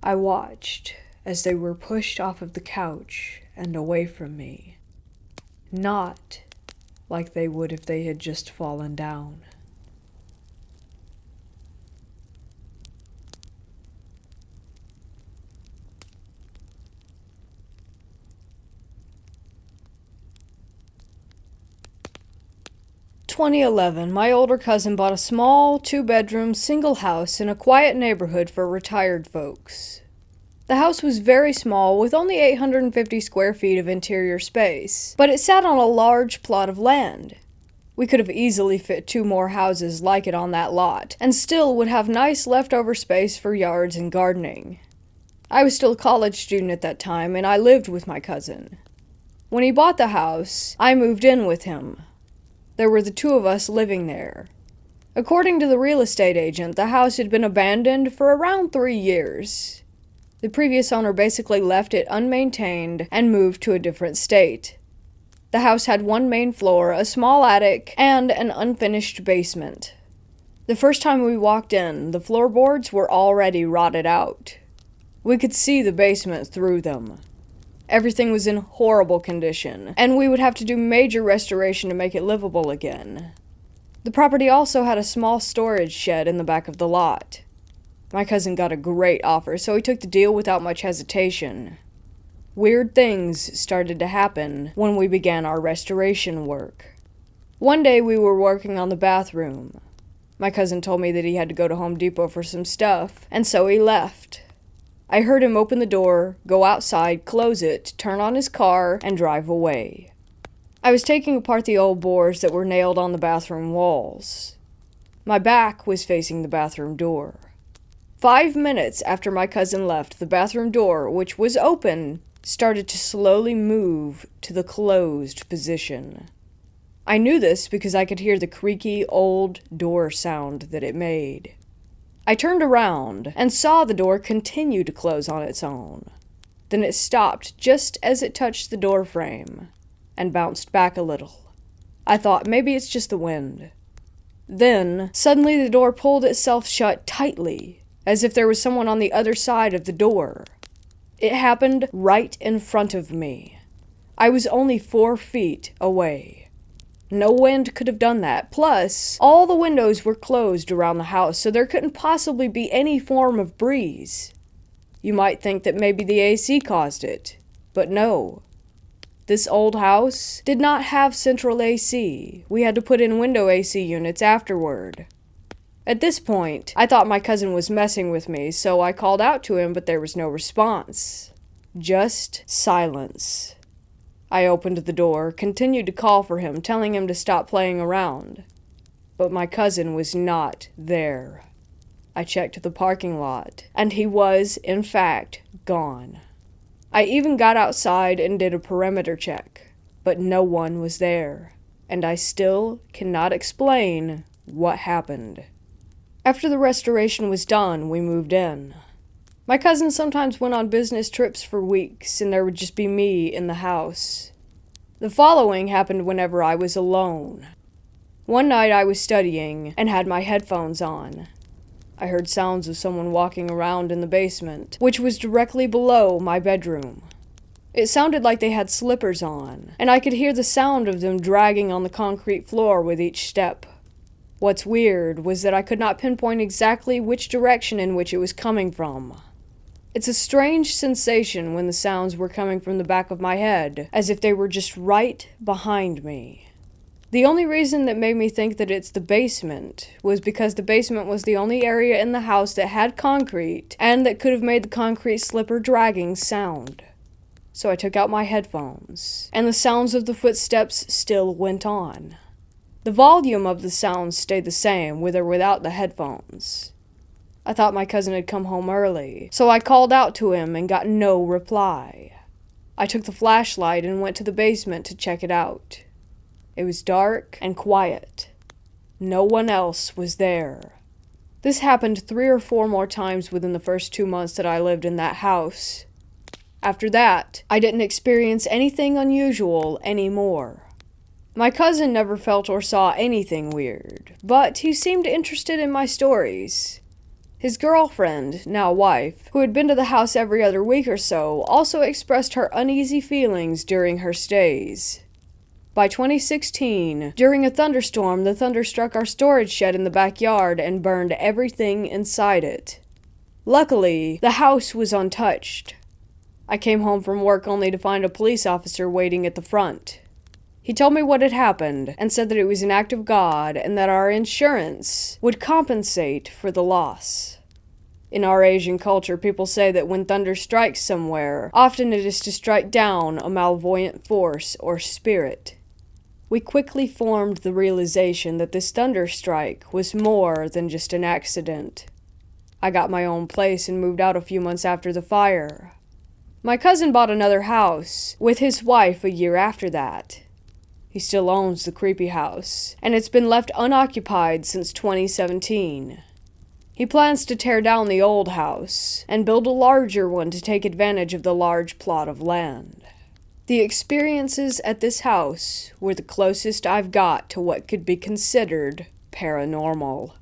Speaker 1: I watched as they were pushed off of the couch and away from me. Not like they would if they had just fallen down. In 2011, my older cousin bought a small 2-bedroom single house in a quiet neighborhood for retired folks. The house was very small, with only 850 square feet of interior space, but it sat on a large plot of land.
Speaker 2: We could have easily fit 2 more houses like it on that lot, and still would have nice leftover space for yards and gardening. I was still a college student at that time, and I lived with my cousin. When he bought the house, I moved in with him. There were the 2 of us living there. According to the real estate agent, the house had been abandoned for around 3 years. The previous owner basically left it unmaintained and moved to a different state. The house had 1 main floor, a small attic, and an unfinished basement. The first time we walked in, the floorboards were already rotted out. We could see the basement through them. Everything was in horrible condition, and we would have to do major restoration to make it livable again. The property also had a small storage shed in the back of the lot. My cousin got a great offer, so he took the deal without much hesitation. Weird things started to happen when we began our restoration work. One day we were working on the bathroom. My cousin told me that he had to go to Home Depot for some stuff, and so he left. I heard him open the door, go outside, close it, turn on his car, and drive away. I was taking apart the old boards that were nailed on the bathroom walls. My back was facing the bathroom door. 5 minutes after my cousin left, the bathroom door, which was open, started to slowly move to the closed position. I knew this because I could hear the creaky old door sound that it made. I turned around and saw the door continue to close on its own. Then it stopped just as it touched the door frame and bounced back a little. I thought maybe it's just the wind. Then, suddenly the door pulled itself shut tightly, as if there was someone on the other side of the door. It happened right in front of me. I was only 4 feet away. No wind could have done that. Plus, all the windows were closed around the house, so there couldn't possibly be any form of breeze. You might think that maybe the AC caused it, but no. This old house did not have central AC. We had to put in window AC units afterward. At this point, I thought my cousin was messing with me, so I called out to him, but there was no response. Just silence. I opened the door, continued to call for him, telling him to stop playing around. But my cousin was not there. I checked the parking lot, and he was, in fact, gone. I even got outside and did a perimeter check, but no one was there, and I still cannot explain what happened. After the restoration was done, we moved in. My cousin sometimes went on business trips for weeks, and there would just be me in the house. The following happened whenever I was alone. One night I was studying and had my headphones on. I heard sounds of someone walking around in the basement, which was directly below my bedroom. It sounded like they had slippers on, and I could hear the sound of them dragging on the concrete floor with each step. What's weird was that I could not pinpoint exactly which direction in which it was coming from. It's a strange sensation when the sounds were coming from the back of my head, as if they were just right behind me. The only reason that made me think that it's the basement was because the basement was the only area in the house that had concrete and that could have made the concrete slipper dragging sound. So I took out my headphones, and the sounds of the footsteps still went on. The volume of the sounds stayed the same, with or without the headphones. I thought my cousin had come home early, so I called out to him and got no reply. I took the flashlight and went to the basement to check it out. It was dark and quiet. No one else was there. This happened 3 or 4 more times within the first 2 months that I lived in that house. After that, I didn't experience anything unusual anymore. My cousin never felt or saw anything weird, but he seemed interested in my stories. His girlfriend, now wife, who had been to the house every other week or so, also expressed her uneasy feelings during her stays. By 2016, during a thunderstorm, the thunder struck our storage shed in the backyard and burned everything inside it. Luckily, the house was untouched. I came home from work only to find a police officer waiting at the front. He told me what had happened and said that it was an act of God and that our insurance would compensate for the loss. In our Asian culture, people say that when thunder strikes somewhere, often it is to strike down a malevolent force or spirit.
Speaker 1: We quickly formed the realization that this thunderstrike was more than just an accident. I got my own place and moved out a few months after the fire. My cousin bought another house with his wife a year after that. He still owns the creepy house, and it's been left unoccupied since 2017. He plans to tear down the old house and build a larger one to take advantage of the large plot of land. The experiences at this house were the closest I've got to what could be considered paranormal.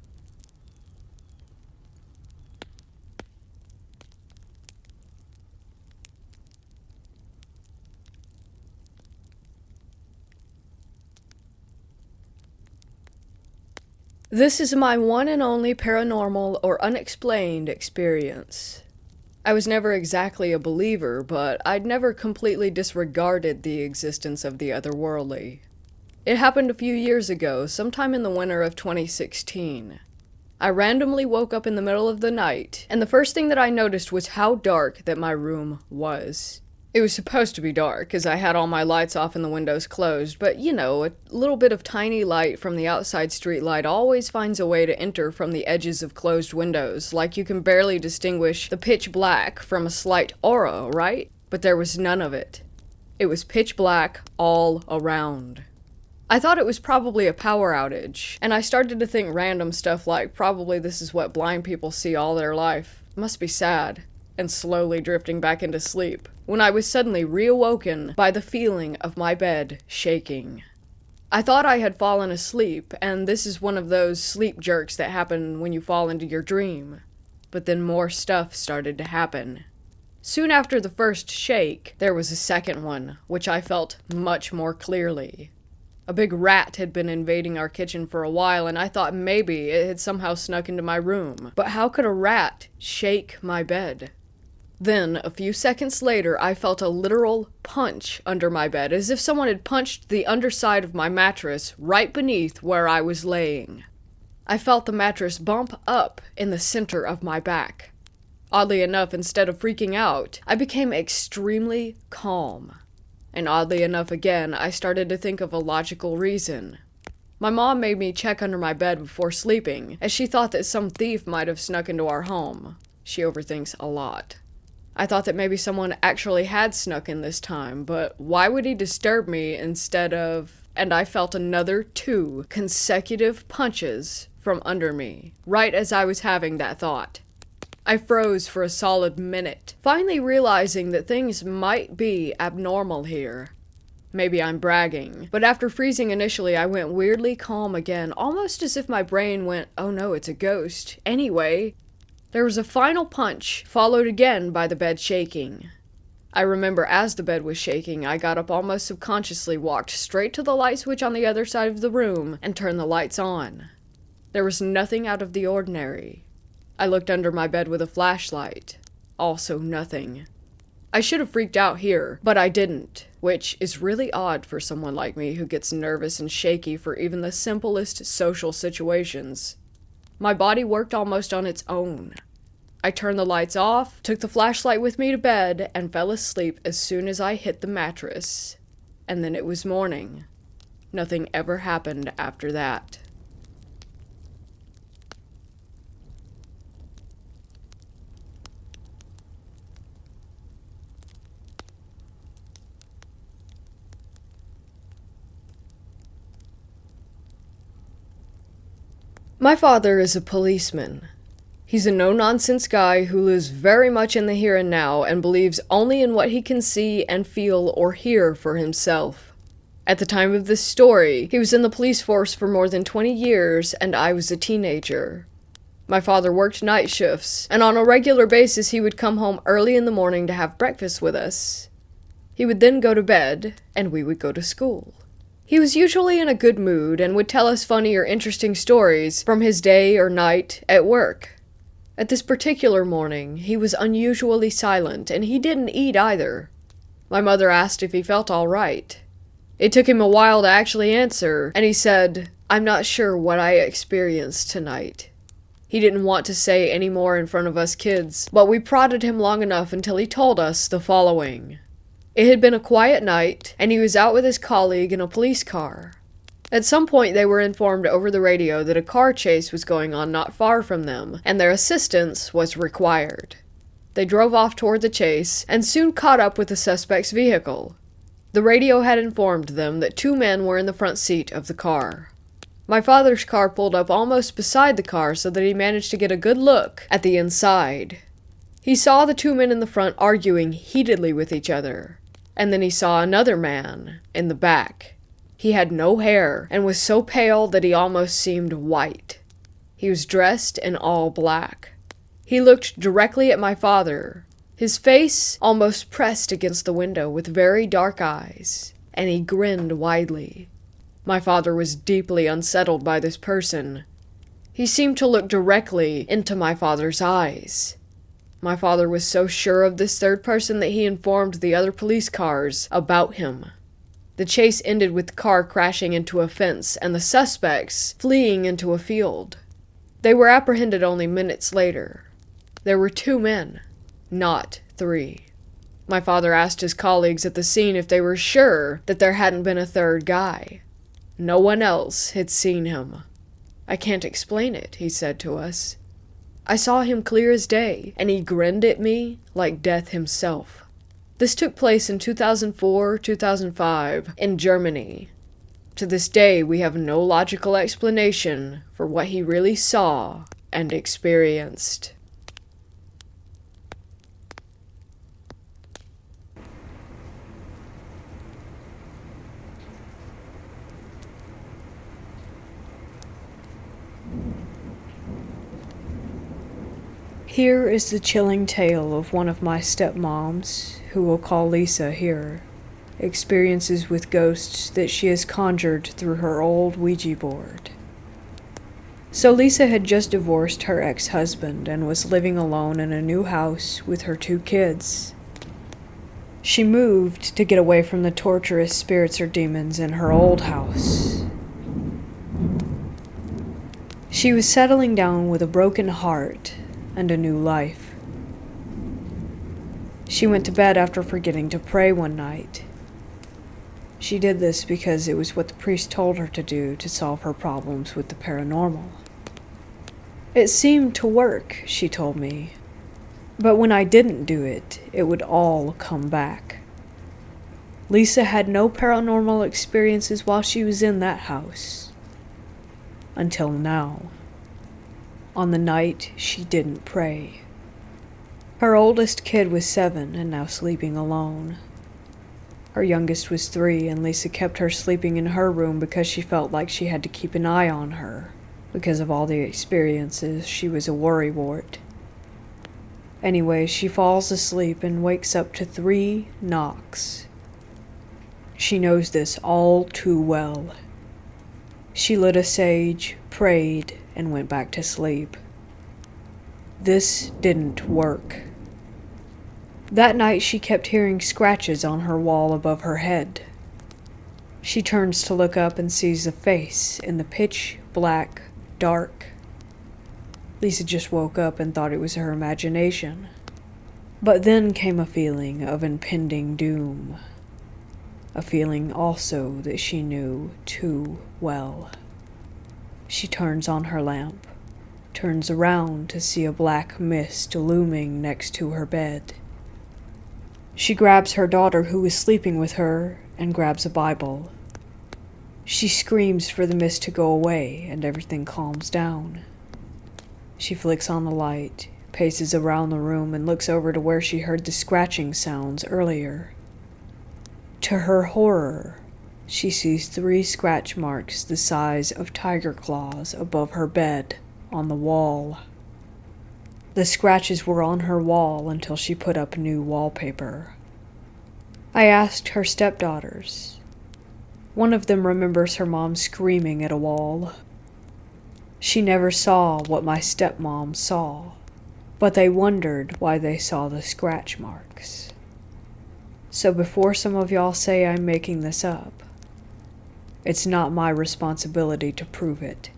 Speaker 1: This is my one and only paranormal or unexplained experience. I was never exactly a believer, but I'd never completely disregarded the existence of the otherworldly. It happened a few years ago, sometime in the winter of 2016. I randomly woke up in the middle of the night, and the first thing that I noticed was how dark that my room was. It was supposed to be dark, as I had all my lights off and the windows closed, but you know, a little bit of tiny light from the outside street light always finds a way to enter from the edges of closed windows, like you can barely distinguish the pitch black from a slight aura, right? But there was none of it. It was pitch black all around. I thought it was probably a power outage, and I started to think random stuff like, probably this is what blind people see all their life. Must be sad. And slowly drifting back into sleep, when I was suddenly reawoken by the feeling of my bed shaking. I thought I had fallen asleep, and this is one of those sleep jerks that happen when you fall into your dream. But then more stuff started to happen. Soon after the first shake, there was a second one, which I felt much more clearly. A big rat had been invading our kitchen for a while, and I thought maybe it had somehow snuck into my room. But how could a rat shake my bed? Then, a few seconds later, I felt a literal punch under my bed, as if someone had punched the underside of my mattress right beneath where I was laying. I felt the mattress bump up in the center of my back. Oddly enough, instead of freaking out, I became extremely calm. And oddly enough again, I started to think of a logical reason. My mom made me check under my bed before sleeping, as she thought that some thief might have snuck into our home. She overthinks a lot. I thought that maybe someone actually had snuck in this time, but why would he disturb me instead of... And I felt another 2 consecutive punches from under me, right as I was having that thought. I froze for a solid minute, finally realizing that things might be abnormal here. Maybe I'm bragging, but after freezing initially, I went weirdly calm again, almost as if my brain went, oh no, it's a ghost. Anyway, there was a final punch, followed again by the bed shaking. I remember as the bed was shaking, I got up almost subconsciously, walked straight to the light switch on the other side of the room, and turned the lights on. There was nothing out of the ordinary. I looked under my bed with a flashlight. Also nothing. I should have freaked out here, but I didn't, which is really odd for someone like me who gets nervous and shaky for even the simplest social situations. My body worked almost on its own. I turned the lights off, took the flashlight with me to bed, and fell asleep as soon as I hit the mattress. And then it was morning. Nothing ever happened after that. My father is a policeman. He's a no-nonsense guy who lives very much in the here and now and believes only in what he can see and feel or hear for himself. At the time of this story, he was in the police force for more than 20 years and I was a teenager. My father worked night shifts, and on a regular basis he would come home early in the morning to have breakfast with us. He would then go to bed, and we would go to school. He was usually in a good mood and would tell us funny or interesting stories from his day or night at work. At this particular morning, he was unusually silent, and he didn't eat either. My mother asked if he felt all right. It took him a while to actually answer, and he said, "I'm not sure what I experienced tonight." He didn't want to say any more in front of us kids, but we prodded him long enough until he told us the following. It had been a quiet night, and he was out with his colleague in a police car.
Speaker 2: At some point, they were informed over the radio that a car chase was going on not far from them, and their assistance was required. They drove off toward the chase, and soon caught up with the suspect's vehicle. The radio had informed them that 2 men were in the front seat of the car. My father's car pulled up almost beside the car so that he managed to get a good look at the inside. He saw the 2 men in the front arguing heatedly with each other, and then he saw another man in the back. He had no hair and was so pale that he almost seemed white. He was dressed in all black. He looked directly at my father, his face almost pressed against the window with very dark eyes, and he grinned widely. My father was deeply unsettled by this person. He seemed to look directly into my father's eyes. My father was so sure of this third person that he informed the other police cars about him. The chase ended with the car crashing into a fence and the suspects fleeing into a field. They were apprehended only minutes later. There were 2 men, not 3. My father asked his colleagues at the scene if they were sure that there hadn't been a third guy. No one else had seen him. "I can't explain it," he said to us. "I saw him clear as day, and he grinned at me like death himself." This took place in 2004-2005 in Germany. To this day, we have no logical explanation for what he really saw and experienced.
Speaker 1: Here is the chilling tale of one of my stepmoms, who we'll call Lisa here, experiences with ghosts that she has conjured through her old Ouija board. So Lisa had just divorced her ex-husband and was living alone in a new house with her 2 kids. She moved to get away from the torturous spirits or demons in her old house. She was settling down with a broken heart and a new life. She went to bed after forgetting to pray one night. She did this because it was what the priest told her to do to solve her problems with the paranormal. It seemed to work, she told me, but when I didn't do it, it would all come back. Lisa had no paranormal experiences while she was in that house. Until now. On the night she didn't pray. Her oldest kid was 7 and now sleeping alone. Her youngest was 3, and Lisa kept her sleeping in her room because she felt like she had to keep an eye on her. Because of all the experiences, she was a worrywart. Anyway, she falls asleep and wakes up to 3 knocks. She knows this all too well. She lit a sage, prayed, and went back to sleep. This didn't work. That night she kept hearing scratches on her wall above her head. She turns to look up and sees a face in the pitch black dark. Lisa just woke up and thought it was her imagination. But then came a feeling of impending doom. A feeling also that she knew too well. She turns on her lamp, turns around to see a black mist looming next to her bed. She grabs her daughter who is sleeping with her and grabs a Bible. She screams for the mist to go away and everything calms down. She flicks on the light, paces around the room, and looks over to where she heard the scratching sounds earlier. To her horror, she sees 3 scratch marks the size of tiger claws above her bed on the wall. The scratches were on her wall until she put up new wallpaper. I asked her stepdaughters. One of them remembers her mom screaming at a wall. She never saw what my stepmom saw, but they wondered why they saw the scratch marks. So before some of y'all say I'm making this up, it's not my responsibility to prove it.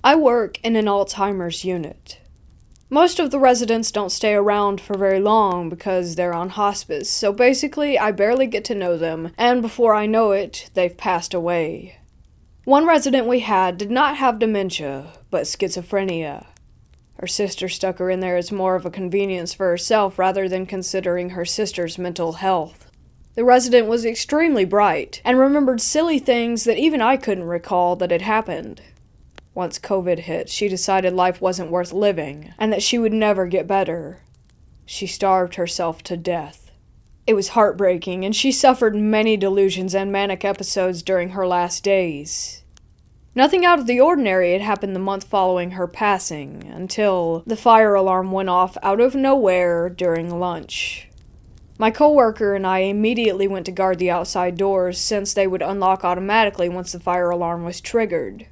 Speaker 1: I work in an Alzheimer's unit. Most of the residents don't stay around for very long because they're on hospice, so basically I barely get to know them, and before I know it, they've passed away. One resident we had did not have dementia, but schizophrenia. Her sister stuck her in there as more of a convenience for herself rather than considering her sister's mental health. The resident was extremely bright, and remembered silly things that even I couldn't recall that had happened. Once COVID hit, she decided life wasn't worth living, and that she would never get better. She starved herself to death. It was heartbreaking, and she suffered many delusions and manic episodes during her last days. Nothing out of the ordinary had happened the month following her passing, until the fire alarm went off out of nowhere during lunch. My coworker and I immediately went to guard the outside doors since they would unlock automatically once the fire alarm was triggered.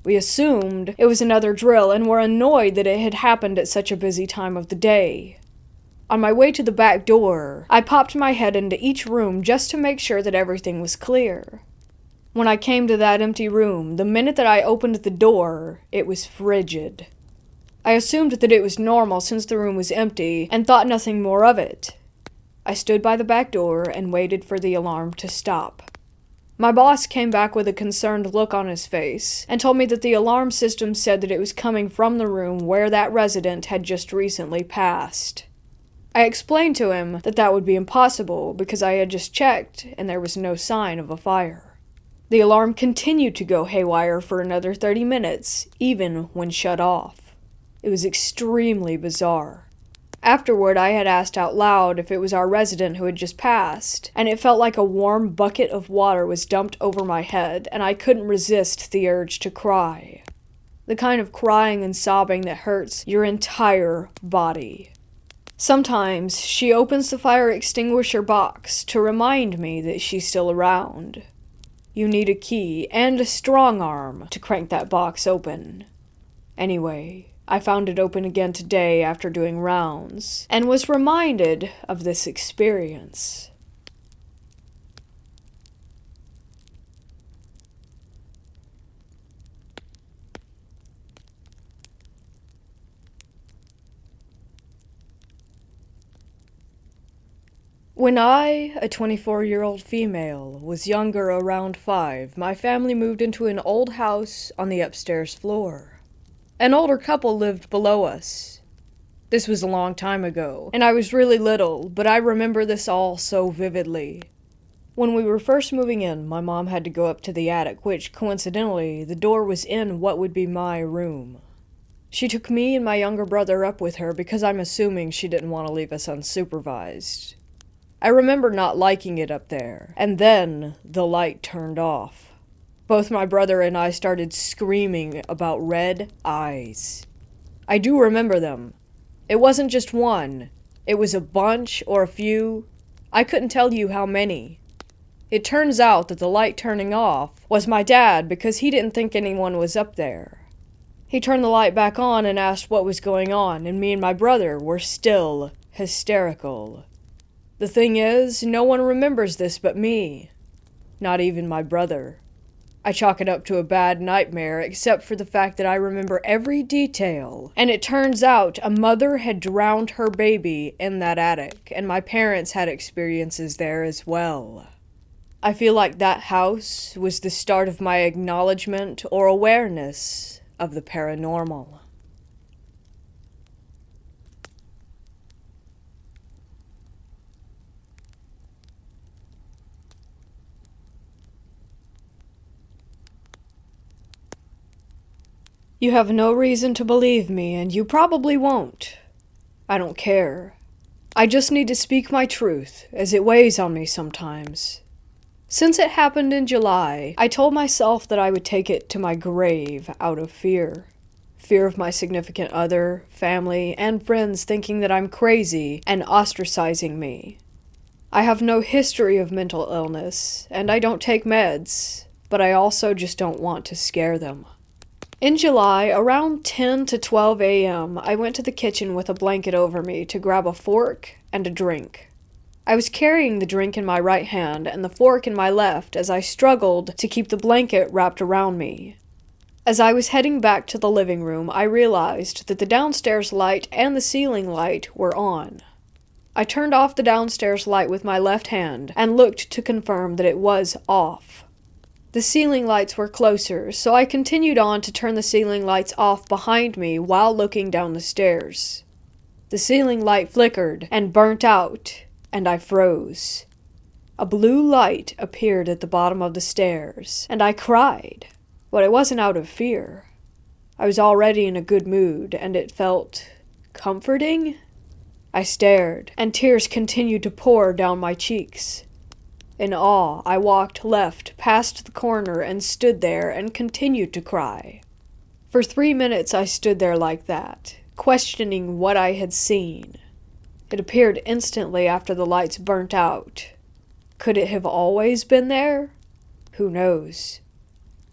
Speaker 1: We assumed it was another drill and were annoyed that it had happened at such a busy time of the day. On my way to the back door, I popped my head into each room just to make sure that everything was clear. When I came to that empty room, the minute that I opened the door, it was frigid. I assumed that it was normal since the room was empty and thought nothing more of it. I stood by the back door and waited for the alarm to stop. My boss came back with a concerned look on his face and told me that the alarm system said that it was coming from the room where that resident had just recently passed. I explained to him that that would be impossible because I had just checked and there was no sign of a fire. The alarm continued to go haywire for another 30 minutes, even when shut off. It was extremely bizarre. Afterward, I had asked out loud if it was our resident who had just passed, and it felt like a warm bucket of water was dumped over my head, and I couldn't resist the urge to cry. The kind of crying and sobbing that hurts your entire body. Sometimes, she opens the fire extinguisher box to remind me that she's still around. You need a key and a strong arm to crank that box open. Anyway, I found it open again today after doing rounds, and was reminded of this experience. When I, a 24-year-old female, was younger around 5, my family moved into an old house on the upstairs floor. An older couple lived below us. This was a long time ago, and I was really little, but I remember this all so vividly. When we were first moving in, my mom had to go up to the attic, which, coincidentally, the door was in what would be my room. She took me and my younger brother up with her because I'm assuming she didn't want to leave us unsupervised. I remember not liking it up there, and then the light turned off. Both my brother and I started screaming about red eyes. I do remember them. It wasn't just one. It was a bunch or a few. I couldn't tell you how many. It turns out that the light turning off was my dad because he didn't think anyone was up there. He turned the light back on and asked what was going on, and me and my brother were still hysterical. The thing is, no one remembers this but me. Not even my brother. I chalk it up to a bad nightmare, except for the fact that I remember every detail. And it turns out a mother had drowned her baby in that attic, and my parents had experiences there as well. I feel like that house was the start of my acknowledgement or awareness of the paranormal. You have no reason to believe me, and you probably won't. I don't care. I just need to speak my truth, as it weighs on me sometimes. Since it happened in July, I told myself that I would take it to my grave out of fear. Fear of my significant other, family, and friends thinking that I'm crazy and ostracizing me. I have no history of mental illness, and I don't take meds, but I also just don't want to scare them. In July, around 10 to 12 a.m., I went to the kitchen with a blanket over me to grab a fork and a drink. I was carrying the drink in my right hand and the fork in my left as I struggled to keep the blanket wrapped around me. As I was heading back to the living room, I realized that the downstairs light and the ceiling light were on. I turned off the downstairs light with my left hand and looked to confirm that it was off. The ceiling lights were closer, so I continued on to turn the ceiling lights off behind me while looking down the stairs. The ceiling light flickered and burnt out, and I froze. A blue light appeared at the bottom of the stairs, and I cried. But it wasn't out of fear. I was already in a good mood, and it felt comforting. I stared, and tears continued to pour down my cheeks. In awe, I walked left past the corner and stood there and continued to cry. For 3 minutes I stood there like that, questioning what I had seen. It appeared instantly after the lights burnt out. Could it have always been there? Who knows?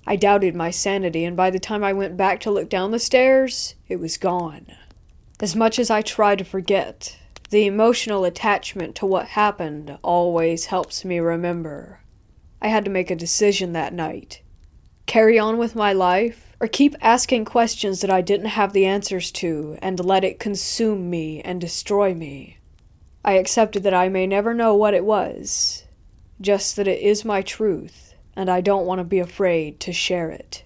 Speaker 1: I doubted my sanity, and by the time I went back to look down the stairs, it was gone. As much as I try to forget, the emotional attachment to what happened always helps me remember. I had to make a decision that night. Carry on with my life, or keep asking questions that I didn't have the answers to, and let it consume me and destroy me. I accepted that I may never know what it was, just that it is my truth. And I don't want to be afraid to share it.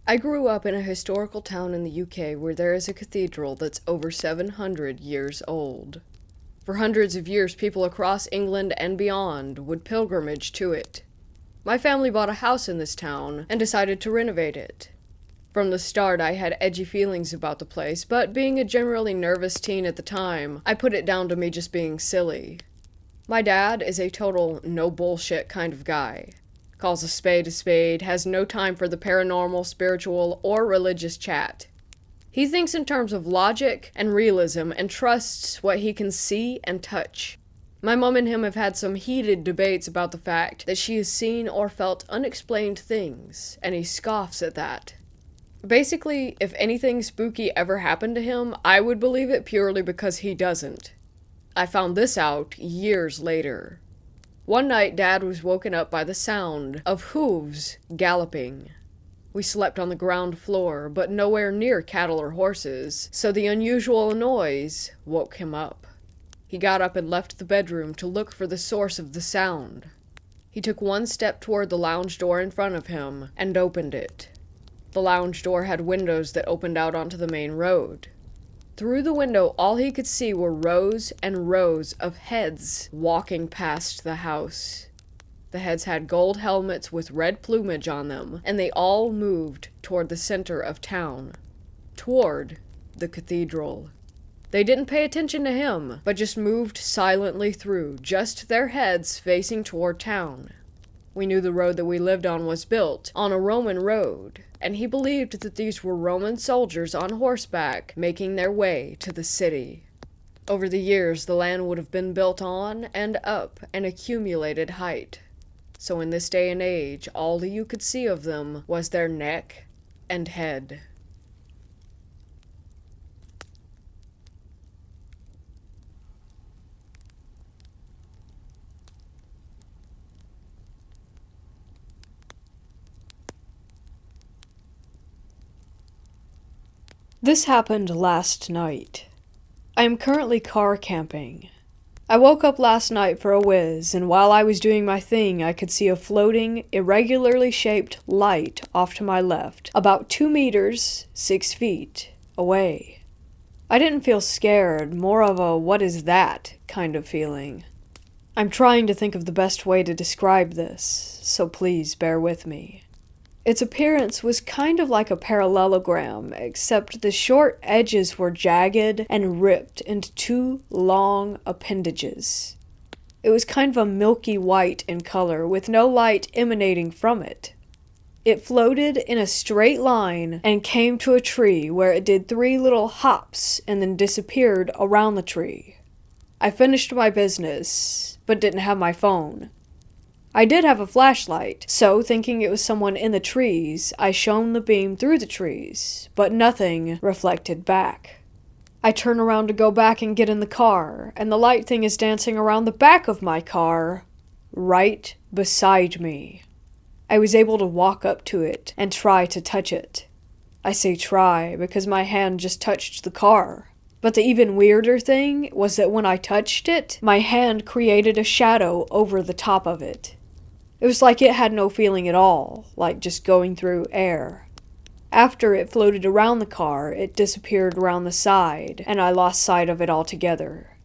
Speaker 2: I grew up in a historical town in the UK where there is a cathedral that's over 700 years old. For hundreds of years, people across England and beyond would pilgrimage to it. My family bought a house in this town and decided to renovate it. From the start, I had edgy feelings about the place, but being a generally nervous teen at the time, I put it down to me just being silly. My dad is a total no bullshit kind of guy. Calls a spade, has no time for the paranormal, spiritual, or religious chat. He thinks in terms of logic and realism and trusts what he can see and touch. My mom and him have had some heated debates about the fact that she has seen or felt unexplained things, and he scoffs at that. Basically, if anything spooky ever happened to him, I would believe it purely because he doesn't. I found this out years later. One night, Dad was woken up by the sound of hooves galloping. We slept on the ground floor, but nowhere near cattle or horses, so the unusual noise woke him up. He got up and left the bedroom to look for the source of the sound. He took one step toward the lounge door in front of him and opened it. The lounge door had windows that opened out onto the main road. Through the window, all he could see were rows and rows of heads walking past the house. The heads had gold helmets with red plumage on them, and they all moved toward the center of town, toward the cathedral. They didn't pay attention to him, but just moved silently through, just their heads facing toward town. We knew the road that we lived on was built on a Roman road, and he believed that these were Roman soldiers on horseback making their way to the city. Over the years, the land would have been built on and up an accumulated height. So in this day and age, all that you could see of them was their neck and head.
Speaker 1: This happened last night. I am currently car camping. I woke up last night for a whiz, and while I was doing my thing, I could see a floating, irregularly shaped light off to my left, about 2 meters, 6 feet, away. I didn't feel scared, more of a what is that kind of feeling. I'm trying to think of the best way to describe this, so please bear with me. Its appearance was kind of like a parallelogram, except the short edges were jagged and ripped into 2 long appendages. It was kind of a milky white in color, with no light emanating from it. It floated in a straight line and came to a tree where it did 3 little hops and then disappeared around the tree. I finished my business, but didn't have my phone. I did have a flashlight, so thinking it was someone in the trees, I shone the beam through the trees, but nothing reflected back. I turn around to go back and get in the car, and the light thing is dancing around the back of my car, right beside me. I was able to walk up to it and try to touch it. I say try because my hand just touched the car. But the even weirder thing was that when I touched it, my hand created a shadow over the top of it. It was like it had no feeling at all, like just going through air. After it floated around the car, it disappeared around the side, and I lost sight of it altogether.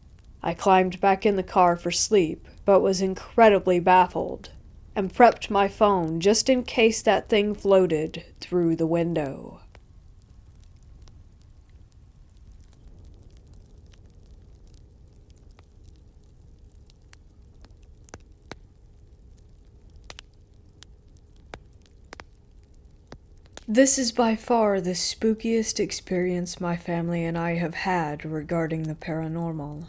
Speaker 1: I climbed back in the car for sleep, but was incredibly baffled, and prepped my phone just in case that thing floated through the window. This is by far the spookiest experience my family and I have had regarding the paranormal.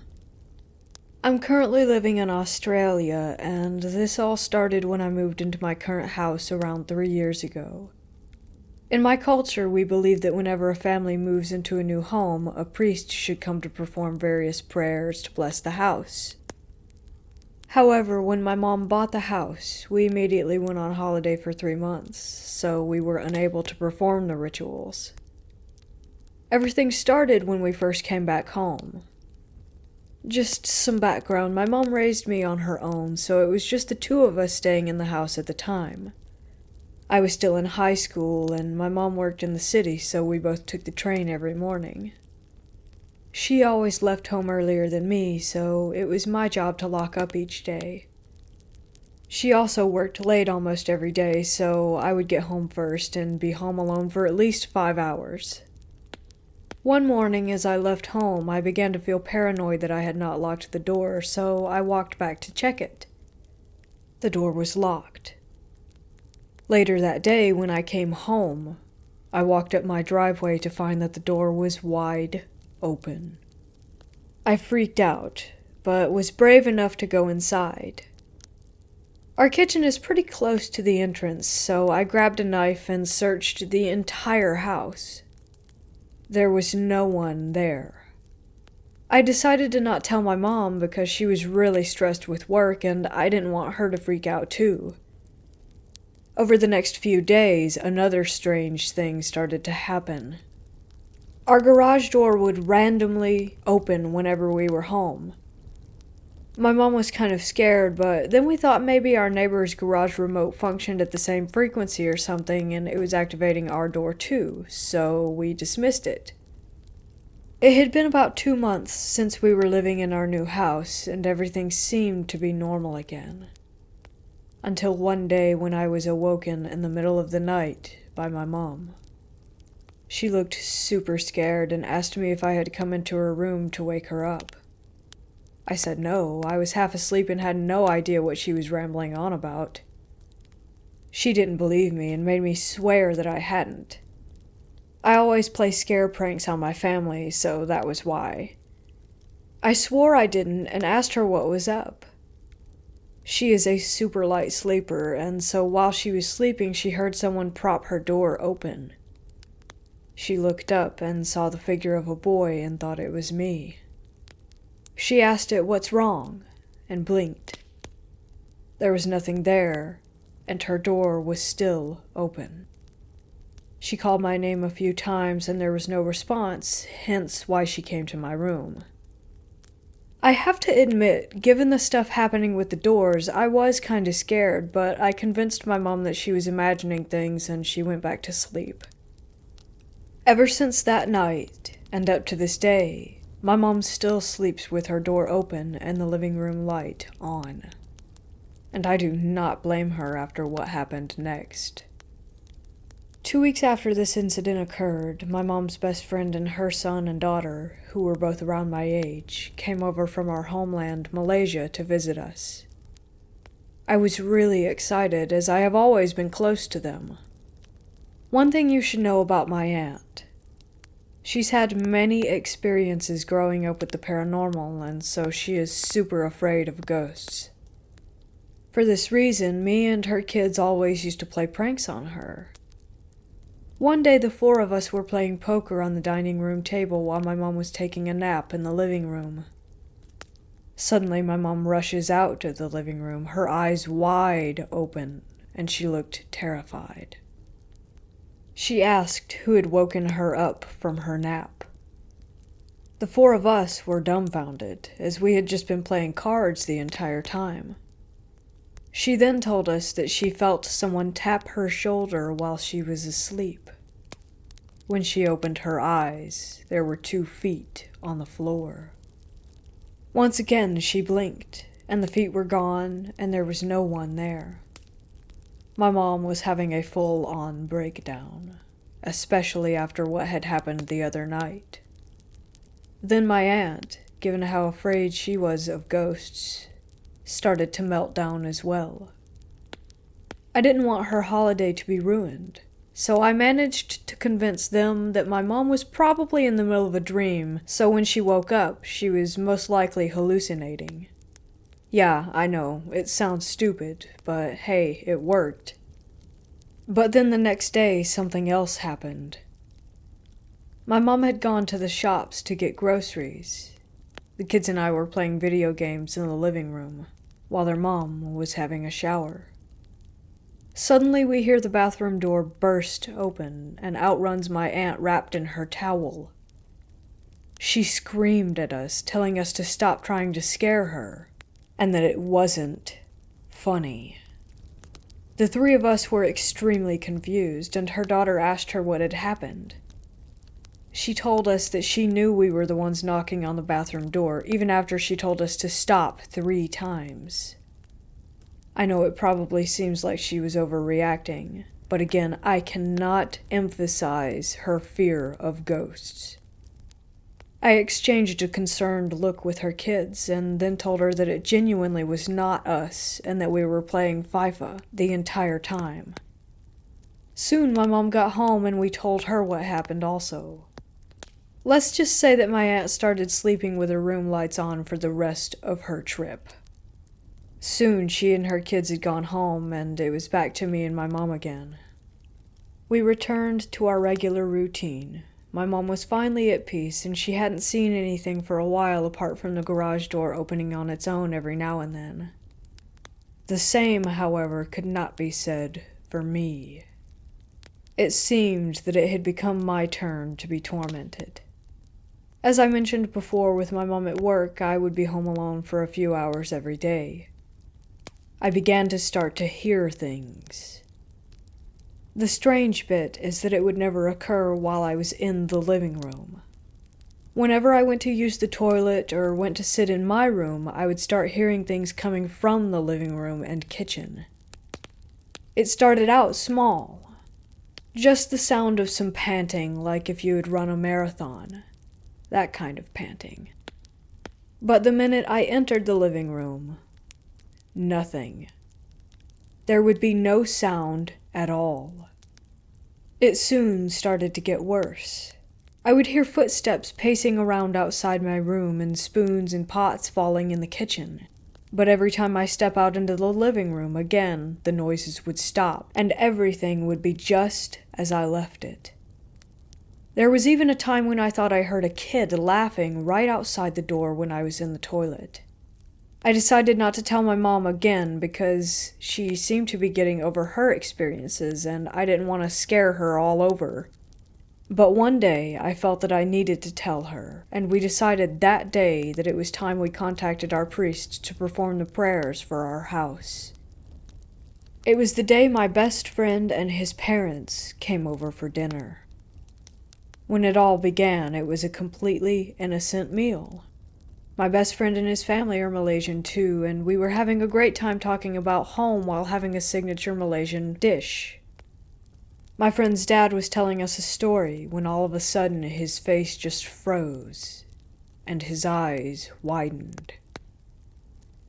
Speaker 1: I'm currently living in Australia, and this all started when I moved into my current house around 3 years ago. In my culture, we believe that whenever a family moves into a new home, a priest should come to perform various prayers to bless the house. However, when my mom bought the house, we immediately went on holiday for 3 months, so we were unable to perform the rituals. Everything started when we first came back home. Just some background, my mom raised me on her own, so it was just the two of us staying in the house at the time. I was still in high school, and my mom worked in the city, so we both took the train every morning. She always left home earlier than me, so it was my job to lock up each day. She also worked late almost every day, so I would get home first and be home alone for at least 5 hours. One morning as I left home, I began to feel paranoid that I had not locked the door, so I walked back to check it. The door was locked. Later that day, when I came home, I walked up my driveway to find that the door was wide open. I freaked out, but was brave enough to go inside. Our kitchen is pretty close to the entrance, so I grabbed a knife and searched the entire house. There was no one there. I decided to not tell my mom because she was really stressed with work and I didn't want her to freak out too. Over the next few days, another strange thing started to happen. Our garage door would randomly open whenever we were home. My mom was kind of scared, but then we thought maybe our neighbor's garage remote functioned at the same frequency or something and it was activating our door too, so we dismissed it. It had been about 2 months since we were living in our new house and everything seemed to be normal again. Until one day when I was awoken in the middle of the night by my mom. She looked super scared and asked me if I had come into her room to wake her up. I said no, I was half asleep and had no idea what she was rambling on about. She didn't believe me and made me swear that I hadn't. I always play scare pranks on my family, so that was why. I swore I didn't and asked her what was up. She is a super light sleeper, and so while she was sleeping, she heard someone prop her door open. She looked up and saw the figure of a boy and thought it was me. She asked it, "What's wrong?" and blinked. There was nothing there, and her door was still open. She called my name a few times and there was no response, hence why she came to my room. I have to admit, given the stuff happening with the doors, I was kinda scared, but I convinced my mom that she was imagining things and she went back to sleep. Ever since that night, and up to this day, my mom still sleeps with her door open and the living room light on. And I do not blame her after what happened next. 2 weeks after this incident occurred, my mom's best friend and her son and daughter, who were both around my age, came over from our homeland, Malaysia, to visit us. I was really excited, as I have always been close to them. One thing you should know about my aunt. She's had many experiences growing up with the paranormal, and so she is super afraid of ghosts. For this reason, me and her kids always used to play pranks on her. One day the four of us were playing poker on the dining room table while my mom was taking a nap in the living room. Suddenly my mom rushes out of the living room, her eyes wide open, and she looked terrified. She asked who had woken her up from her nap. The four of us were dumbfounded, as we had just been playing cards the entire time. She then told us that she felt someone tap her shoulder while she was asleep. When she opened her eyes, there were 2 feet on the floor. Once again she blinked, and the feet were gone, and there was no one there. My mom was having a full-on breakdown, especially after what had happened the other night. Then my aunt, given how afraid she was of ghosts, started to melt down as well. I didn't want her holiday to be ruined, so I managed to convince them that my mom was probably in the middle of a dream, so when she woke up, she was most likely hallucinating. Yeah, I know, it sounds stupid, but hey, it worked. But then the next day, something else happened. My mom had gone to the shops to get groceries. The kids and I were playing video games in the living room, while their mom was having a shower. Suddenly we hear the bathroom door burst open, and out runs my aunt wrapped in her towel. She screamed at us, telling us to stop trying to scare her, and that it wasn't funny. The 3 of us were extremely confused, and her daughter asked her what had happened. She told us that she knew we were the ones knocking on the bathroom door, even after she told us to stop 3 times. I know it probably seems like she was overreacting, but again, I cannot emphasize her fear of ghosts. I exchanged a concerned look with her kids, and then told her that it genuinely was not us, and that we were playing FIFA the entire time. Soon my mom got home, and we told her what happened also. Let's just say that my aunt started sleeping with her room lights on for the rest of her trip. Soon she and her kids had gone home, and it was back to me and my mom again. We returned to our regular routine. My mom was finally at peace, and she hadn't seen anything for a while apart from the garage door opening on its own every now and then. The same, however, could not be said for me. It seemed that it had become my turn to be tormented. As I mentioned before, with my mom at work, I would be home alone for a few hours every day. I began to start to hear things. The strange bit is that it would never occur while I was in the living room. Whenever I went to use the toilet or went to sit in my room, I would start hearing things coming from the living room and kitchen. It started out small. Just the sound of some panting, like if you had run a marathon. That kind of panting. But the minute I entered the living room, nothing. There would be no sound at all. It soon started to get worse. I would hear footsteps pacing around outside my room and spoons and pots falling in the kitchen. But every time I step out into the living room again, the noises would stop, and everything would be just as I left it. There was even a time when I thought I heard a kid laughing right outside the door when I was in the toilet. I decided not to tell my mom again because she seemed to be getting over her experiences and I didn't want to scare her all over. But one day I felt that I needed to tell her, and we decided that day that it was time we contacted our priest to perform the prayers for our house. It was the day my best friend and his parents came over for dinner. When it all began, it was a completely innocent meal. My best friend and his family are Malaysian too, and we were having a great time talking about home while having a signature Malaysian dish. My friend's dad was telling us a story when all of a sudden his face just froze, and his eyes widened.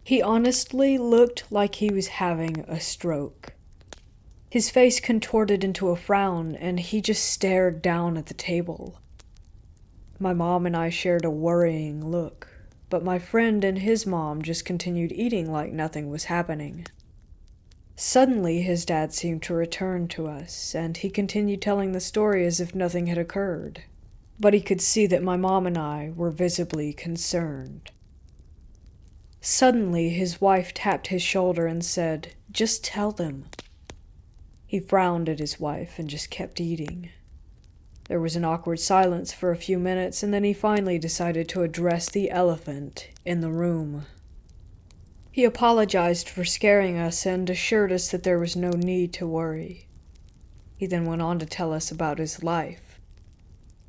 Speaker 1: He honestly looked like he was having a stroke. His face contorted into a frown, and he just stared down at the table. My mom and I shared a worrying look, but my friend and his mom just continued eating like nothing was happening. Suddenly, his dad seemed to return to us, and he continued telling the story as if nothing had occurred. But he could see that my mom and I were visibly concerned. Suddenly, his wife tapped his shoulder and said, "Just tell them." He frowned at his wife and just kept eating. There was an awkward silence for a few minutes, and then he finally decided to address the elephant in the room. He apologized for scaring us and assured us that there was no need to worry. He then went on to tell us about his life.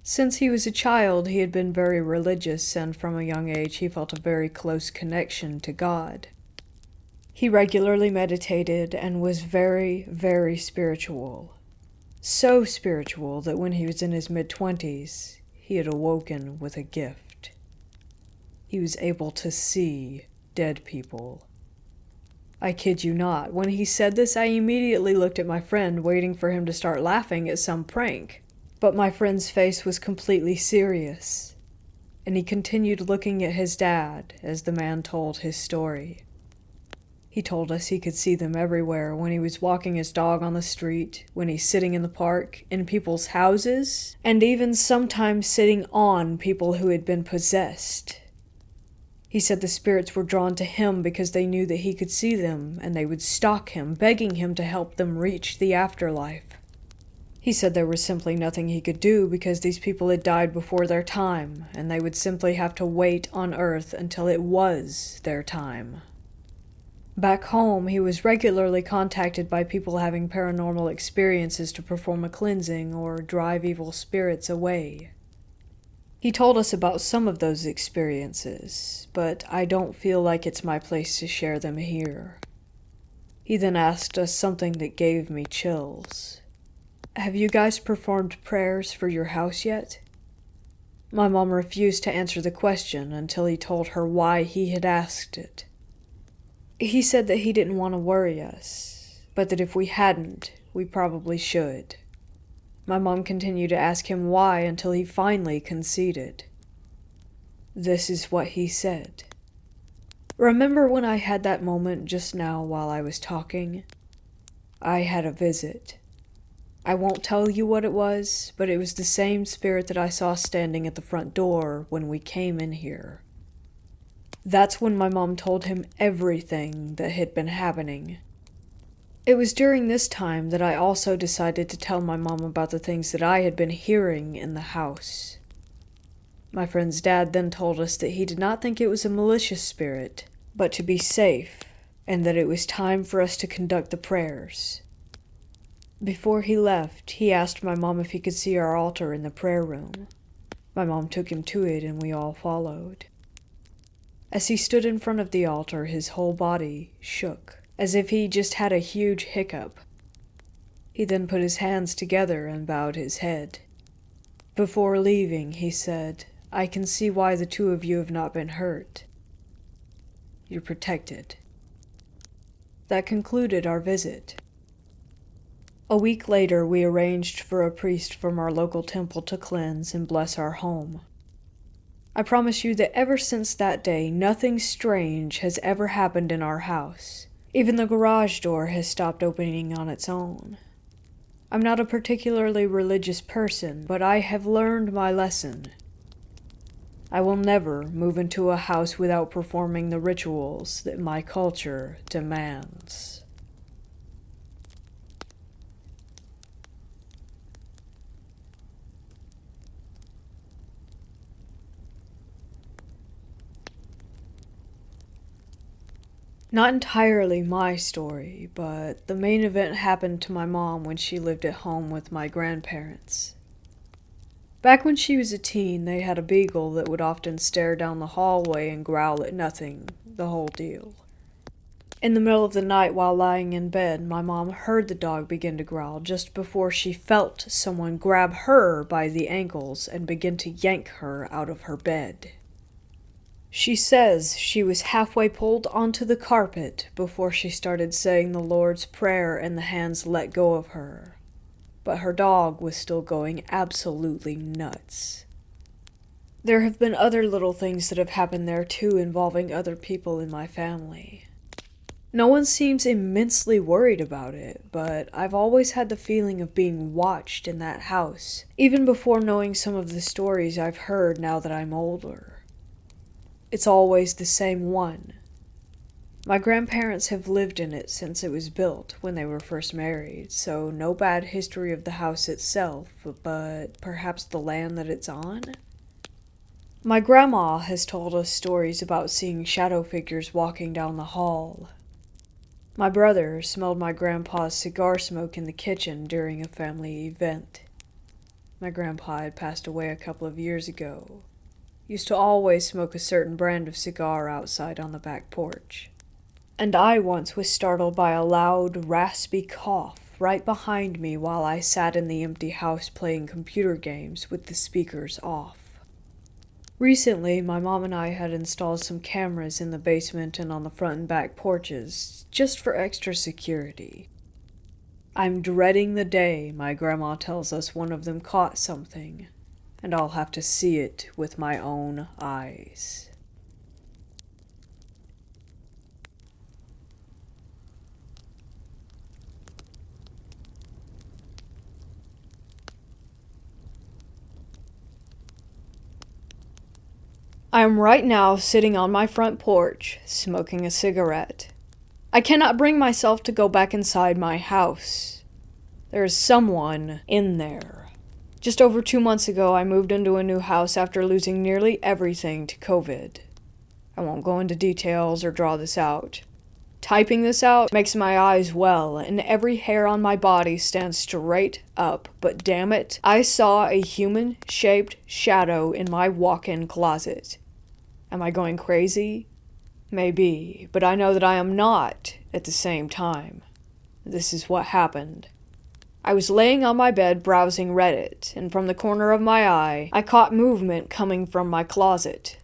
Speaker 1: Since he was a child, he had been very religious, and from a young age he felt a very close connection to God. He regularly meditated and was very, very spiritual. So spiritual that when he was in his mid-20s, he had awoken with a gift. He was able to see dead people. I kid you not, when he said this, I immediately looked at my friend, waiting for him to start laughing at some prank. But my friend's face was completely serious, and he continued looking at his dad as the man told his story. He told us he could see them everywhere, when he was walking his dog on the street, when he's sitting in the park, in people's houses, and even sometimes sitting on people who had been possessed. He said the spirits were drawn to him because they knew that he could see them, and they would stalk him, begging him to help them reach the afterlife. He said there was simply nothing he could do because these people had died before their time, and they would simply have to wait on Earth until it was their time. Back home, he was regularly contacted by people having paranormal experiences to perform a cleansing or drive evil spirits away. He told us about some of those experiences, but I don't feel like it's my place to share them here. He then asked us something that gave me chills. "Have you guys performed prayers for your house yet?" My mom refused to answer the question until he told her why he had asked it. He said that he didn't want to worry us, but that if we hadn't, we probably should. My mom continued to ask him why until he finally conceded. This is what he said. "Remember when I had that moment just now while I was talking? I had a visit. I won't tell you what it was, but it was the same spirit that I saw standing at the front door when we came in here." That's when my mom told him everything that had been happening. It was during this time that I also decided to tell my mom about the things that I had been hearing in the house. My friend's dad then told us that he did not think it was a malicious spirit, but to be safe, and that it was time for us to conduct the prayers. Before he left, he asked my mom if he could see our altar in the prayer room. My mom took him to it and we all followed. As he stood in front of the altar, his whole body shook, as if he just had a huge hiccup. He then put his hands together and bowed his head. Before leaving, he said, "I can see why the two of you have not been hurt. You're protected." That concluded our visit. A week later, we arranged for a priest from our local temple to cleanse and bless our home. I promise you that ever since that day, nothing strange has ever happened in our house. Even the garage door has stopped opening on its own. I'm not a particularly religious person, but I have learned my lesson. I will never move into a house without performing the rituals that my culture demands. Not entirely my story, but the main event happened to my mom when she lived at home with my grandparents. Back when she was a teen, they had a beagle that would often stare down the hallway and growl at nothing, the whole deal. In the middle of the night while lying in bed, my mom heard the dog begin to growl just before she felt someone grab her by the ankles and begin to yank her out of her bed. She says she was halfway pulled onto the carpet before she started saying the Lord's Prayer and the hands let go of her. But her dog was still going absolutely nuts. There have been other little things that have happened there too involving other people in my family. No one seems immensely worried about it, but I've always had the feeling of being watched in that house, even before knowing some of the stories I've heard now that I'm older. It's always the same one. My grandparents have lived in it since it was built when they were first married, so no bad history of the house itself, but perhaps the land that it's on? My grandma has told us stories about seeing shadow figures walking down the hall. My brother smelled my grandpa's cigar smoke in the kitchen during a family event. My grandpa had passed away a couple of years ago. Used to always smoke a certain brand of cigar outside on the back porch. And I once was startled by a loud, raspy cough right behind me while I sat in the empty house playing computer games with the speakers off. Recently, my mom and I had installed some cameras in the basement and on the front and back porches, just for extra security. I'm dreading the day my grandma tells us one of them caught something, and I'll have to see it with my own eyes. I am right now sitting on my front porch, smoking a cigarette. I cannot bring myself to go back inside my house. There is someone in there. Just over 2 months ago, I moved into a new house after losing nearly everything to COVID. I won't go into details or draw this out. Typing this out makes my eyes well, and every hair on my body stands straight up, but damn it, I saw a human-shaped shadow in my walk-in closet. Am I going crazy? Maybe, but I know that I am not at the same time. This is what happened. I was laying on my bed browsing Reddit, and from the corner of my eye, I caught movement coming from my closet.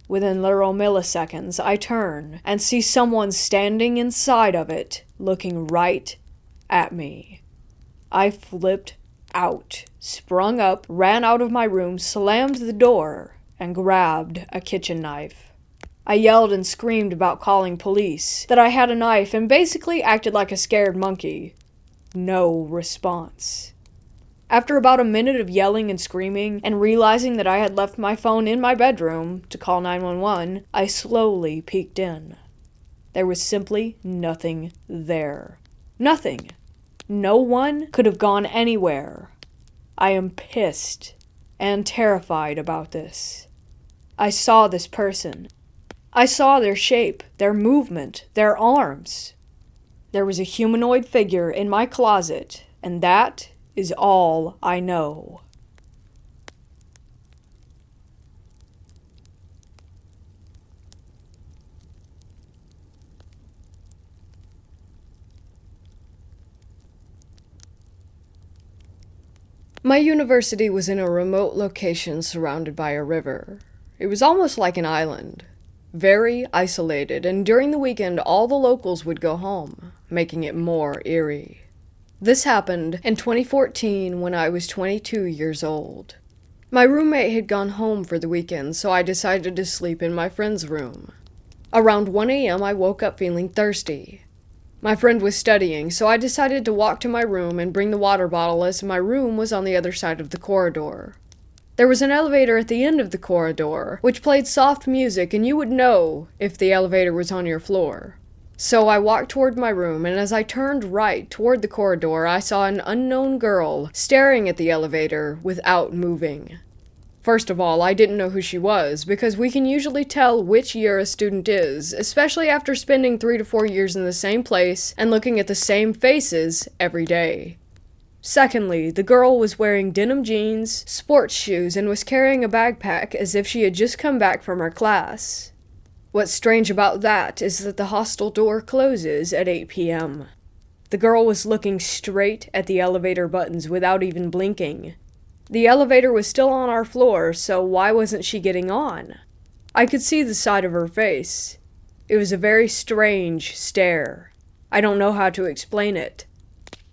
Speaker 1: Within literal milliseconds, I turn and see someone standing inside of it, looking right at me. I flipped out, sprung up, ran out of my room, slammed the door, and grabbed a kitchen knife. I yelled and screamed about calling police, that I had a knife, and basically acted like a scared monkey. No response. After about a minute of yelling and screaming, and realizing that I had left my phone in my bedroom to call 911, I slowly peeked in. There was simply nothing there. Nothing. No one could have gone anywhere. I am pissed and terrified about this. I saw this person. I saw their shape, their movement, their arms. There was a humanoid figure in my closet, and that is all I know.
Speaker 2: My university was in a remote location surrounded by a river. It was almost like an island. Very isolated, and during the weekend all the locals would go home, making it more eerie. This happened in 2014 when I was 22 years old. My roommate had gone home for the weekend, so I decided to sleep in my friend's room. Around 1 a.m. I woke up feeling thirsty. My friend was studying, so I decided to walk to my room and bring the water bottle as my room was on the other side of the corridor. There was an elevator at the end of the corridor, which played soft music, and you would know if the elevator was on your floor. So I walked toward my room, and as I turned right toward the corridor, I saw an unknown girl staring at the elevator without moving. First of all, I didn't know who she was, because we can usually tell which year a student is, especially after spending 3 to 4 years in the same place and looking at the same faces every day. Secondly, the girl was wearing denim jeans, sports shoes, and was carrying a backpack as if she had just come back from her class. What's strange about that is that the hostel door closes at 8 p.m. The girl was looking straight at the elevator buttons without even blinking. The elevator was still on our floor, so why wasn't she getting on? I could see the side of her face. It was a very strange stare. I don't know how to explain it.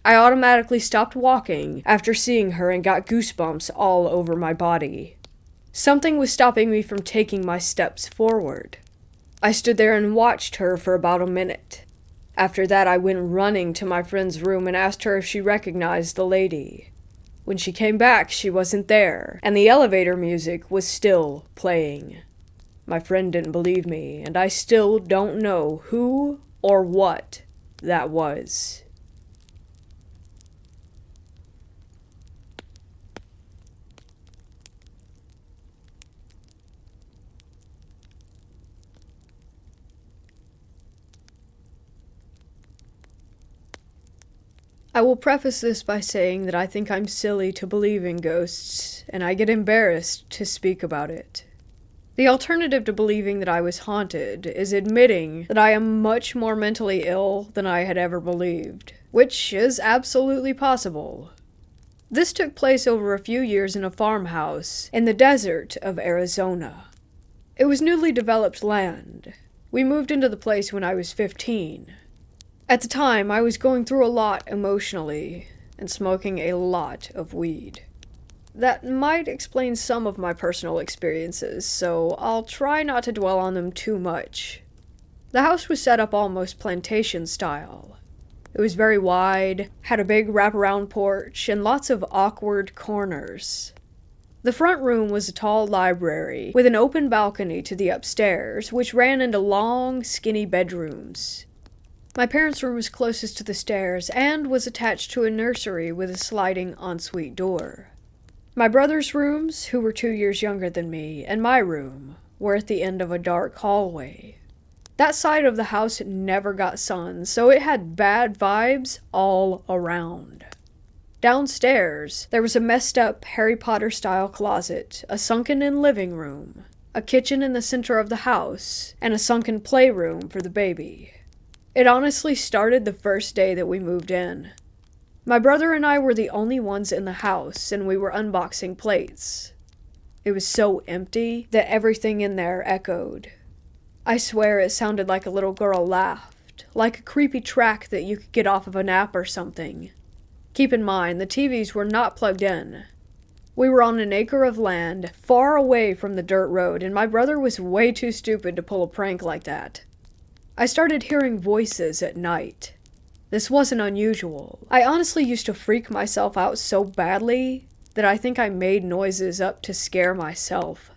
Speaker 2: I automatically stopped walking after seeing her and got goosebumps all over my body. Something was stopping me from taking my steps forward. I stood there and watched her for about a minute. After that, I went running to my friend's room and asked her if she recognized the lady. When she came back, she wasn't there, and the elevator music was still playing. My friend didn't believe me, and I still don't know who or what that was. I will preface this by saying that I think I'm silly to believe in ghosts, and I get embarrassed to speak about it. The alternative to believing that I was haunted is admitting that I am much more mentally ill than I had ever believed, which is absolutely possible. This took place over a few years in a farmhouse in the desert of Arizona. It was newly developed land. We moved into the place when I was 15. At the time, I was going through a lot emotionally and smoking a lot of weed. That might explain some of my personal experiences, so I'll try not to dwell on them too much. The house was set up almost plantation style. It was very wide, had a big wraparound porch, and lots of awkward corners. The front room was a tall library with an open balcony to the upstairs, which ran into long, skinny bedrooms. My parents' room was closest to the stairs and was attached to a nursery with a sliding ensuite door. My brother's rooms, who were 2 years younger than me, and my room were at the end of a dark hallway. That side of the house never got sun, so it had bad vibes all around. Downstairs, there was a messed up Harry Potter-style closet, a sunken-in living room, a kitchen in the center of the house, and a sunken playroom for the baby. It honestly started the first day that we moved in. My brother and I were the only ones in the house, and we were unboxing plates. It was so empty that everything in there echoed. I swear it sounded like a little girl laughed, like a creepy track that you could get off of an app or something. Keep in mind, the TVs were not plugged in. We were on an acre of land, far away from the dirt road, and my brother was way too stupid to pull a prank like that. I started hearing voices at night. This wasn't unusual. I honestly used to freak myself out so badly that I think I made noises up to scare myself.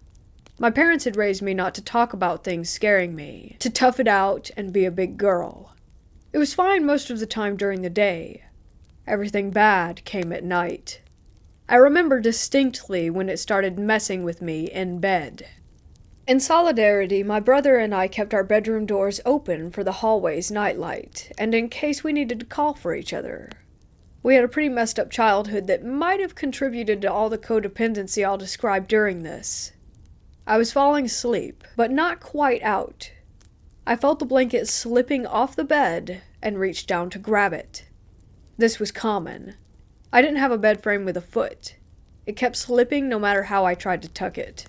Speaker 2: My parents had raised me not to talk about things scaring me, to tough it out and be a big girl. It was fine most of the time during the day. Everything bad came at night. I remember distinctly when it started messing with me in bed. In solidarity, my brother and I kept our bedroom doors open for the hallway's nightlight, and in case we needed to call for each other. We had a pretty messed up childhood that might have contributed to all the codependency I'll describe during this. I was falling asleep, but not quite out. I felt the blanket slipping off the bed and reached down to grab it. This was common. I didn't have a bed frame with a foot. It kept slipping no matter how I tried to tuck it.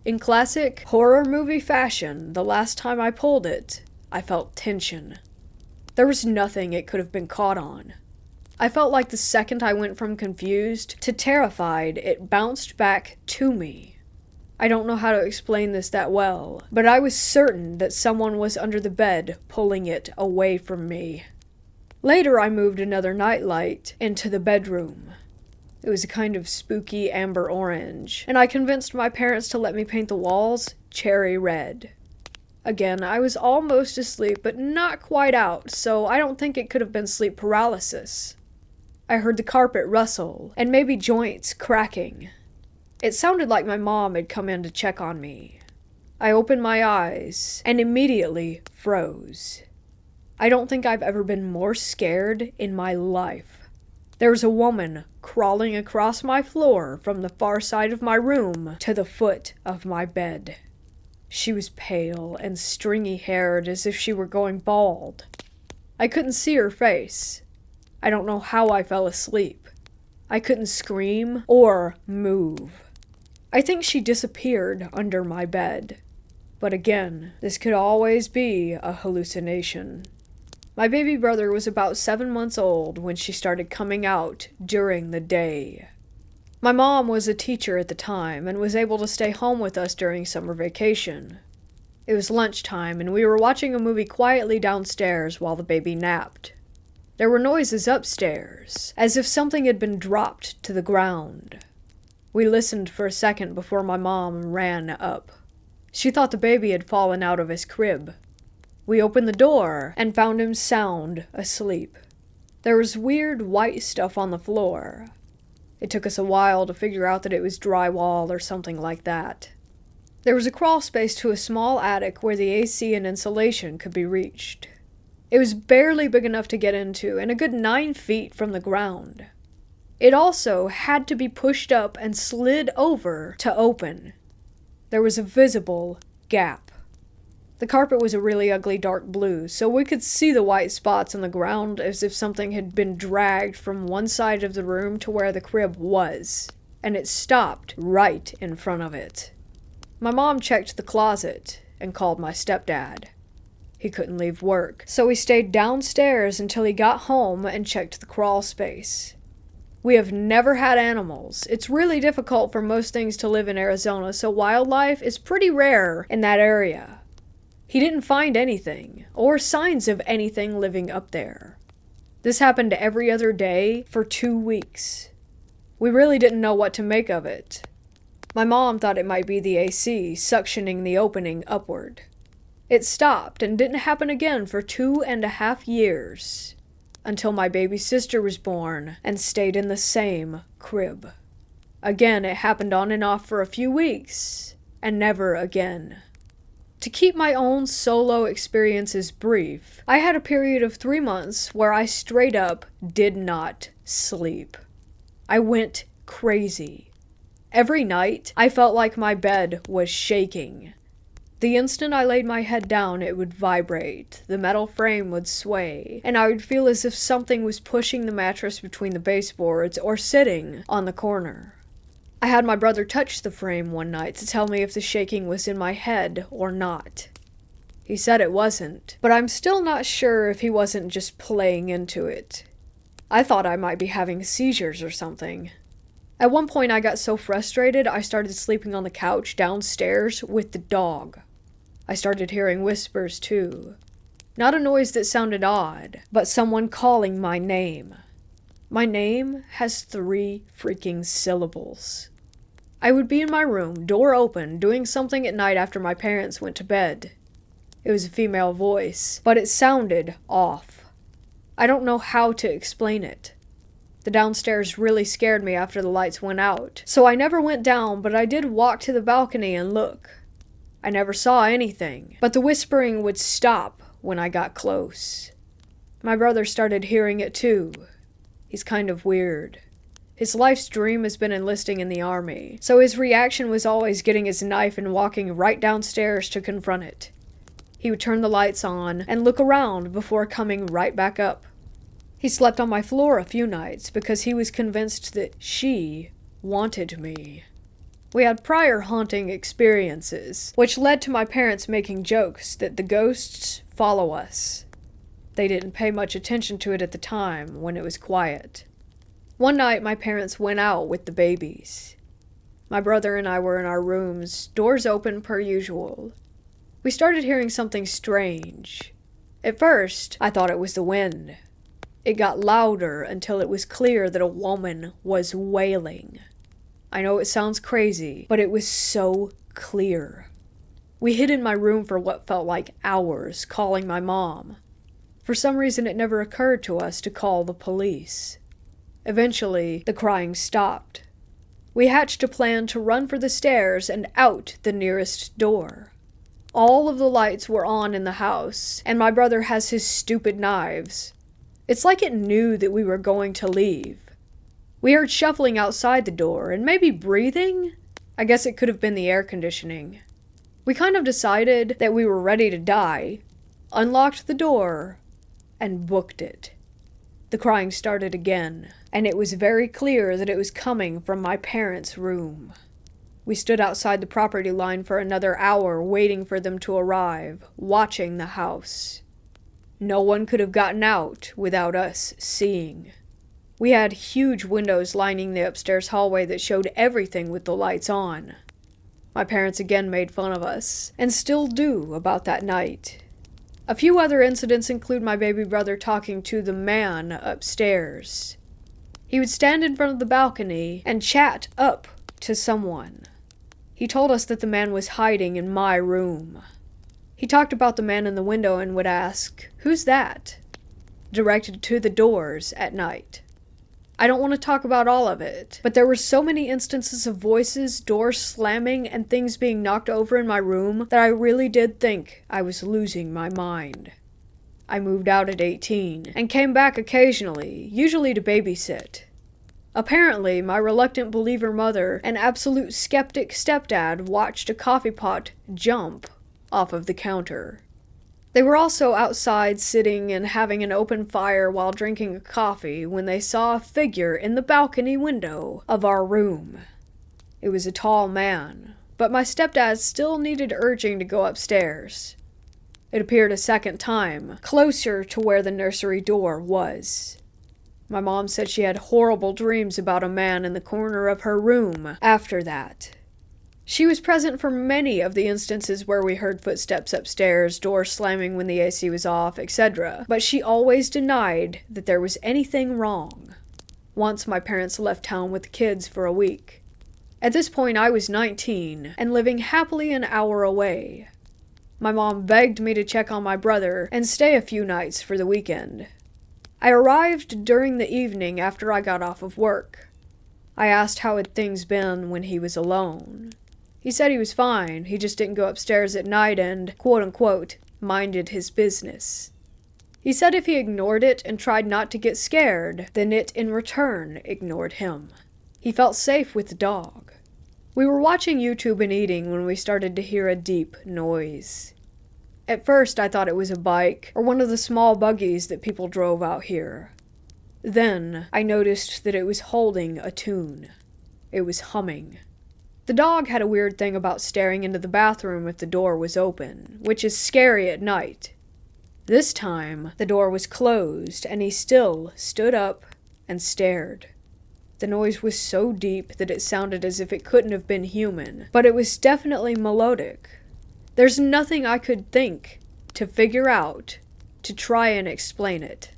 Speaker 2: In classic horror movie fashion, the last time I pulled it, I felt tension. There was nothing it could have been caught on. I felt like the second I went from confused to terrified, it bounced back to me. I don't know how to explain this that well, but I was certain that someone was under the bed pulling it away from me. Later, I moved another nightlight into the bedroom. It was a kind of spooky amber orange, and I convinced my parents to let me paint the walls cherry red. Again, I was almost asleep, but not quite out, so I don't think it could have been sleep paralysis. I heard the carpet rustle, and maybe joints cracking. It sounded like my mom had come in to check on me. I opened my eyes, and immediately froze. I don't think I've ever been more scared in my life. There was a woman crawling across my floor from the far side of my room to the foot of my bed. She was pale and stringy-haired as if she were going bald. I couldn't see her face. I don't know how I fell asleep. I couldn't scream or move. I think she disappeared under my bed. But again, this could always be a hallucination. My baby brother was about 7 months old when she started coming out during the day. My mom was a teacher at the time and was able to stay home with us during summer vacation.
Speaker 1: It was lunchtime, and we were watching a movie quietly downstairs while the baby napped. There were noises upstairs, as if something had been dropped to the ground. We listened for a second before my mom ran up. She thought the baby had fallen out of his crib. We opened the door and found him sound asleep. There was weird white stuff on the floor. It took us a while to figure out that it was drywall or something like that. There was a crawl space to a small attic where the AC and insulation could be reached. It was barely big enough to get into and a good 9 feet from the ground. It also had to be pushed up and slid over to open. There was a visible gap. The carpet was a really ugly dark blue, so we could see the white spots on the ground as if something had been dragged from one side of the room to where the crib was, and it stopped right in front of it. My mom checked the closet and called my stepdad. He couldn't leave work, so he stayed downstairs until he got home and checked the crawl space. We have never had animals. It's really difficult for most things to live in Arizona, so wildlife is pretty rare in that area. He didn't find anything, or signs of anything living up there. This happened every other day for 2 weeks. We really didn't know what to make of it. My mom thought it might be the AC suctioning the opening upward. It stopped and didn't happen again for 2.5 years, until my baby sister was born and stayed in the same crib. Again, it happened on and off for a few weeks, and never again. To keep my own solo experiences brief, I had a period of 3 months where I straight up did not sleep. I went crazy. Every night, I felt like my bed was shaking. The instant I laid my head down, it would vibrate, the metal frame would sway, and I would feel as if something was pushing the mattress between the baseboards or sitting on the corner. I had my brother touch the frame one night to tell me if the shaking was in my head or not. He said it wasn't, but I'm still not sure if he wasn't just playing into it. I thought I might be having seizures or something. At one point I got so frustrated I started sleeping on the couch downstairs with the dog. I started hearing whispers too. Not a noise that sounded odd, but someone calling my name. My name has 3 freaking syllables. I would be in my room, door open, doing something at night after my parents went to bed. It was a female voice, but it sounded off. I don't know how to explain it. The downstairs really scared me after the lights went out, so I never went down, but I did walk to the balcony and look. I never saw anything, but the whispering would stop when I got close. My brother started hearing it too. He's kind of weird. His life's dream has been enlisting in the army, so his reaction was always getting his knife and walking right downstairs to confront it. He would turn the lights on and look around before coming right back up. He slept on my floor a few nights because he was convinced that she wanted me. We had prior haunting experiences, which led to my parents making jokes that the ghosts follow us. They didn't pay much attention to it at the time when it was quiet. One night, my parents went out with the babies. My brother and I were in our rooms, doors open per usual. We started hearing something strange. At first, I thought it was the wind. It got louder until it was clear that a woman was wailing. I know it sounds crazy, but it was so clear. We hid in my room for what felt like hours, calling my mom. For some reason, it never occurred to us to call the police. Eventually, the crying stopped. We hatched a plan to run for the stairs and out the nearest door. All of the lights were on in the house, and my brother has his stupid knives. It's like it knew that we were going to leave. We heard shuffling outside the door, and maybe breathing? I guess it could have been the air conditioning. We kind of decided that we were ready to die, unlocked the door, and booked it. The crying started again, and it was very clear that it was coming from my parents' room. We stood outside the property line for another hour waiting for them to arrive, watching the house. No one could have gotten out without us seeing. We had huge windows lining the upstairs hallway that showed everything with the lights on. My parents again made fun of us, and still do about that night. A few other incidents include my baby brother talking to the man upstairs. He would stand in front of the balcony and chat up to someone. He told us that the man was hiding in my room. He talked about the man in the window and would ask, "Who's that?" directed to the doors at night. I don't want to talk about all of it, but there were so many instances of voices, doors slamming, and things being knocked over in my room that I really did think I was losing my mind. I moved out at 18 and came back occasionally, usually to babysit. Apparently, my reluctant believer mother and absolute skeptic stepdad watched a coffee pot jump off of the counter. They were also outside sitting and having an open fire while drinking a coffee when they saw a figure in the balcony window of our room. It was a tall man, but my stepdad still needed urging to go upstairs. It appeared a second time, closer to where the nursery door was. My mom said she had horrible dreams about a man in the corner of her room after that. She was present for many of the instances where we heard footsteps upstairs, doors slamming when the AC was off, etc., but she always denied that there was anything wrong. Once my parents left town with the kids for a week. At this point I was 19 and living happily an hour away. My mom begged me to check on my brother and stay a few nights for the weekend. I arrived during the evening after I got off of work. I asked how had things been when he was alone. He said he was fine, he just didn't go upstairs at night and, quote-unquote, minded his business. He said if he ignored it and tried not to get scared, then it in return ignored him. He felt safe with the dog. We were watching YouTube and eating when we started to hear a deep noise. At first I thought it was a bike or one of the small buggies that people drove out here. Then I noticed that it was holding a tune. It was humming. The dog had a weird thing about staring into the bathroom if the door was open, which is scary at night. This time, the door was closed, and he still stood up and stared. The noise was so deep that it sounded as if it couldn't have been human, but it was definitely melodic. There's nothing I could think to figure out to try and explain it.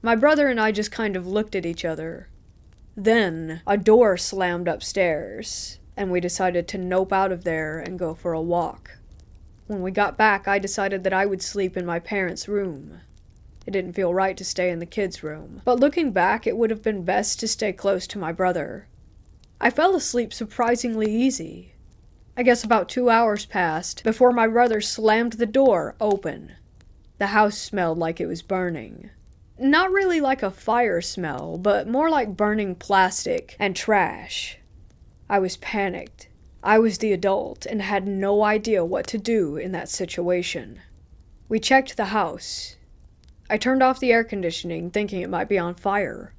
Speaker 1: My brother and I just kind of looked at each other. Then, a door slammed upstairs, and we decided to nope out of there and go for a walk. When we got back, I decided that I would sleep in my parents' room. It didn't feel right to stay in the kids' room, but looking back, it would have been best to stay close to my brother. I fell asleep surprisingly easy. I guess about 2 hours passed before my brother slammed the door open. The house smelled like it was burning. Not really like a fire smell, but more like burning plastic and trash. I was panicked. I was the adult and had no idea what to do in that situation. We checked the house. I turned off the air conditioning, thinking it might be on fire.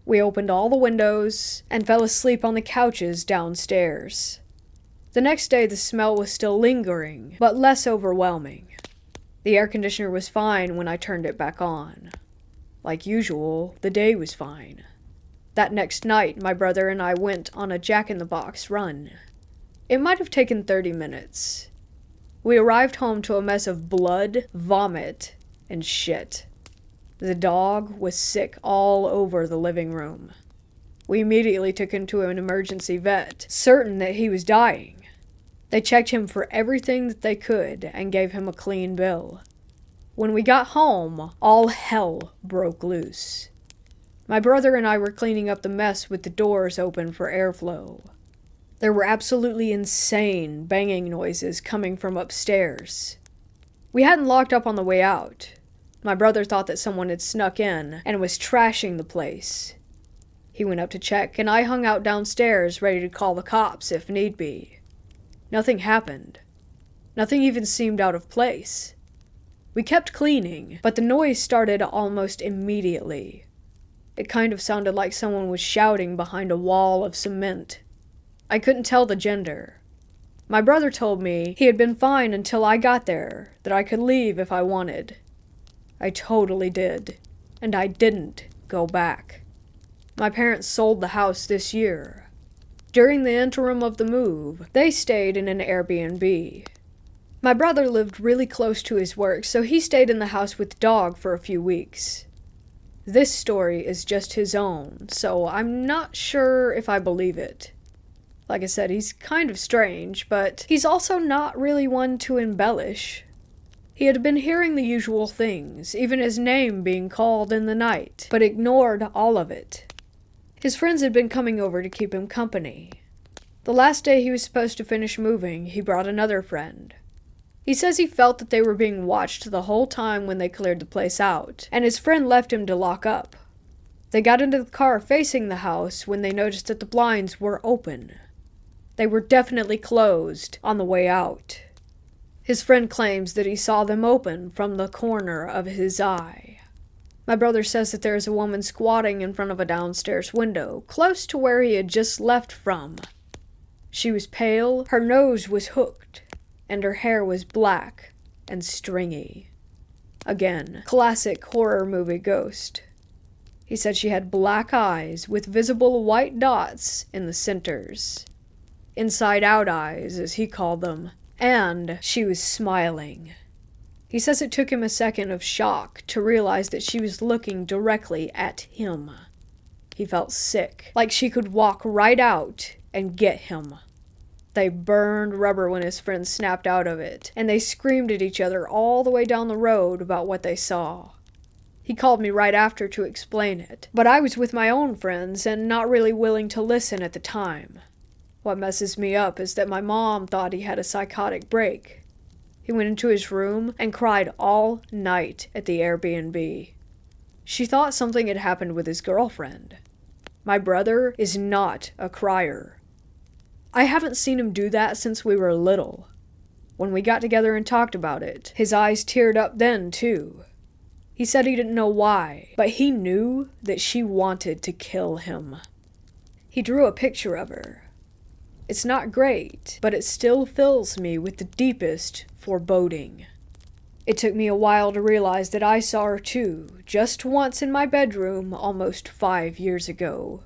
Speaker 1: We opened all the windows and fell asleep on the couches downstairs. The next day the smell was still lingering, but less overwhelming. The air conditioner was fine when I turned it back on. Like usual, the day was fine. That next night, my brother and I went on a Jack-in-the-Box run. It might have taken 30 minutes. We arrived home to a mess of blood, vomit, and shit. The dog was sick all over the living room. We immediately took him to an emergency vet, certain that he was dying. They checked him for everything that they could and gave him a clean bill. When we got home, all hell broke loose. My brother and I were cleaning up the mess with the doors open for airflow. There were absolutely insane banging noises coming from upstairs. We hadn't locked up on the way out. My brother thought that someone had snuck in and was trashing the place. He went up to check, and I hung out downstairs ready to call the cops if need be. Nothing happened. Nothing even seemed out of place. We kept cleaning, but the noise started almost immediately. It kind of sounded like someone was shouting behind a wall of cement. I couldn't tell the gender. My brother told me he had been fine until I got there, that I could leave if I wanted. I totally did, and I didn't go back. My parents sold the house this year. During the interim of the move, they stayed in an Airbnb. My brother lived really close to his work, so he stayed in the house with the dog for a few weeks. This story is just his own, so I'm not sure if I believe it. Like I said, he's kind of strange, but he's also not really one to embellish. He had been hearing the usual things, even his name being called in the night, but ignored all of it. His friends had been coming over to keep him company. The last day he was supposed to finish moving, he brought another friend. He says he felt that they were being watched the whole time when they cleared the place out, and his friend left him to lock up. They got into the car facing the house when they noticed that the blinds were open. They were definitely closed on the way out. His friend claims that he saw them open from the corner of his eye. My brother says that there is a woman squatting in front of a downstairs window, close to where he had just left from. She was pale, her nose was hooked, and her hair was black and stringy. Again, classic horror movie ghost. He said she had black eyes with visible white dots in the centers. Inside-out eyes, as he called them, and she was smiling. He says it took him a second of shock to realize that she was looking directly at him. He felt sick, like she could walk right out and get him. They burned rubber when his friend snapped out of it, and they screamed at each other all the way down the road about what they saw. He called me right after to explain it, but I was with my own friends and not really willing to listen at the time. What messes me up is that my mom thought he had a psychotic break. He went into his room and cried all night at the Airbnb. She thought something had happened with his girlfriend. My brother is not a crier. I haven't seen him do that since we were little. When we got together and talked about it, his eyes teared up then, too. He said he didn't know why, but he knew that she wanted to kill him. He drew a picture of her. It's not great, but it still fills me with the deepest foreboding. It took me a while to realize that I saw her too, just once in my bedroom almost 5 years ago.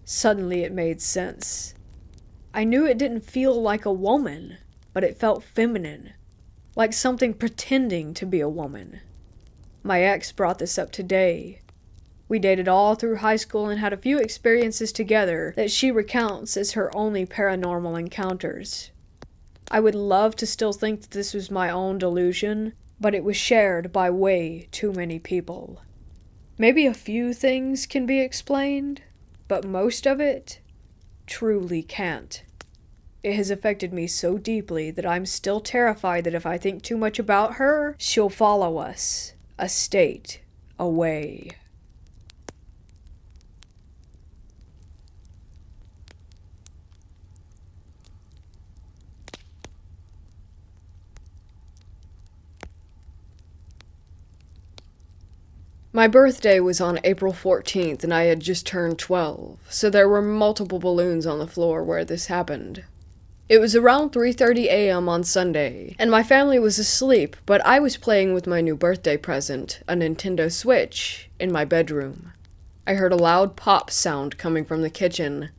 Speaker 1: Suddenly it made sense. I knew it didn't feel like a woman, but it felt feminine, like something pretending to be a woman. My ex brought this up today. We dated all through high school and had a few experiences together that she recounts as her only paranormal encounters. I would love to still think that this was my own delusion, but it was shared by way too many people. Maybe a few things can be explained, but most of it truly can't. It has affected me so deeply that I'm still terrified that if I think too much about her, she'll follow us a state away.
Speaker 2: My birthday was on April 14th and I had just turned 12, so there were multiple balloons on the floor where this happened. It was around 3:30 a.m. on Sunday, and my family was asleep, but I was playing with my new birthday present, a Nintendo Switch, in my bedroom. I heard a loud pop sound coming from the kitchen.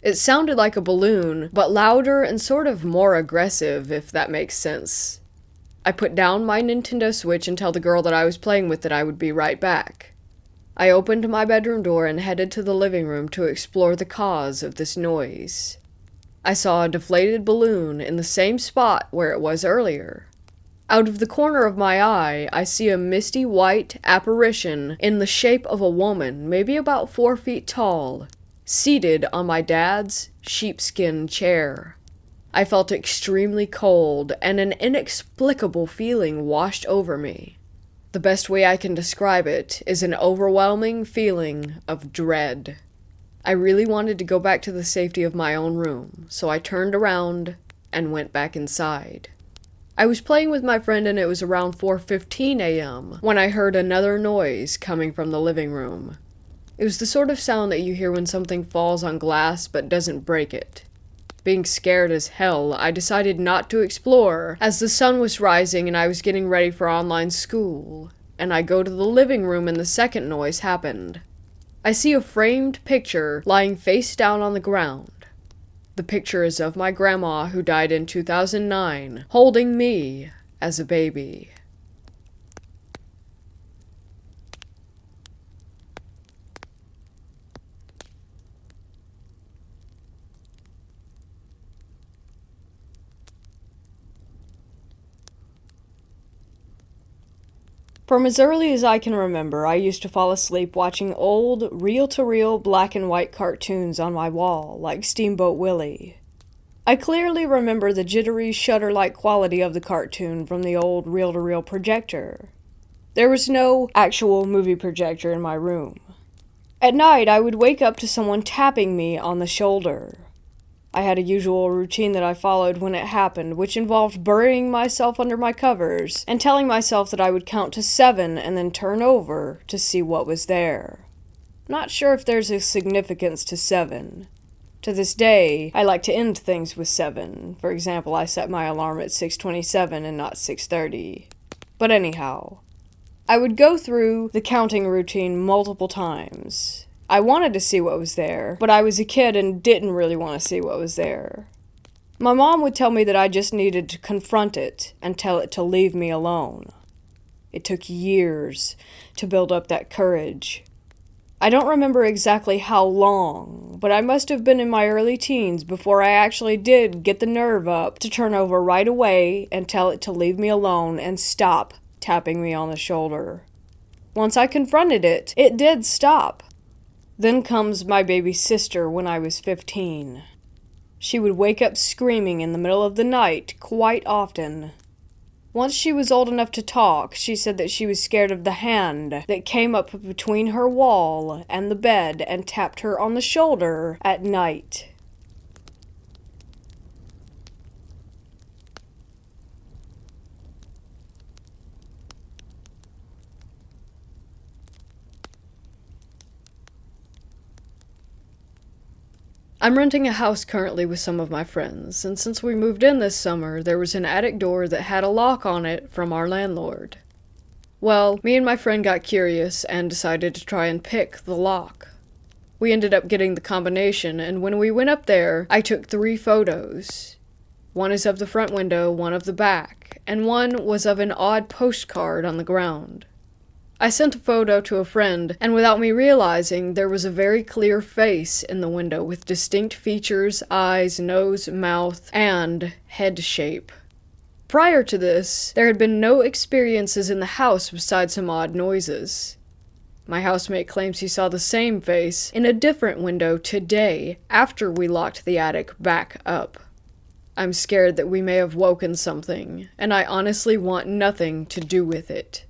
Speaker 2: It sounded like a balloon, but louder and sort of more aggressive, if that makes sense. I put down my Nintendo Switch and told the girl that I was playing with that I would be right back. I opened my bedroom door and headed to the living room to explore the cause of this noise. I saw a deflated balloon in the same spot where it was earlier. Out of the corner of my eye, I see a misty white apparition in the shape of a woman, maybe about 4 feet tall, seated on my dad's sheepskin chair. I felt extremely cold, and an inexplicable feeling washed over me. The best way I can describe it is an overwhelming feeling of dread. I really wanted to go back to the safety of my own room, so I turned around and went back inside. I was playing with my friend and it was around 4:15 a.m. when I heard another noise coming from the living room. It was the sort of sound that you hear when something falls on glass but doesn't break it. Being scared as hell, I decided not to explore, as the sun was rising and I was getting ready for online school, and I go to the living room and the second noise happened. I see a framed picture lying face down on the ground. The picture is of my grandma who died in 2009, holding me as a baby. From as early as I can remember, I used to fall asleep watching old, reel-to-reel black and white cartoons on my wall, like Steamboat Willie. I clearly remember the jittery, shutter-like quality of the cartoon from the old reel-to-reel projector. There was no actual movie projector in my room. At night, I would wake up to someone tapping me on the shoulder. I had a usual routine that I followed when it happened, which involved burying myself under my covers and telling myself that I would count to 7 and then turn over to see what was there. Not sure if there's a significance to 7. To this day, I like to end things with 7. For example, I set my alarm at 6:27 and not 6:30. But anyhow, I would go through the counting routine multiple times. I wanted to see what was there, but I was a kid and didn't really want to see what was there. My mom would tell me that I just needed to confront it and tell it to leave me alone. It took years to build up that courage. I don't remember exactly how long, but I must have been in my early teens before I actually did get the nerve up to turn over right away and tell it to leave me alone and stop tapping me on the shoulder. Once I confronted it, it did stop. Then comes my baby sister when I was 15. She would wake up screaming in the middle of the night quite often. Once she was old enough to talk, she said that she was scared of the hand that came up between her wall and the bed and tapped her on the shoulder at night. I'm renting a house currently with some of my friends, and since we moved in this summer, there was an attic door that had a lock on it from our landlord. Well, me and my friend got curious and decided to try and pick the lock. We ended up getting the combination, and when we went up there, I took 3 photos. One is of the front window, one of the back, and one was of an odd postcard on the ground. I sent a photo to a friend, and without me realizing, there was a very clear face in the window with distinct features, eyes, nose, mouth, and head shape. Prior to this, there had been no experiences in the house besides some odd noises. My housemate claims he saw the same face in a different window today after we locked the attic back up. I'm scared that we may have woken something, and I honestly want nothing to do with it.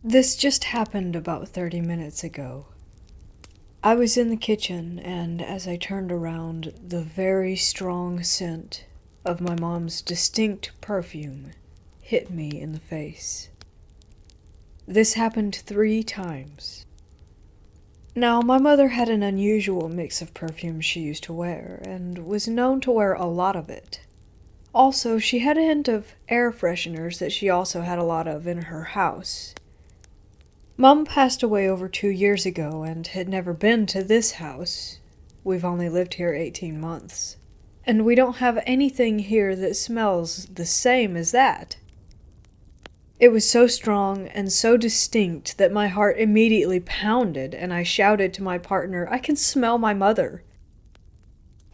Speaker 1: This just happened about 30 minutes ago. I was in the kitchen, and as I turned around, the very strong scent of my mom's distinct perfume hit me in the face. This happened 3 times. Now, my mother had an unusual mix of perfumes she used to wear, and was known to wear a lot of it. Also, she had a hint of air fresheners that she also had a lot of in her house. Mom passed away over 2 years ago and had never been to this house. We've only lived here 18 months. And we don't have anything here that smells the same as that. It was so strong and so distinct that my heart immediately pounded, and I shouted to my partner, "I can smell my mother."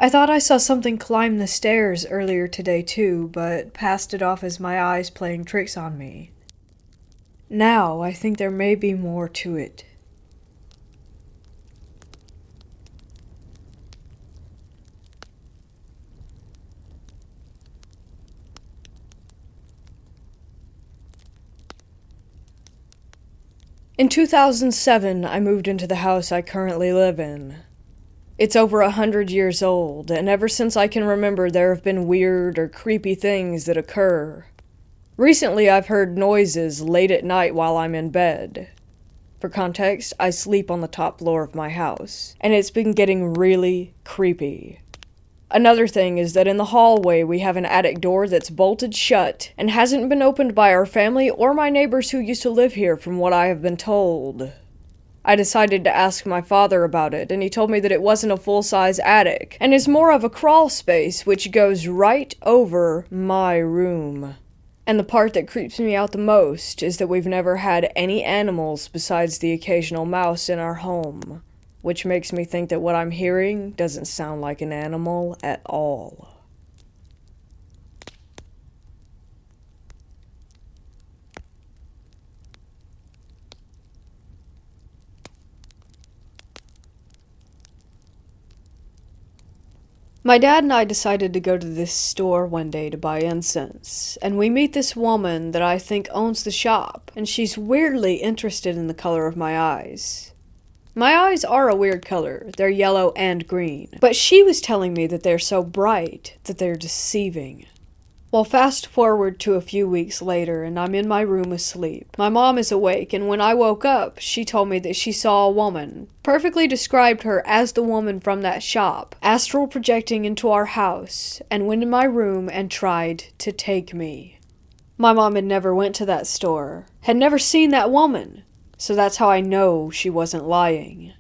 Speaker 1: I thought I saw something climb the stairs earlier today too, but passed it off as my eyes playing tricks on me. Now, I think there may be more to it. In 2007, I moved into the house I currently live in. It's over 100 years old, and ever since I can remember there have been weird or creepy things that occur. Recently, I've heard noises late at night while I'm in bed. For context, I sleep on the top floor of my house, and it's been getting really creepy. Another thing is that in the hallway we have an attic door that's bolted shut and hasn't been opened by our family or my neighbors who used to live here from what I have been told. I decided to ask my father about it, and he told me that it wasn't a full-size attic, and is more of a crawl space which goes right over my room. And the part that creeps me out the most is that we've never had any animals besides the occasional mouse in our home, which makes me think that what I'm hearing doesn't sound like an animal at all. My dad and I decided to go to this store one day to buy incense, and we meet this woman that I think owns the shop, and she's weirdly interested in the color of my eyes. My eyes are a weird color, they're yellow and green, but she was telling me that they're so bright that they're deceiving. Well, fast forward to a few weeks later, and I'm in my room asleep. My mom is awake, and when I woke up, she told me that she saw a woman, perfectly described her as the woman from that shop, astral projecting into our house, and went in my room and tried to take me. My mom had never went to that store, had never seen that woman, so that's how I know she wasn't lying.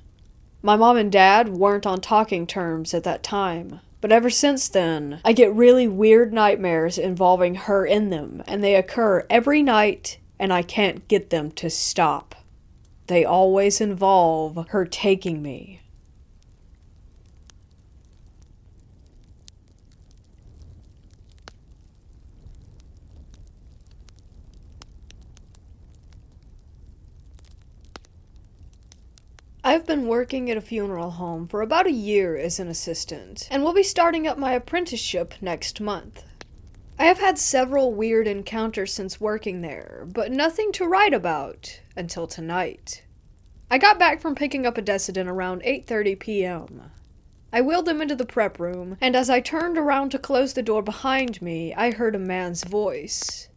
Speaker 1: My mom and dad weren't on talking terms at that time. But ever since then, I get really weird nightmares involving her in them, and they occur every night, and I can't get them to stop. They always involve her taking me. I've been working at a funeral home for about a year as an assistant, and will be starting up my apprenticeship next month. I have had several weird encounters since working there, but nothing to write about until tonight. I got back from picking up a decedent around 8:30 p.m. I wheeled him into the prep room, and as I turned around to close the door behind me, I heard a man's voice.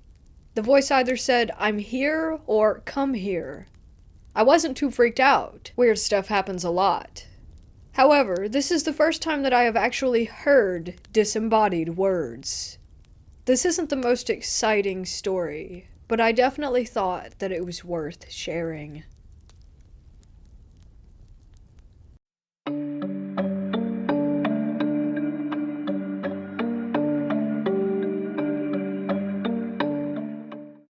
Speaker 1: The voice either said, "I'm here," or "Come here." I wasn't too freaked out. Weird stuff happens a lot. However, this is the first time that I have actually heard disembodied words. This isn't the most exciting story, but I definitely thought that it was worth sharing.